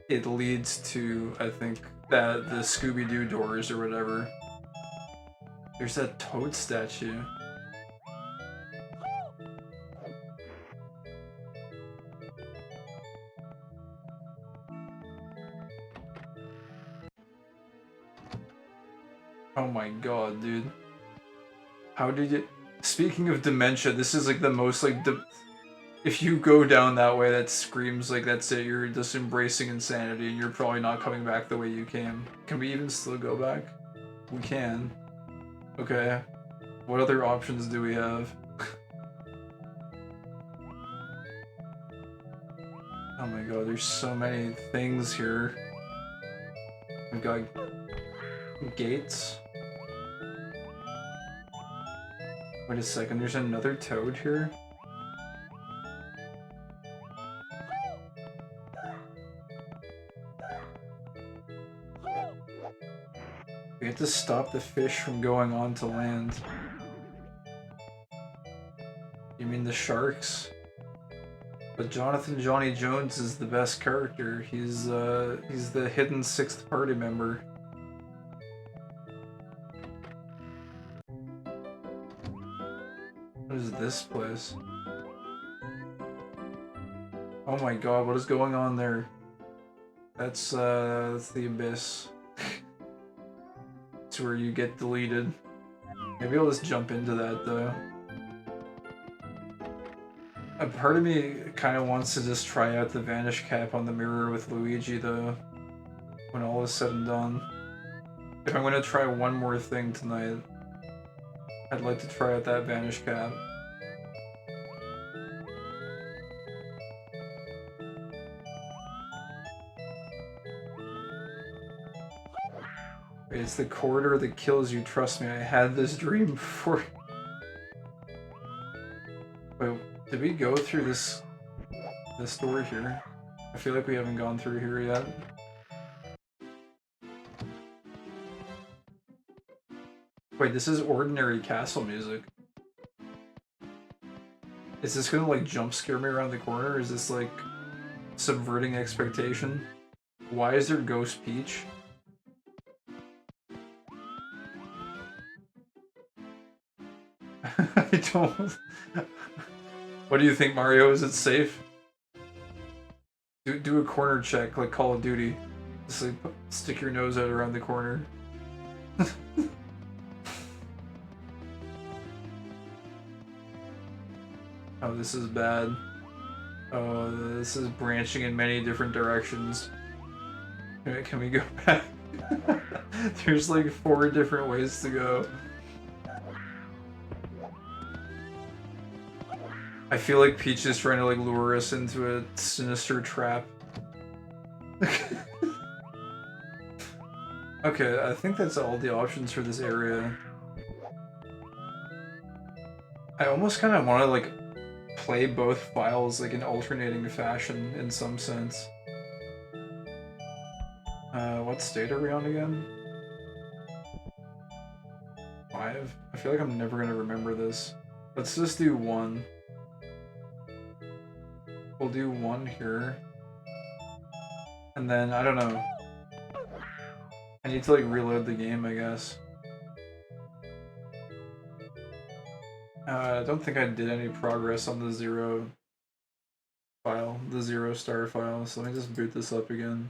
it leads to, I think, the Scooby-Doo doors or whatever. There's that toad statue. Oh my god, dude. How did you... Speaking of dementia, this is like the most like... If you go down that way, that screams like that's it. You're just embracing insanity and you're probably not coming back the way you came. Can we even still go back? We can. Okay. What other options do we have? Oh my god, there's so many things here. We've got gates. Wait a second, there's another toad here? We have to stop the fish from going on to land. You mean the sharks? But Jonathan Johnny Jones is the best character. He's the hidden sixth party member. What is this place? Oh my god, what is going on there? That's the abyss. It's where you get deleted. Maybe I'll just jump into that though. A part of me kind of wants to just try out the Vanish Cap on the mirror with Luigi though, when all is said and done. If I'm going to try one more thing tonight, I'd like to try out that Vanish Cap. Wait, it's the corridor that kills you, trust me, I had this dream before. Wait, did we go through this door here? I feel like we haven't gone through here yet. Wait, this is ordinary castle music. Is this gonna like jump scare me around the corner? Is this like subverting expectation? Why is there Ghost Peach? I don't... What do you think, Mario? Is it safe? Do a corner check, like Call of Duty. Just like stick your nose out around the corner. Oh, this is bad. Oh, this is branching in many different directions. Can we go back? There's like 4 different ways to go. I feel like Peach is trying to like lure us into a sinister trap. Okay, I think that's all the options for this area. I almost kind of want to like play both files like in alternating fashion in some sense. What state are we on again? 5? I feel like I'm never gonna remember this. Let's just do 1. we'll do one here. And then, I don't know. I need to like reload the game, I guess. I don't think I did any progress on the 0 file, the 0 star file, so let me just boot this up again.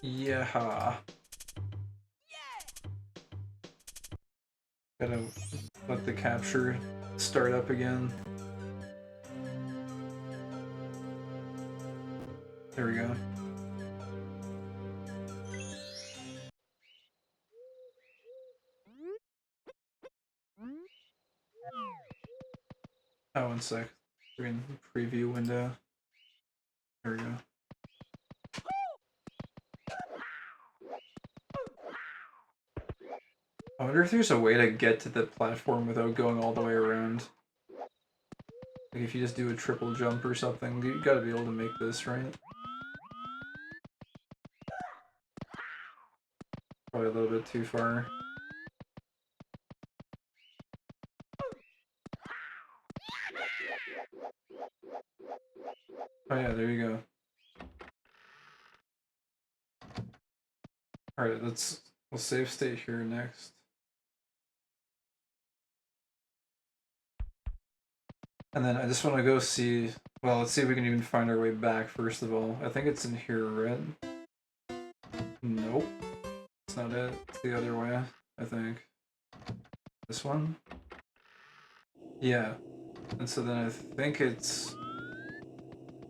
Yeah. Gotta let the capture start up again. There we go. Oh, one sec. We're in the preview window. There we go. I wonder if there's a way to get to the platform without going all the way around. Like if you just do a triple jump or something, you gotta be able to make this, right? Probably a little bit too far. Oh yeah, there you go. Alright, we'll save state here next. And then I just want to go see, well, let's see if we can even find our way back first of all. I think it's in here, right? Nope. It's not it. It's the other way, I think. This one? Yeah. And so then I think it's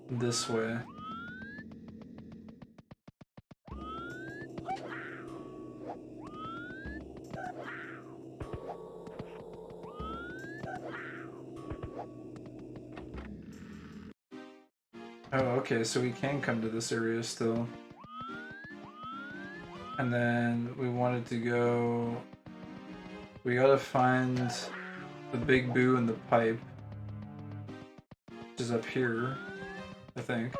this way. Oh, okay, so we can come to this area still. And then we wanted to go... We gotta find the big boo and the pipe. Which is up here, I think.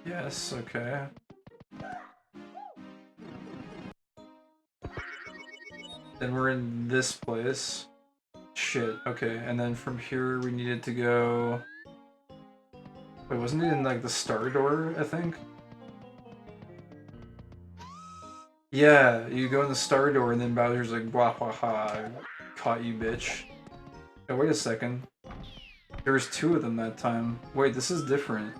Yes, okay. Then we're in this place. Shit, okay, and then from here we needed to go... Wait, wasn't it in like the star door, I think? Yeah, you go in the star door and then Bowser's like, wah wah ha, I caught you, bitch. Oh, wait a second. There was 2 of them that time. Wait, this is different.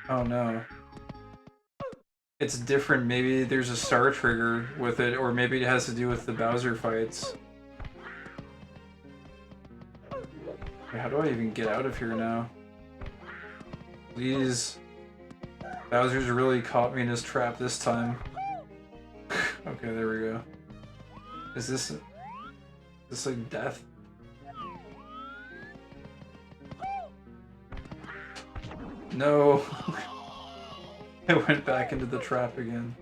Oh no. It's different, maybe there's a star trigger with it, or maybe it has to do with the Bowser fights. Wait, how do I even get out of here now? Please. Bowser's really caught me in his trap this time. Okay, there we go. Is this like death? No! I went back into the trap again.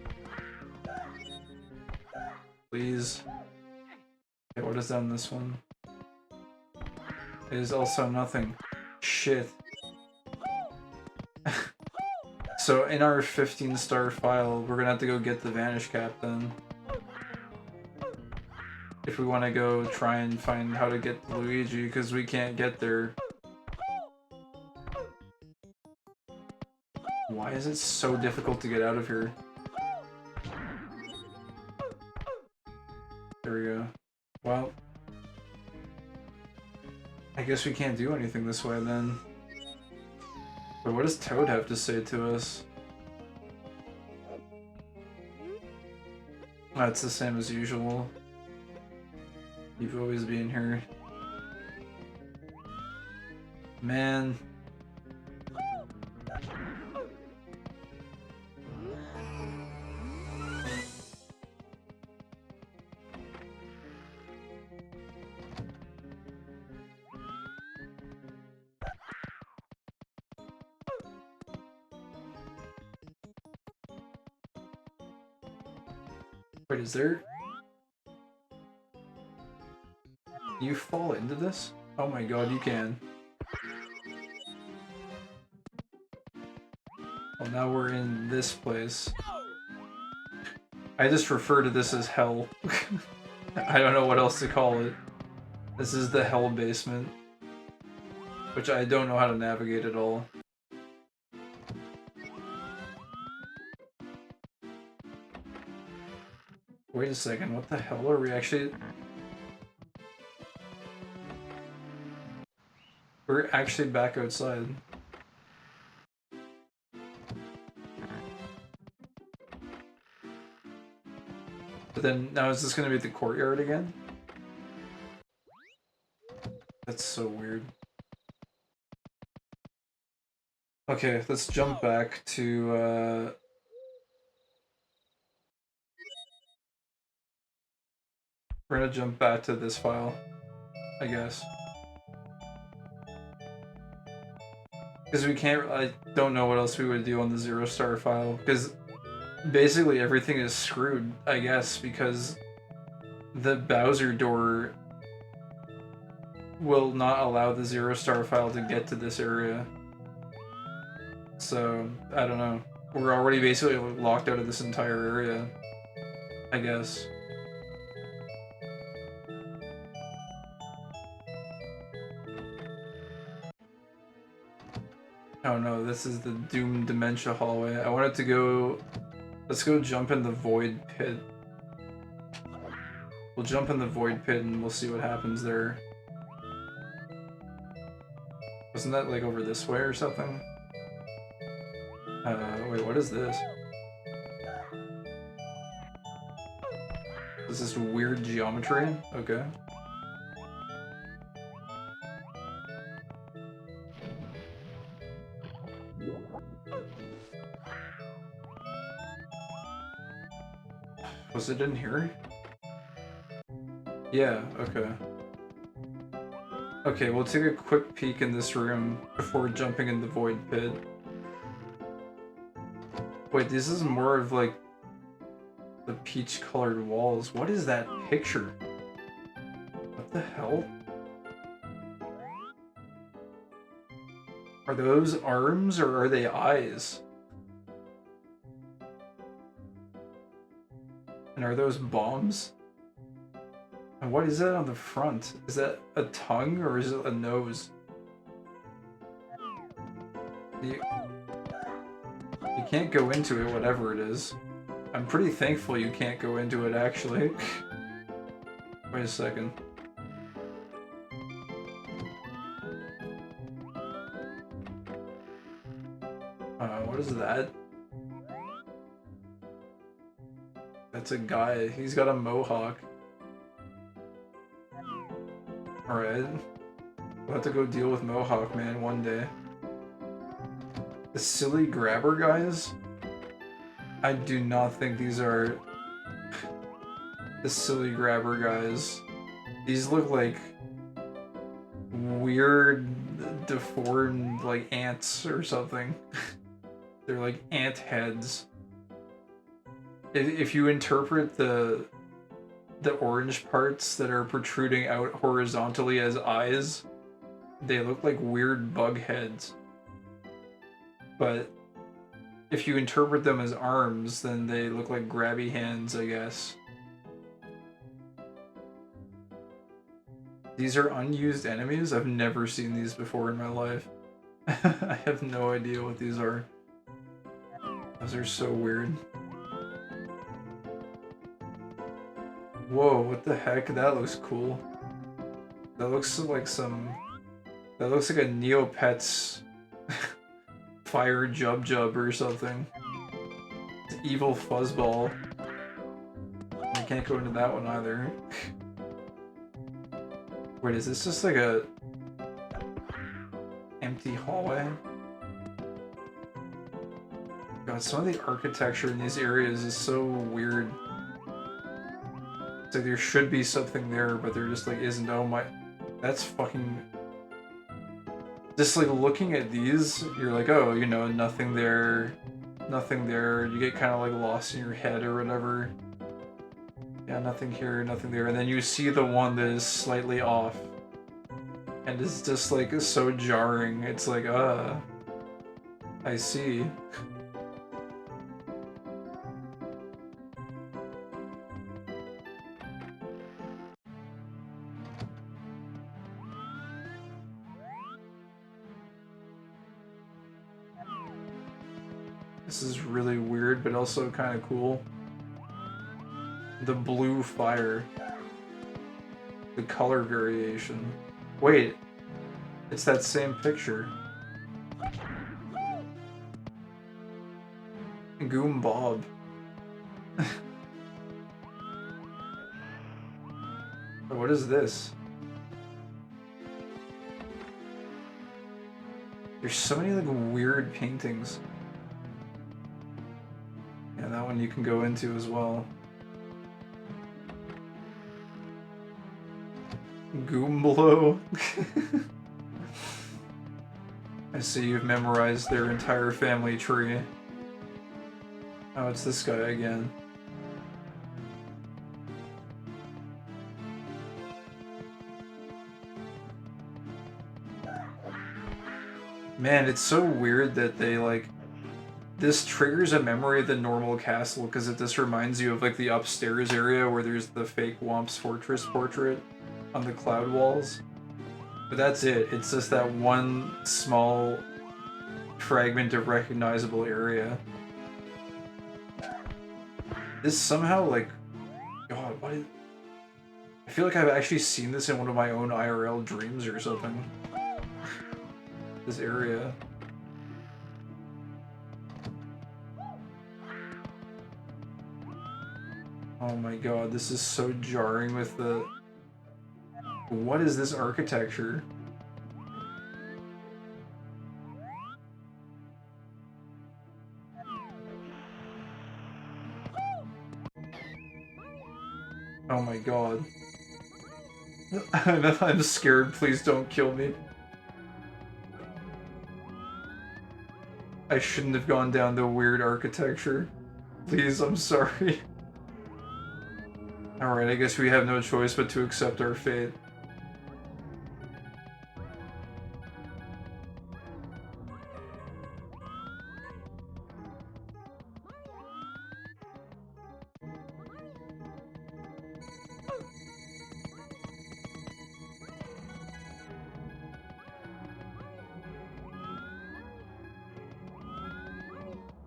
Please. Okay, what is on this one? It is also nothing. Shit. So in our 15-star file, we're gonna have to go get the Vanish Cap then. If we want to go try and find how to get Luigi, because we can't get there. Why is it so difficult to get out of here? There we go. Well, I guess we can't do anything this way then. But what does Toad have to say to us? Oh, it's the same as usual. You've always been here. Man. Wait, is there... You fall into this? Oh my god, you can. Well, now we're in this place. I just refer to this as hell. I don't know what else to call it. This is the hell basement. Which I don't know how to navigate at all. Wait a second, what the hell are we actually... We're actually back outside. But then, now is this gonna be the courtyard again? That's so weird. Okay, let's jump back to, we're gonna jump back to this file, I guess. Because we can't, I don't know what else we would do on the 0-star file, because basically everything is screwed, I guess, because the Bowser door will not allow the 0-star file to get to this area. So, I don't know. We're already basically locked out of this entire area, I guess. Oh no, this is the Doom Dementia hallway. I wanted to go... Let's go jump in the Void Pit. We'll jump in the Void Pit and we'll see what happens there. Wasn't that like over this way or something? Wait, what is this? Is this weird geometry? Okay. Was it in here? Yeah, okay. Okay, we'll take a quick peek in this room before jumping in the Void Pit. Wait, this is more of like the peach-colored walls. What is that picture? What the hell? Are those arms or are they eyes? And are those bombs? And what is that on the front? Is that a tongue or is it a nose? You can't go into it, whatever it is. I'm pretty thankful you can't go into it, actually. Wait a second. What is that? That's a guy. He's got a mohawk. Alright. We'll have to go deal with Mohawk Man one day. The silly grabber guys? I do not think these are the silly grabber guys. These look like weird, deformed, like ants or something. They're like ant heads. If you interpret the orange parts that are protruding out horizontally as eyes, they look like weird bug heads. But if you interpret them as arms, then they look like grabby hands, I guess. These are unused enemies? I've never seen these before in my life. I have no idea what these are. Those are so weird. Whoa, what the heck? That looks cool. That looks like some... That looks like a Neopets Fire Jub or something. It's Evil Fuzzball. I can't go into that one either. Wait, is this just like a... empty hallway? God, some of the architecture in these areas is so weird. It's like there should be something there, but there just like isn't. Oh my, that's fucking... Just like looking at these, you're like, oh, you know, nothing there, nothing there. You get kind of like lost in your head or whatever. Yeah, nothing here, nothing there. And then you see the one that is slightly off. And it's just like so jarring. It's like, I see. This is really weird, but also kind of cool. The blue fire. The color variation. Wait, it's that same picture. Goom Bob. What is this? There's so many like weird paintings. Yeah, that one you can go into as well. Goomblow. I see you've memorized their entire family tree. Oh, it's this guy again. Man, it's so weird that they like... This triggers a memory of the normal castle because it just reminds you of like the upstairs area where there's the fake Womp's Fortress portrait on the cloud walls. But that's it. It's just that one small fragment of recognizable area. This somehow like... God, what is... I feel like I've actually seen this in one of my own IRL dreams or something. This area. Oh my god, this is so jarring with the... What is this architecture? Oh my god. I'm scared, please don't kill me. I shouldn't have gone down the weird architecture. Please, I'm sorry. Alright, I guess we have no choice but to accept our fate.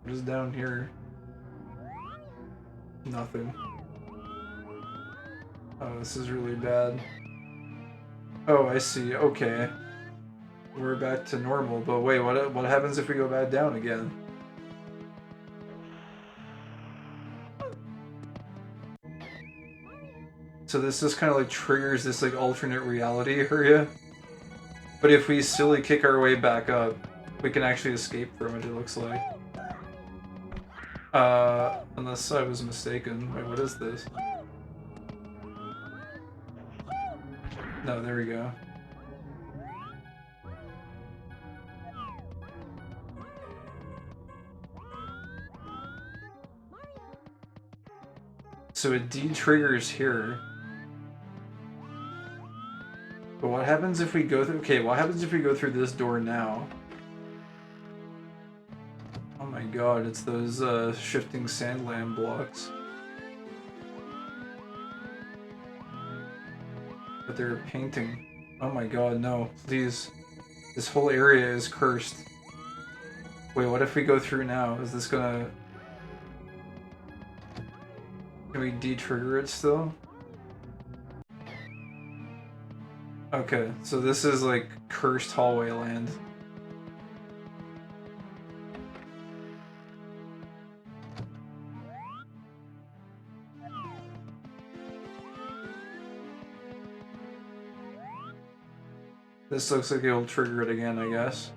What is down here? Nothing. Oh, this is really bad. Oh, I see. Okay. We're back to normal, but wait, what happens if we go back down again? So this just kind of like triggers this like alternate reality area. But if we silly kick our way back up, we can actually escape from it, it looks like. Unless I was mistaken. Wait, what is this? No, there we go. So it de-triggers here. But what happens if we go through... Okay, what happens if we go through this door now? Oh my god, it's those shifting sandland blocks. But they're painting. Oh my god, no, please. This whole area is cursed. Wait, what if we go through now? Is this gonna... Can we de-trigger it still? Okay, so this is like cursed hallway land. This looks like it'll trigger it again, I guess.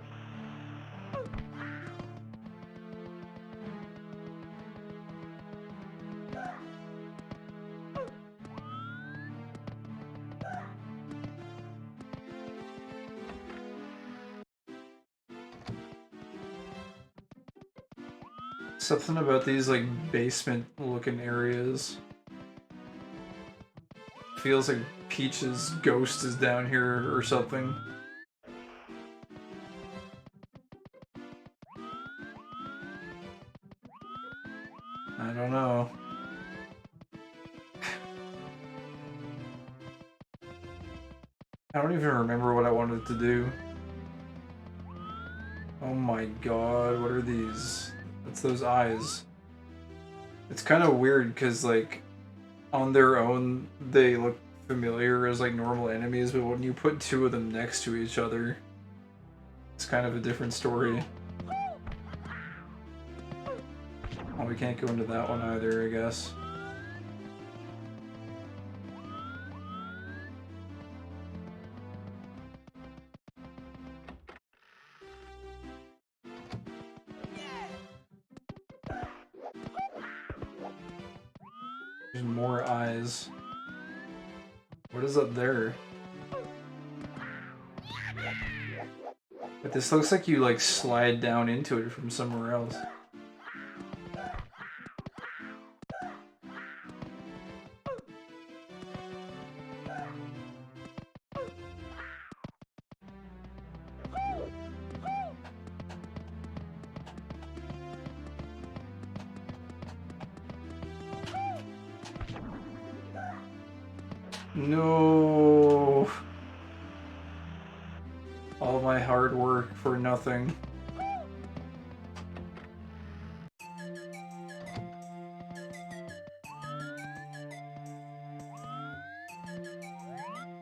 Something about these like basement looking areas. Feels like Peach's ghost is down here or something. I don't know. I don't even remember what I wanted to do. Oh my god, what are these? It's those eyes. It's kind of weird because, like, on their own, they look familiar as, like, normal enemies, but when you put two of them next to each other, it's kind of a different story. Oh, we can't go into that one either, I guess. There's more eyes. What is up there? But this looks like you, like, slide down into it from somewhere else. No. All my hard work for nothing.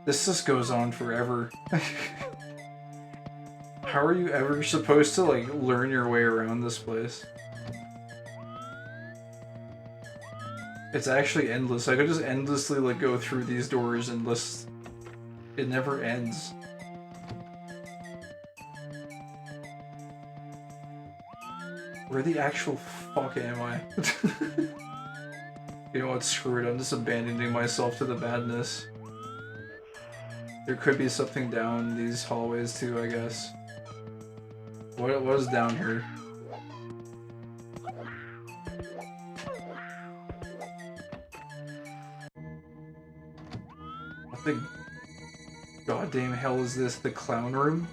This just goes on forever. How are you ever supposed to, like, learn your way around this place? It's actually endless. I could just endlessly, like, go through these doors and list. It never ends. Where the actual fuck am I? You know what, screw it, I'm just abandoning myself to the badness. There could be something down these hallways too, I guess. What was down here? What the goddamn hell is this? The clown room?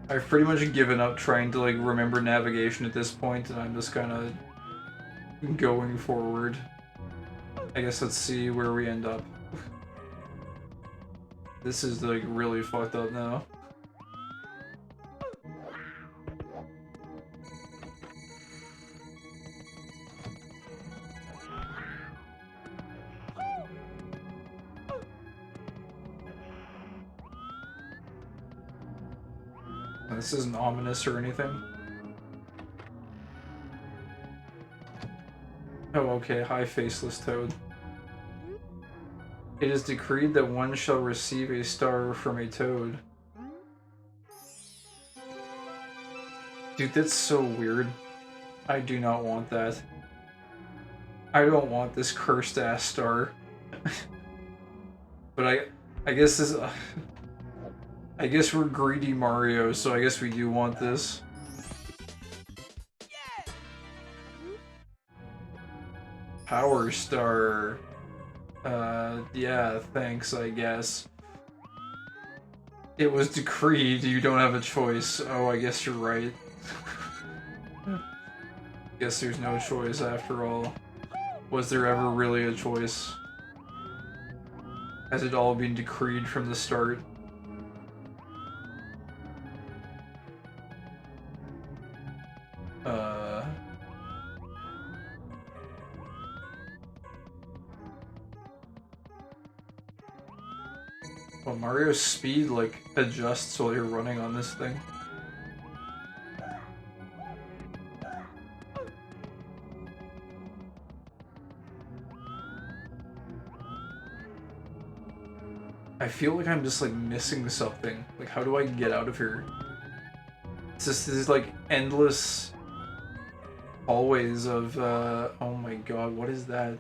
I've pretty much given up trying to, like, remember navigation at this point, and I'm just kind of going forward. I guess let's see where we end up. This is, like, really fucked up now. This isn't ominous or anything. Oh, okay, hi, faceless toad. It is decreed that one shall receive a star from a toad. Dude, that's so weird. I do not want that. I don't want this cursed ass star. But I guess this. I guess we're greedy Mario, so I guess we do want this. Power Star. Yeah, thanks, I guess. It was decreed, you don't have a choice. Oh, I guess you're right. Guess there's no choice after all. Was there ever really a choice? Has it all been decreed from the start? Well, Mario's speed, like, adjusts while you're running on this thing. I feel like I'm just, like, missing something. Like, how do I get out of here? It's just these, like, endless hallways of, oh my god, what is that?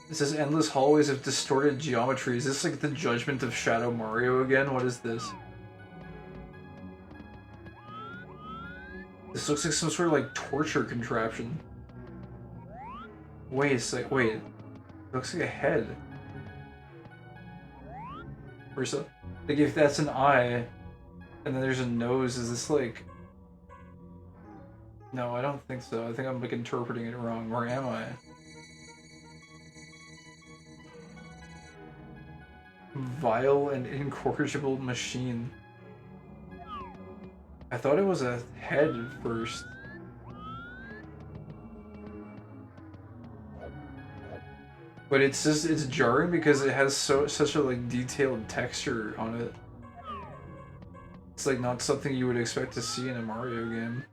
It says endless hallways of distorted geometry. Is this like the judgment of Shadow Mario again? What is this? This looks like some sort of like torture contraption. Wait a sec, wait. It looks like a head. Or so, like if that's an eye, and then there's a nose, is this like... No, I don't think so. I think I'm like interpreting it wrong. Where am I? Vile and incorrigible machine. I thought it was a head at first. But it's just, it's jarring because it has such a like detailed texture on it. It's like not something you would expect to see in a Mario game.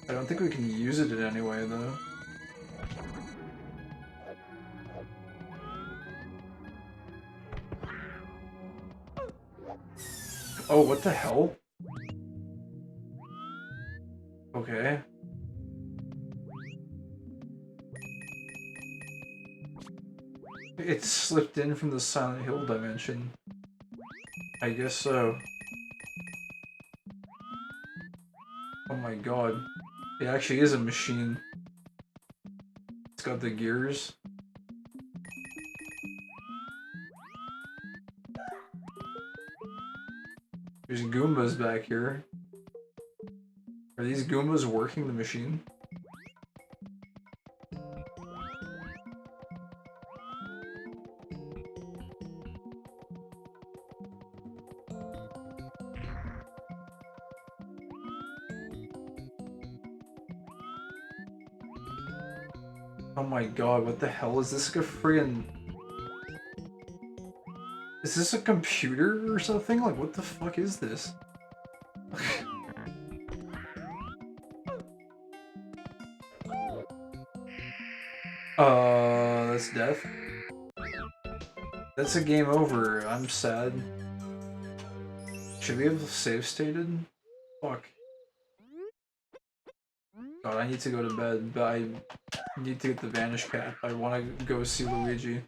I don't think we can use it in any way though. Oh, what the hell? Okay. It slipped in from the Silent Hill dimension. I guess so. Oh my god. It actually is a machine. It's got the gears. There's Goombas back here. Are these Goombas working the machine? Oh my god, what the hell is this? Like a friggin'... Is this a computer or something? Like, what the fuck is this? That's death. That's a game over. I'm sad. Should we have save stated? Fuck. God, I need to go to bed, but I need to get the Vanish Cap. I want to go see Luigi.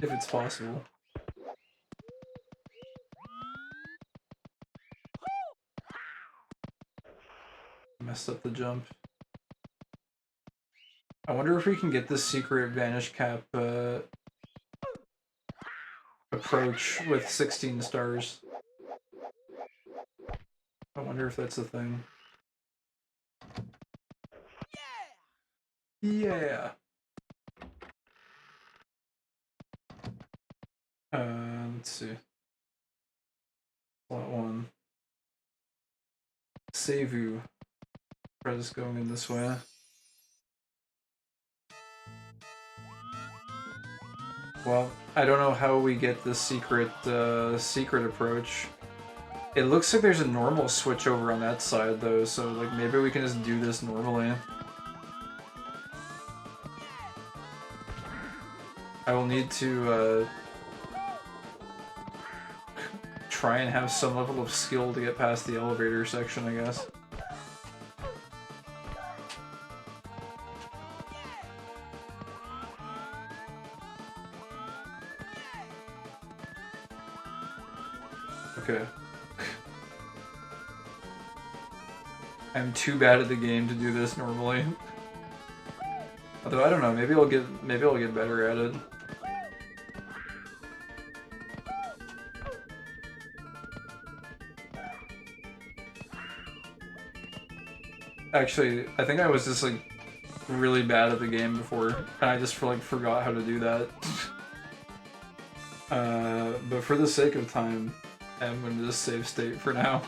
If it's possible. Messed up the jump. I wonder if we can get the secret Vanish Cap approach with 16 stars. I wonder if that's a thing. Yeah! Let's see. Slot 1. Save you. Try just going in this way. Well, I don't know how we get the secret approach. It looks like there's a normal switch over on that side though, so like maybe we can just do this normally. I will need to try and have some level of skill to get past the elevator section, I guess. Okay. I'm too bad at the game to do this normally. Although I don't know, maybe I'll get better at it. Actually, I think I was just like really bad at the game before, and I just forgot how to do that. But for the sake of time, I'm going to just save state for now.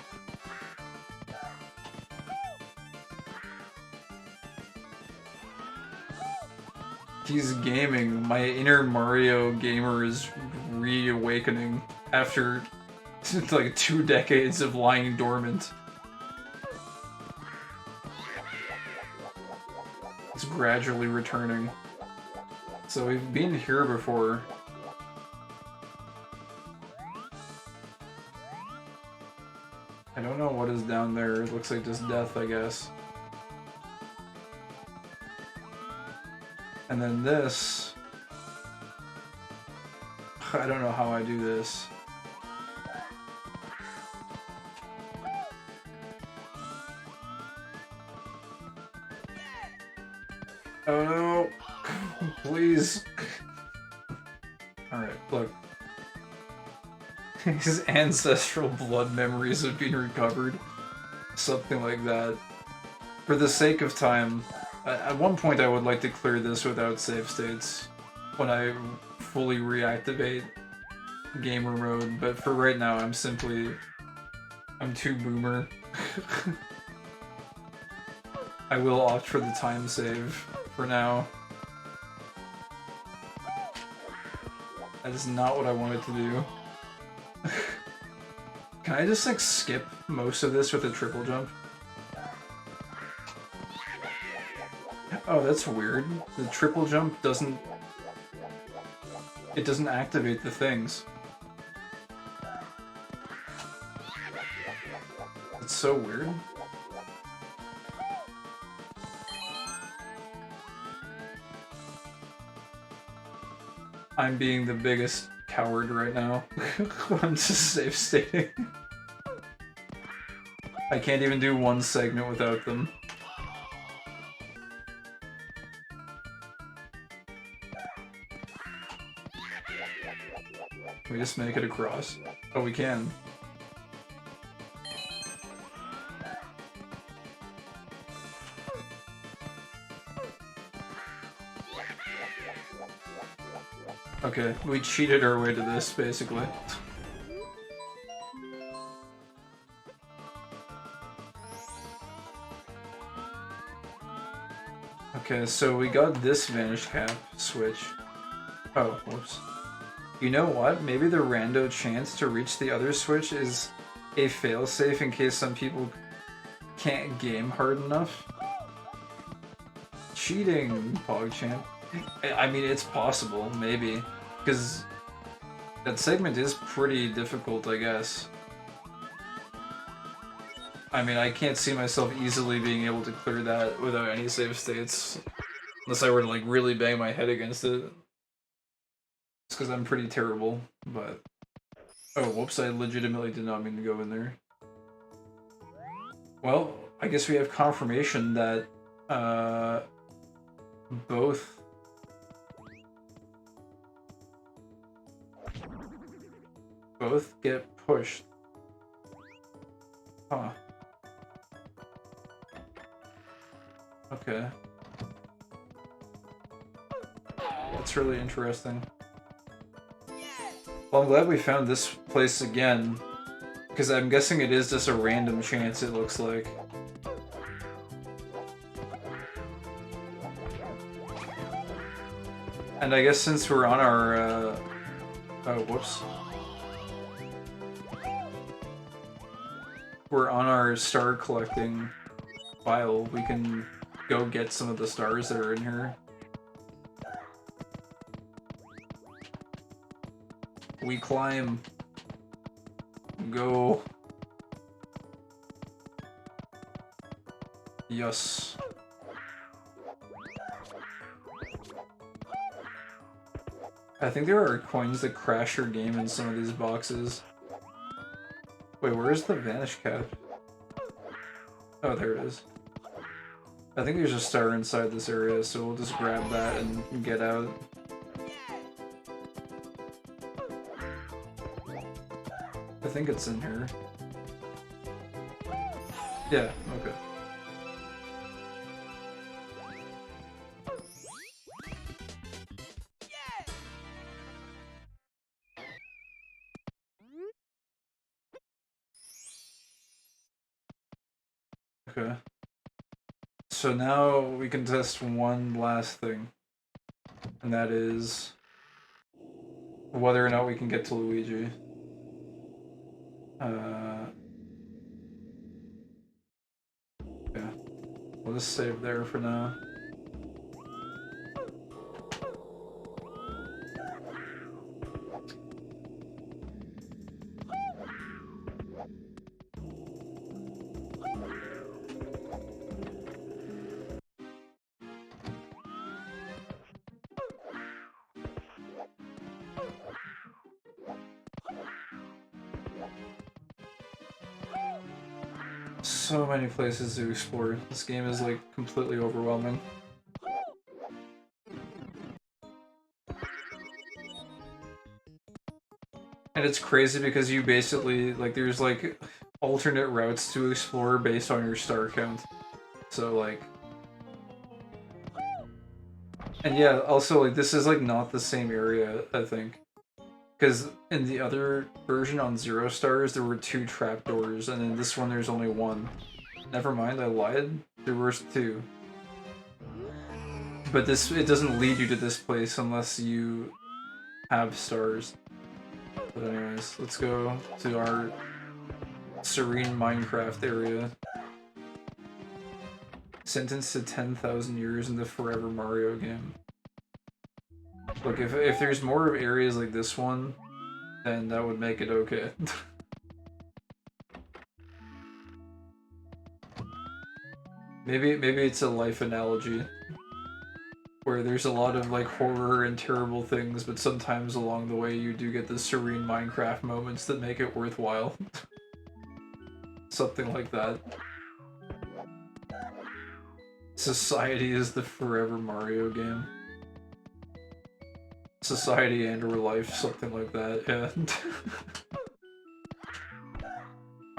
He's gaming. My inner Mario gamer is reawakening after like 2 decades of lying dormant. It's gradually returning. So we've been here before. I don't know what is down there. It looks like just death, I guess. And then this... I don't know how I do this. Oh no! Please! Alright, look. His ancestral blood memories have been recovered. Something like that. For the sake of time, at one point I would like to clear this without save states. when I fully reactivate gamer mode, but for right now I'm too boomer. I will opt for the time save for now. That is not what I wanted to do. Can I just like skip most of this with a triple jump? Oh, that's weird. The triple jump doesn't activate the things. It's so weird. I'm being the biggest coward right now. I'm just safe stating. I can't even do one segment without them. Can we just make it across? Oh, we can. Okay, we cheated our way to this, basically. Okay, so we got this Vanish Cap switch. Oh, whoops. You know what? Maybe the rando chance to reach the other switch is a failsafe in case some people can't game hard enough. Cheating, PogChamp. I mean, it's possible, maybe. Because that segment is pretty difficult, I guess. I mean, I can't see myself easily being able to clear that without any save states. Unless I were to, like, really bang my head against it. It's because I'm pretty terrible, but... Oh, whoops, I legitimately did not mean to go in there. Well, I guess we have confirmation that, both get pushed. Huh. Okay. That's really interesting. Well, I'm glad we found this place again, because I'm guessing it is just a random chance, it looks like. And I guess since we're on our, oh, whoops. We're on our star collecting file, we can go get some of the stars that are in here. We climb. Go. Yes. I think there are coins that crash your game in some of these boxes. Wait, where's the Vanish Cap? Oh, there it is. I think there's a star inside this area, so we'll just grab that and get out. I think it's in here. Yeah, okay. Okay. So now we can test one last thing. And that is whether or not we can get to Luigi. Yeah. We'll just save there for now. So many places to explore. This game is like completely overwhelming. And it's crazy because you basically, like, there's like alternate routes to explore based on your star count. So like... And yeah, also like this is like not the same area, I think. Because in the other version on Zero Stars, there were 2 trapdoors, and in this one, there's only 1. Never mind, I lied. There were 2. But this, it doesn't lead you to this place unless you have stars. But anyways, let's go to our serene Minecraft area. Sentenced to 10,000 years in the Forever Mario game. Look, if there's more areas like this one, then that would make it okay. maybe it's a life analogy. Where there's a lot of like horror and terrible things, but sometimes along the way you do get the serene Minecraft moments that make it worthwhile. Something like that. Society is the Forever Mario game. Society and or life, something like that, yeah.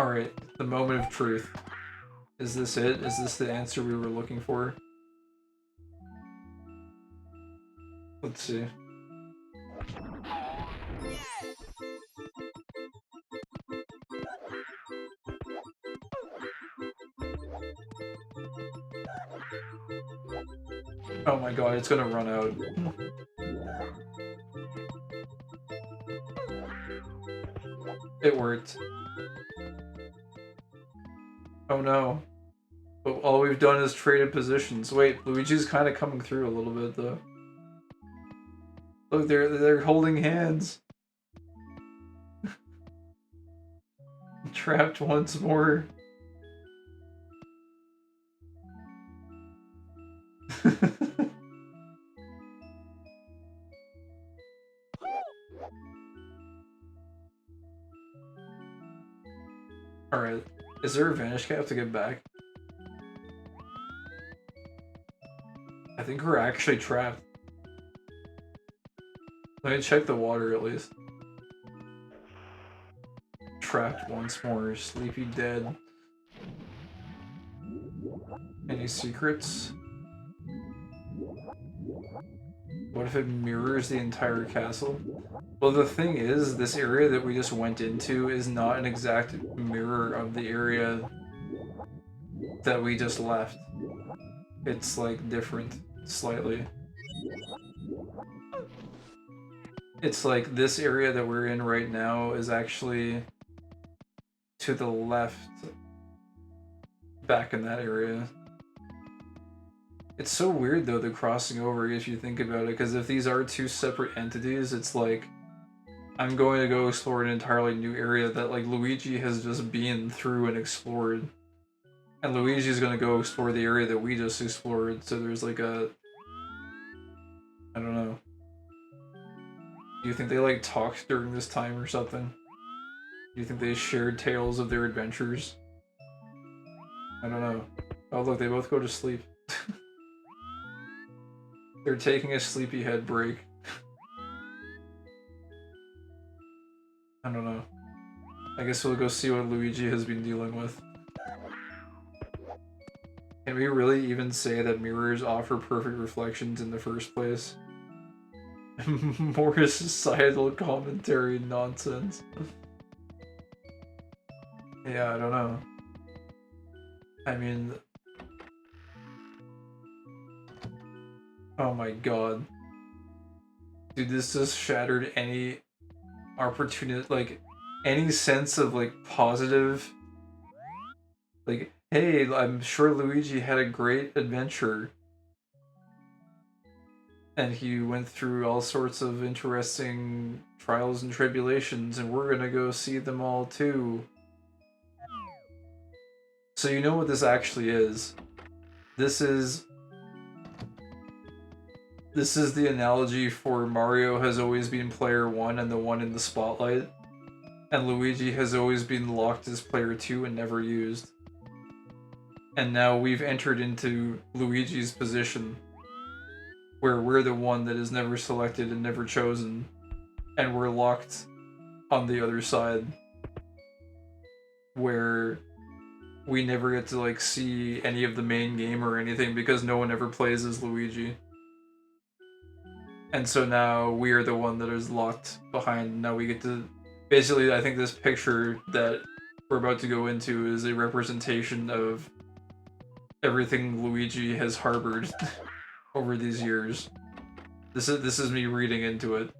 Alright, the moment of truth. Is this it? Is this the answer we were looking for? Let's see. Oh my god, it's gonna run out. It worked. Oh no. But all we've done is traded positions. Wait, Luigi's kind of coming through a little bit though. Look, they're holding hands. Trapped once more. Alright. Is there a vanish cap to get back? I think we're actually trapped. Let me check the water at least. Trapped once more. Sleepy dead. Any secrets? What if it mirrors the entire castle? Well, the thing is, this area that we just went into is not an exact mirror of the area that we just left. It's, like, different, slightly. It's like, this area that we're in right now is actually to the left, back in that area. It's so weird, though, the crossing over, if you think about it, because if these are 2 separate entities, it's like, I'm going to go explore an entirely new area that, like, Luigi has just been through and explored. And Luigi's gonna go explore the area that we just explored, so there's like a... I don't know. Do you think they, like, talked during this time or something? Do you think they shared tales of their adventures? I don't know. Oh look, they both go to sleep. They're taking a sleepyhead break. I don't know. I guess we'll go see what Luigi has been dealing with. Can we really even say that mirrors offer perfect reflections in the first place? More societal commentary nonsense. Yeah, I don't know. I mean... Oh my god. Dude, this just shattered any opportunity, like, any sense of, like, positive... Like, hey, I'm sure Luigi had a great adventure. And he went through all sorts of interesting trials and tribulations, and we're gonna go see them all too. So you know what this actually is. This is the analogy for Mario has always been player 1 and the one in the spotlight. And Luigi has always been locked as player 2 and never used. And now we've entered into Luigi's position, where we're the one that is never selected and never chosen, and we're locked on the other side, where we never get to, like, see any of the main game or anything because no one ever plays as Luigi. And so now we are the one that is locked behind. Now we get to... Basically, I think this picture that we're about to go into is a representation of everything Luigi has harbored over these years. This is me reading into it.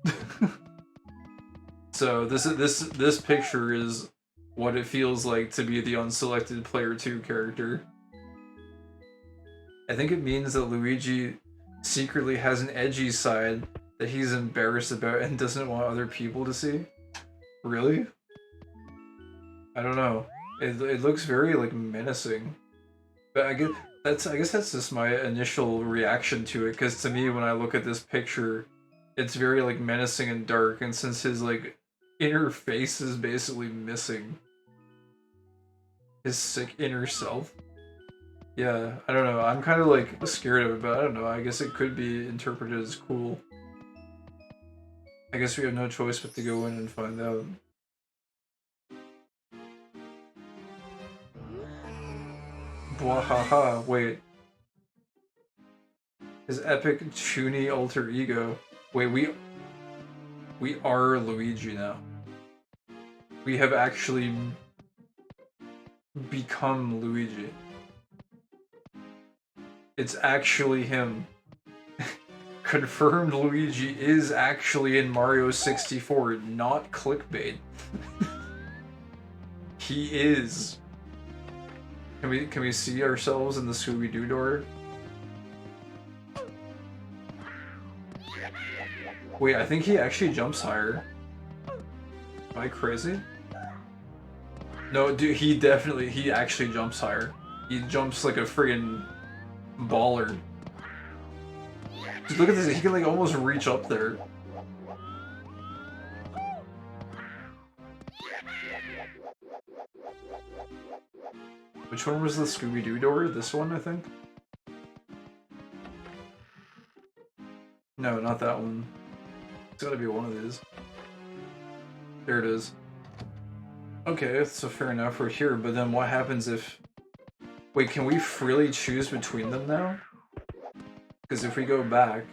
So this picture is what it feels like to be the unselected player 2 character. I think it means that Luigi secretly has an edgy side that he's embarrassed about and doesn't want other people to see. Really? I don't know. It looks very like menacing. But I guess that's just my initial reaction to it, because to me when I look at this picture, it's very like menacing and dark, and since his like inner face is basically missing, his sick inner self. Yeah, I don't know. I'm kind of like scared of it, but I don't know. I guess it could be interpreted as cool. I guess we have no choice but to go in and find out. Bwahaha, wait. His epic Chuny alter ego. Wait, we are Luigi now. We have actually become Luigi. It's actually him. Confirmed Luigi is actually in Mario 64, not clickbait. He is. Can we see ourselves in the Scooby-Doo door? Wait, I think he actually jumps higher. Am I crazy? No, dude, he actually jumps higher. He jumps like a friggin' baller. Just look at this, he can like almost reach up there. Which one was the Scooby-Doo door? This one, I think? No, not that one. It's gotta be one of these. There it is. Okay, so fair enough, we're here, but then what happens if... Wait, can we freely choose between them now? Because if we go back...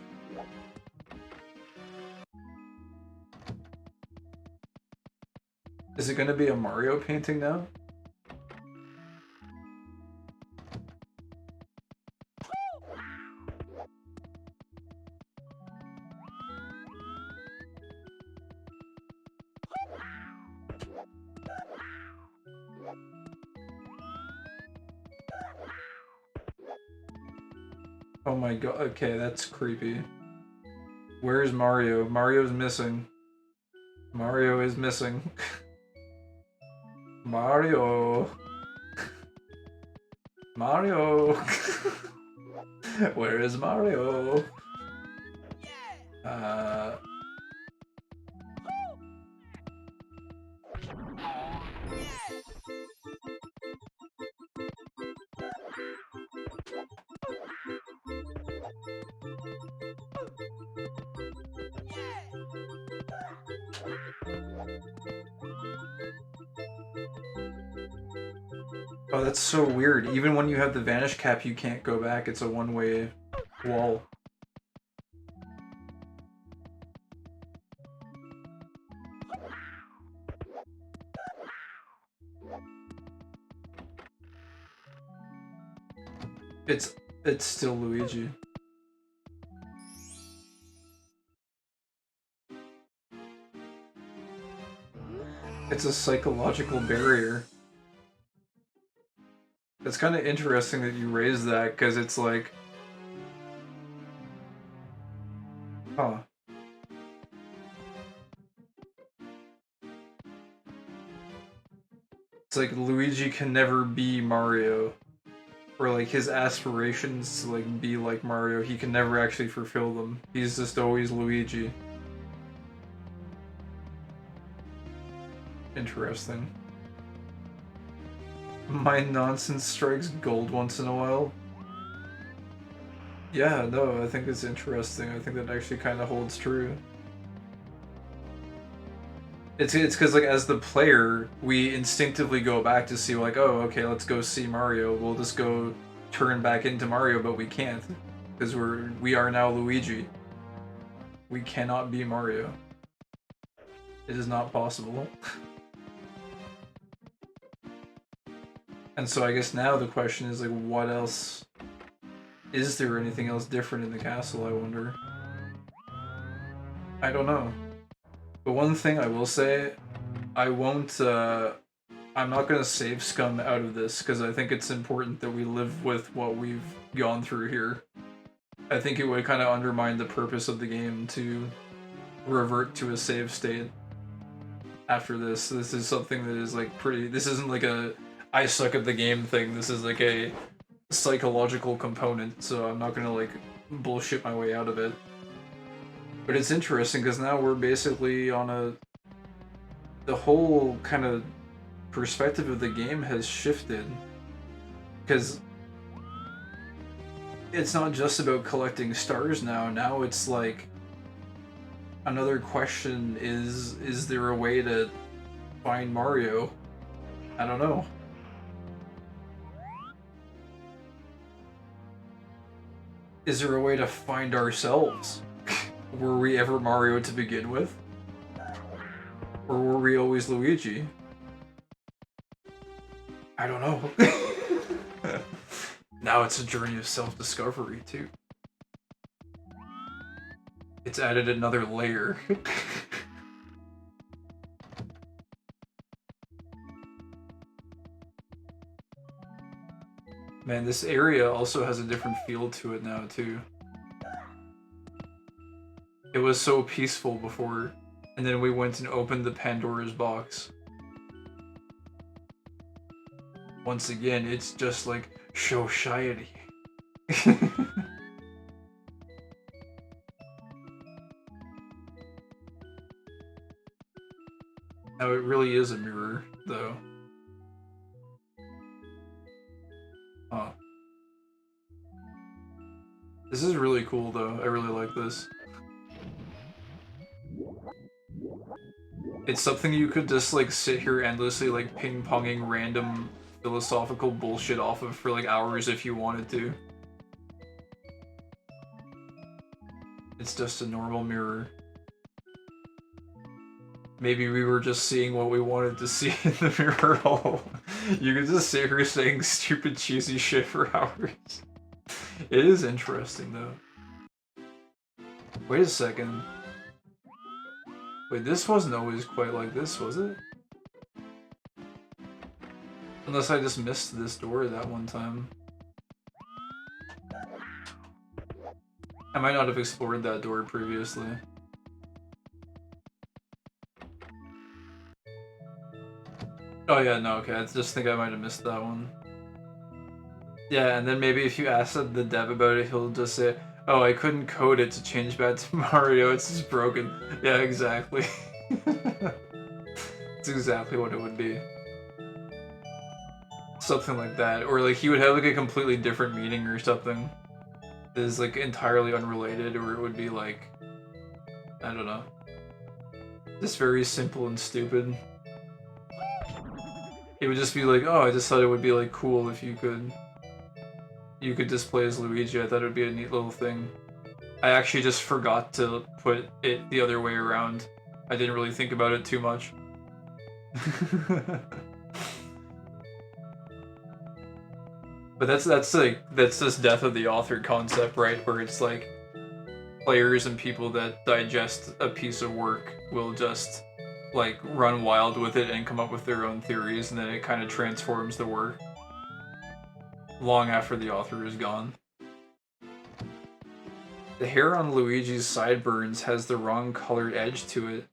Is it gonna be a Mario painting now? Oh my god, okay, that's creepy. Where's Mario? Mario's missing. Mario is missing. Mario! Mario! Where is Mario? Oh, that's so weird. Even when you have the vanish cap, you can't go back. It's a one-way wall. It's still Luigi. It's a psychological barrier. It's kind of interesting that you raised that, because it's like... Huh. It's like Luigi can never be Mario. Or like his aspirations to like be like Mario, he can never actually fulfill them. He's just always Luigi. Interesting. My nonsense strikes gold once in a while. Yeah, no, I think it's interesting. I think that actually kind of holds true. It's because like as the player, we instinctively go back to see like, oh, okay, let's go see Mario. We'll just go turn back into Mario, but we can't because we are now Luigi. We cannot be Mario. It is not possible. And so I guess now the question is like, what else? Is there anything else different in the castle, I wonder? I don't know. But one thing I will say, I won't, I'm not gonna save Scum out of this, because I think it's important that we live with what we've gone through here. I think it would kind of undermine the purpose of the game to revert to a save state after this. This is something that is like pretty, this isn't like a I suck at the game thing, this is like a psychological component, so I'm not gonna like bullshit my way out of it. But it's interesting because now we're basically on the whole kind of perspective of the game has shifted. Because it's not just about collecting stars now. Now it's like another question is there a way to find Mario? I don't know. Is there a way to find ourselves? Were we ever Mario to begin with? Or were we always Luigi? I don't know. Now it's a journey of self-discovery, too. It's added another layer. Man, this area also has a different feel to it now, too. It was so peaceful before, and then we went and opened the Pandora's box. Once again, it's just like society. Now it really is a mirror, though. Huh. This is really cool, though. I really like this. It's something you could just, like, sit here endlessly, like, ping-ponging random philosophical bullshit off of for, like, hours if you wanted to. It's just a normal mirror. Maybe we were just seeing what we wanted to see in the mirror hole. You could just sit here saying stupid, cheesy shit for hours. It is interesting, though. Wait a second. Wait, this wasn't always quite like this, was it? Unless I just missed this door that one time. I might not have explored that door previously. Oh yeah, no, okay, I just think I might have missed that one. Yeah, and then maybe if you ask the dev about it, he'll just say, oh, I couldn't code it to change back to Mario, it's just broken. Yeah, exactly. It's exactly what it would be. Something like that. Or like he would have like a completely different meaning or something that is like entirely unrelated, or it would be like, I don't know. Just very simple and stupid. It would just be like, oh, I just thought it would be like cool if you could display as Luigi. I thought it would be a neat little thing. I actually just forgot to put it the other way around. I didn't really think about it too much. But that's this death of the author concept, right? Where it's like players and people that digest a piece of work will just like run wild with it and come up with their own theories, and then it kind of transforms the work long after the author is gone. The hair on Luigi's sideburns has the wrong colored edge to it.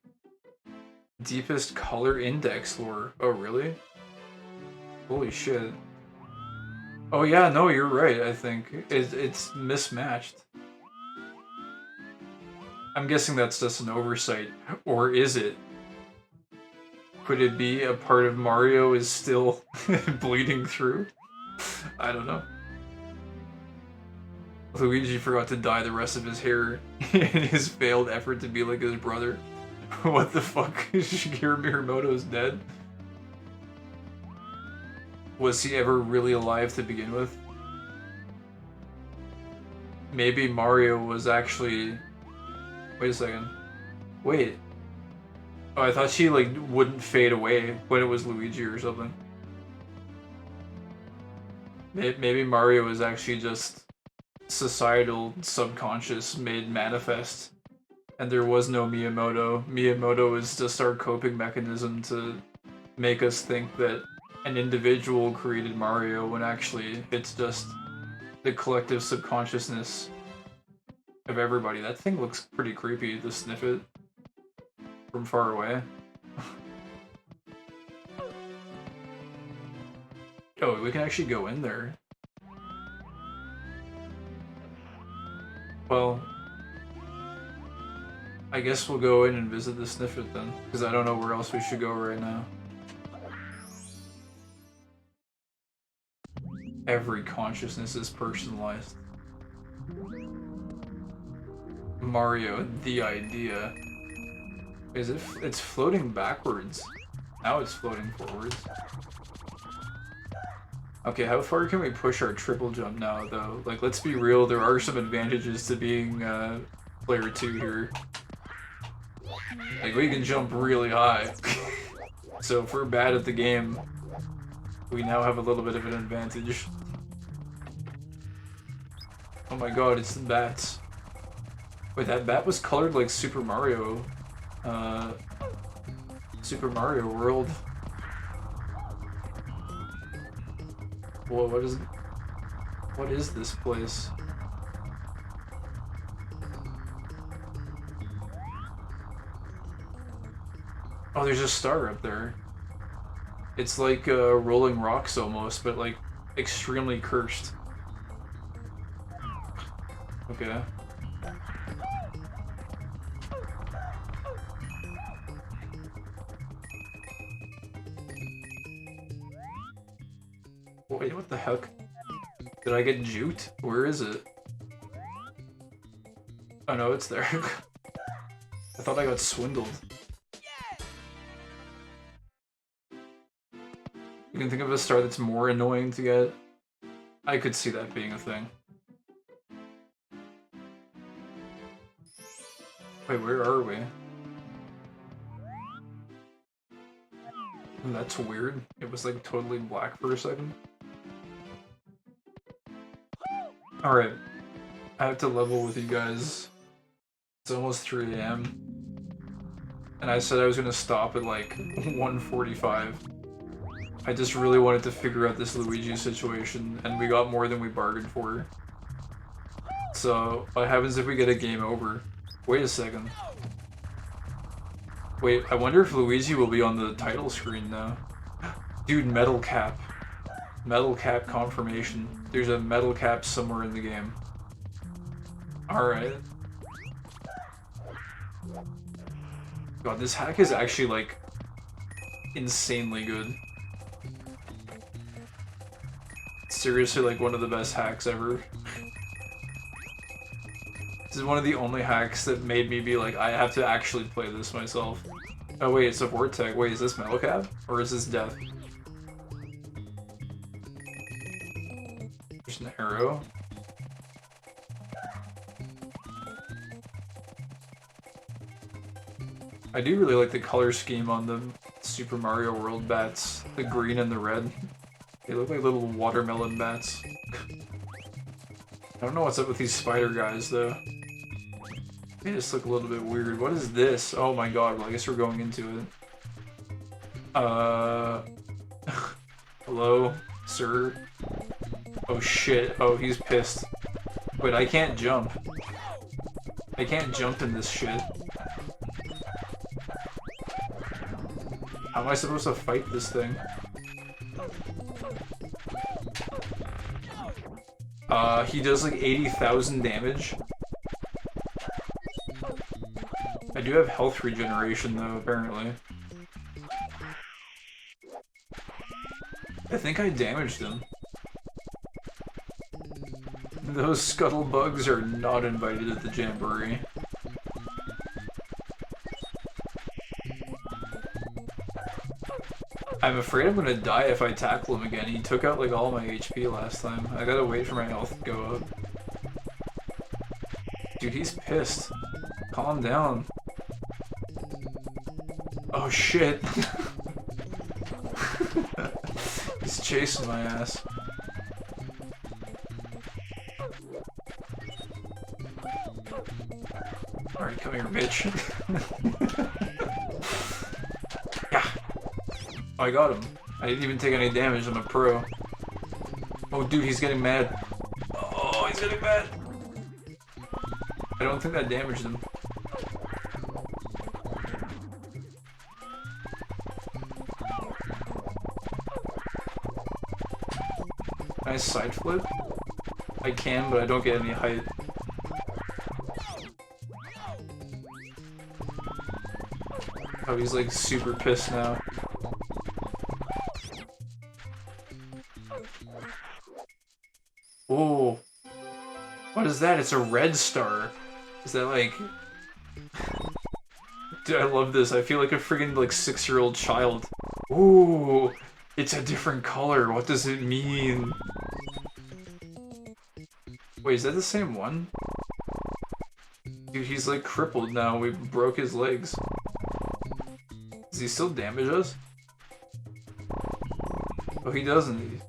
Deepest color index lore. Oh, really? Holy shit. Oh yeah, no, you're right, I think. It's mismatched. I'm guessing that's just an oversight. Or is it? Could it be a part of Mario is still bleeding through? I don't know. Luigi forgot to dye the rest of his hair in his failed effort to be like his brother. What the fuck? Shigeru Miyamoto's dead? Was he ever really alive to begin with? Maybe Mario was actually Wait a second. Wait. Oh, I thought she like wouldn't fade away when it was Luigi or something. Maybe Mario is actually just societal subconscious made manifest, and there was no Miyamoto. Miyamoto is just our coping mechanism to make us think that an individual created Mario when actually it's just the collective subconsciousness of everybody. That thing looks pretty creepy to sniff it from far away. Oh, we can actually go in there. Well, I guess we'll go in and visit the Sniffit then, because I don't know where else we should go right now. Every consciousness is personalized. Mario, the idea. Is it? It's floating backwards. Now it's floating forwards. Okay, how far can we push our triple jump now, though? Like, let's be real, there are some advantages to being player 2 here. Like, we can jump really high. So if we're bad at the game, we now have a little bit of an advantage. Oh my god, it's the bats. Wait, that bat was colored like Super Mario. Super Mario World. Whoa, what is this place? Oh, there's a star up there. It's like Rolling Rocks almost, but like extremely cursed. Okay. Wait, what the heck? Did I get juked? Where is it? Oh no, it's there. I thought I got swindled. You can think of a star that's more annoying to get? I could see that being a thing. Wait, where are we? That's weird. It was like totally black for a second. Alright. I have to level with you guys. It's almost 3 AM. And I said I was gonna stop at like 1:45. I just really wanted to figure out this Luigi situation, and we got more than we bargained for. So, what happens if we get a game over? Wait a second. Wait, I wonder if Luigi will be on the title screen now. Dude, Metal Cap. Metal Cap confirmation. There's a Metal Cap somewhere in the game. Alright. God, this hack is actually, like, insanely good. Seriously, like, one of the best hacks ever. This is one of the only hacks that made me be like, I have to actually play this myself. Oh wait, it's a Vortex. Wait, is this Metal Cap? Or is this Death? There's an arrow. I do really like the color scheme on the Super Mario World bats. The green and the red. They look like little watermelon bats. I don't know what's up with these spider guys, though. They just look a little bit weird. What is this? Oh my god, well I guess we're going into it. Hello, sir? Oh shit, oh he's pissed. Wait, I can't jump. I can't jump in this shit. How am I supposed to fight this thing? He does like 80,000 damage. I do have health regeneration though, apparently. I think I damaged him. Those scuttle bugs are not invited at the Jamboree. I'm afraid I'm gonna die if I tackle him again. He took out like all my HP last time. I gotta wait for my health to go up. Dude, he's pissed. Calm down. Oh shit. He's chasing my ass. Alright, come here, bitch. Yeah. Oh, I got him. I didn't even take any damage. I'm a pro. Oh, dude, he's getting mad. Oh, he's getting mad. I don't think that damaged him. Nice side flip. I can, but I don't get any height. Oh, he's like super pissed now. Oh. What is that? It's a red star. Is that like... Dude, I love this. I feel like a friggin' like 6-year-old child. Ooh. It's a different color. What does it mean? Wait, is that the same one? Dude, he's like crippled now. We broke his legs. Does he still damage us? Oh, he doesn't.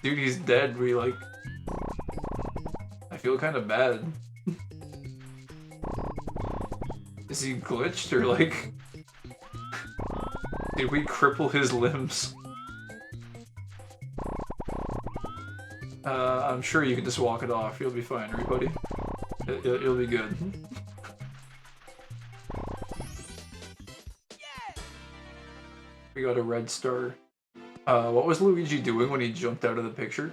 Dude, he's dead. We like... I feel kind of bad. Is he glitched or like... Did we cripple his limbs? I'm sure you can just walk it off. You'll be fine, everybody. You'll be good. We got a red star. What was Luigi doing when he jumped out of the picture?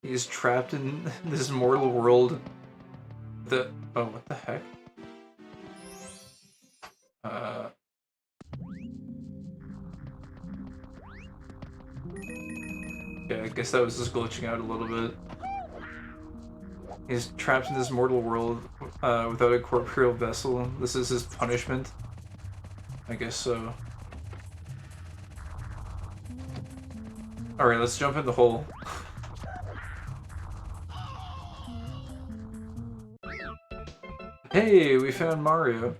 He's trapped in this mortal world. Oh, what the heck? Yeah, I guess that was just glitching out a little bit. He's trapped in this mortal world without a corporeal vessel. This is his punishment. I guess so. Alright, let's jump in the hole. Hey, we found Mario.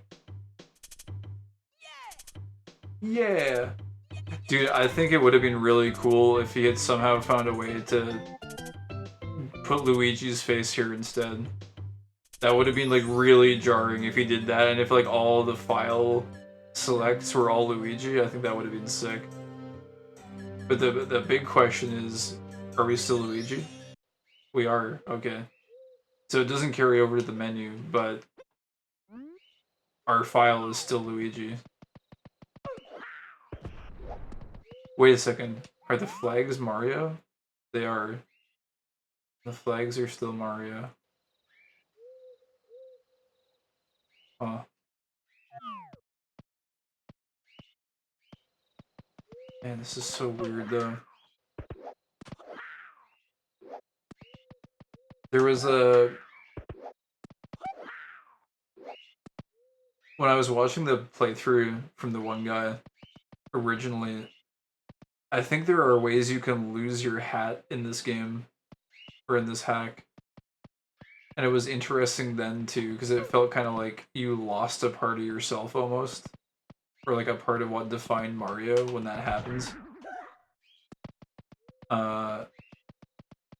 Yeah! Dude, I think it would have been really cool if he had somehow found a way to put Luigi's face here instead. That would have been like really jarring if he did that, and if like all the file selects were all Luigi, I think that would have been sick. But the big question is, are we still Luigi? We are, okay. So it doesn't carry over to the menu, but our file is still Luigi. Wait a second, are the flags Mario? They are. The flags are still Mario. Huh. Man, this is so weird though. There was a... When I was watching the playthrough from the one guy originally, I think there are ways you can lose your hat in this game, or in this hack. And it was interesting then too, because it felt kind of like you lost a part of yourself almost. Or like a part of what defined Mario when that happens. But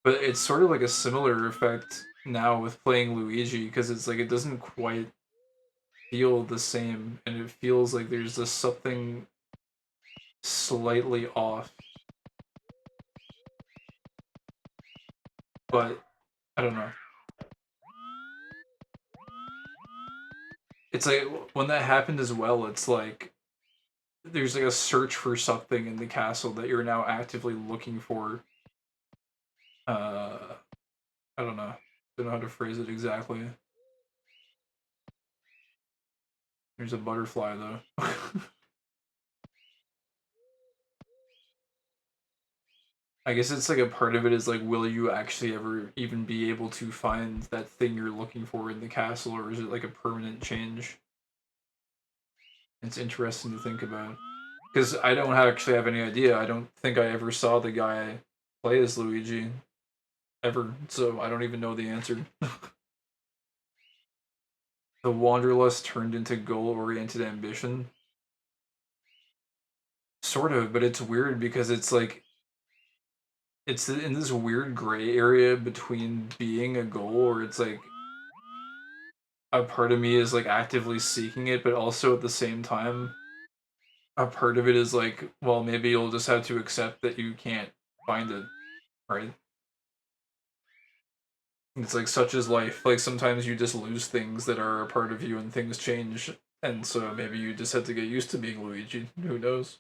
it's sort of like a similar effect now with playing Luigi, because it's like it doesn't quite feel the same, and it feels like there's just something slightly off. But I don't know. It's like when that happened as well, it's like there's like a search for something in the castle that you're now actively looking for. I don't know. Don't know how to phrase it exactly. There's a butterfly though. I guess it's like a part of it is like, will you actually ever even be able to find that thing you're looking for in the castle, or is it like a permanent change? It's interesting to think about. Because I don't actually have any idea. I don't think I ever saw the guy play as Luigi. ever, so I don't even know the answer. The Wanderlust turned into goal-oriented ambition. Sort of, but it's weird because it's like it's in this weird gray area between being a goal, or it's like a part of me is like actively seeking it, but also at the same time, a part of it is like, well, maybe you'll just have to accept that you can't find it, right? It's like such is life. Like sometimes you just lose things that are a part of you and things change. And so maybe you just have to get used to being Luigi. Who knows?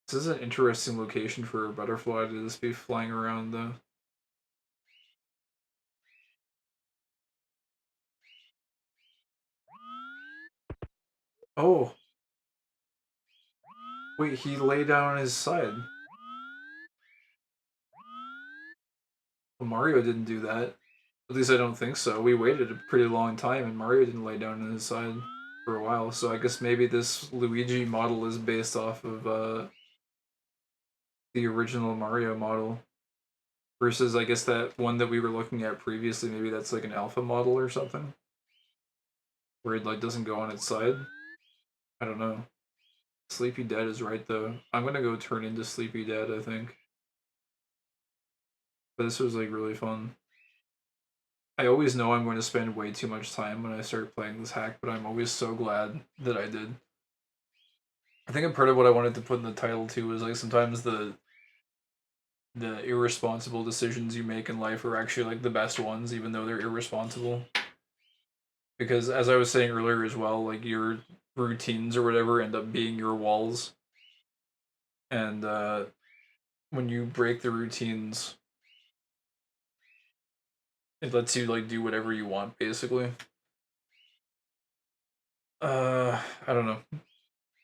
This is an interesting location for a butterfly to just be flying around though. Oh, wait, he lay down on his side. Well, Mario didn't do that. At least I don't think so. We waited a pretty long time and Mario didn't lay down on his side for a while. So I guess maybe this Luigi model is based off of the original Mario model. Versus, I guess that one that we were looking at previously, maybe that's like an alpha model or something, where it like doesn't go on its side. I don't know. Sleepy Dead is right though. I'm gonna go turn into Sleepy Dead, I think. But this was like really fun. I always know I'm going to spend way too much time when I start playing this hack, but I'm always so glad that I did. I think a part of what I wanted to put in the title too was like sometimes the irresponsible decisions you make in life are actually like the best ones, even though they're irresponsible. Because as I was saying earlier as well, like your routines or whatever end up being your walls, and when you break the routines, it lets you like do whatever you want, basically. I don't know.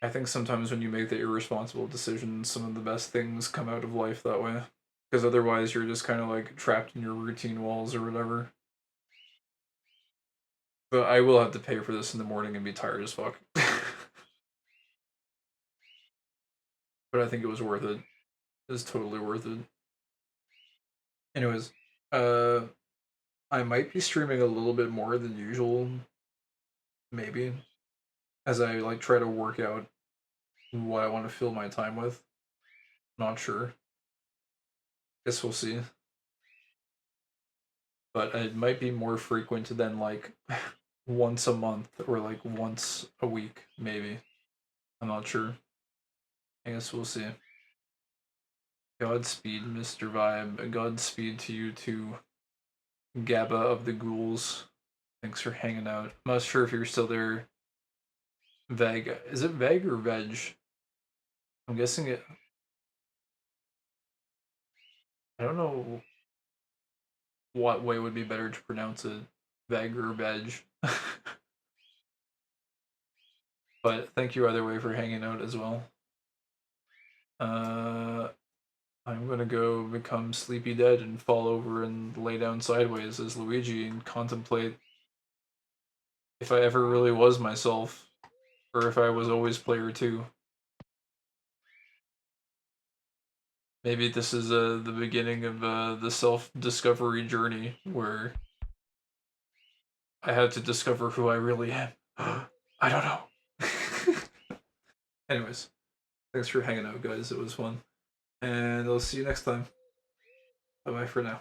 I think sometimes when you make the irresponsible decisions, some of the best things come out of life that way. Because otherwise, you're just kind of like trapped in your routine walls or whatever. But I will have to pay for this in the morning and be tired as fuck. But I think it was worth it. It was totally worth it. Anyways, uh, I might be streaming a little bit more than usual, maybe, as I like try to work out what I want to fill my time with. Not sure. Guess we'll see. But it might be more frequent than like once a month or like once a week, maybe. I'm not sure. I guess we'll see. Godspeed, Mr. Vibe. Godspeed to you too, Gabba of the Ghouls. Thanks for hanging out. I'm not sure if you're still there. Veg. Is it Veg or Veg? I'm guessing it. I don't know what way would be better to pronounce it. Veg or Veg. But thank you either way for hanging out as well. Uh, I'm gonna go become Sleepy Dead and fall over and lay down sideways as Luigi and contemplate if I ever really was myself, or if I was always player 2. Maybe this is the beginning of the self-discovery journey where I had to discover who I really am. I don't know. Anyways, thanks for hanging out, guys. It was fun. And I'll see you next time. Bye bye for now.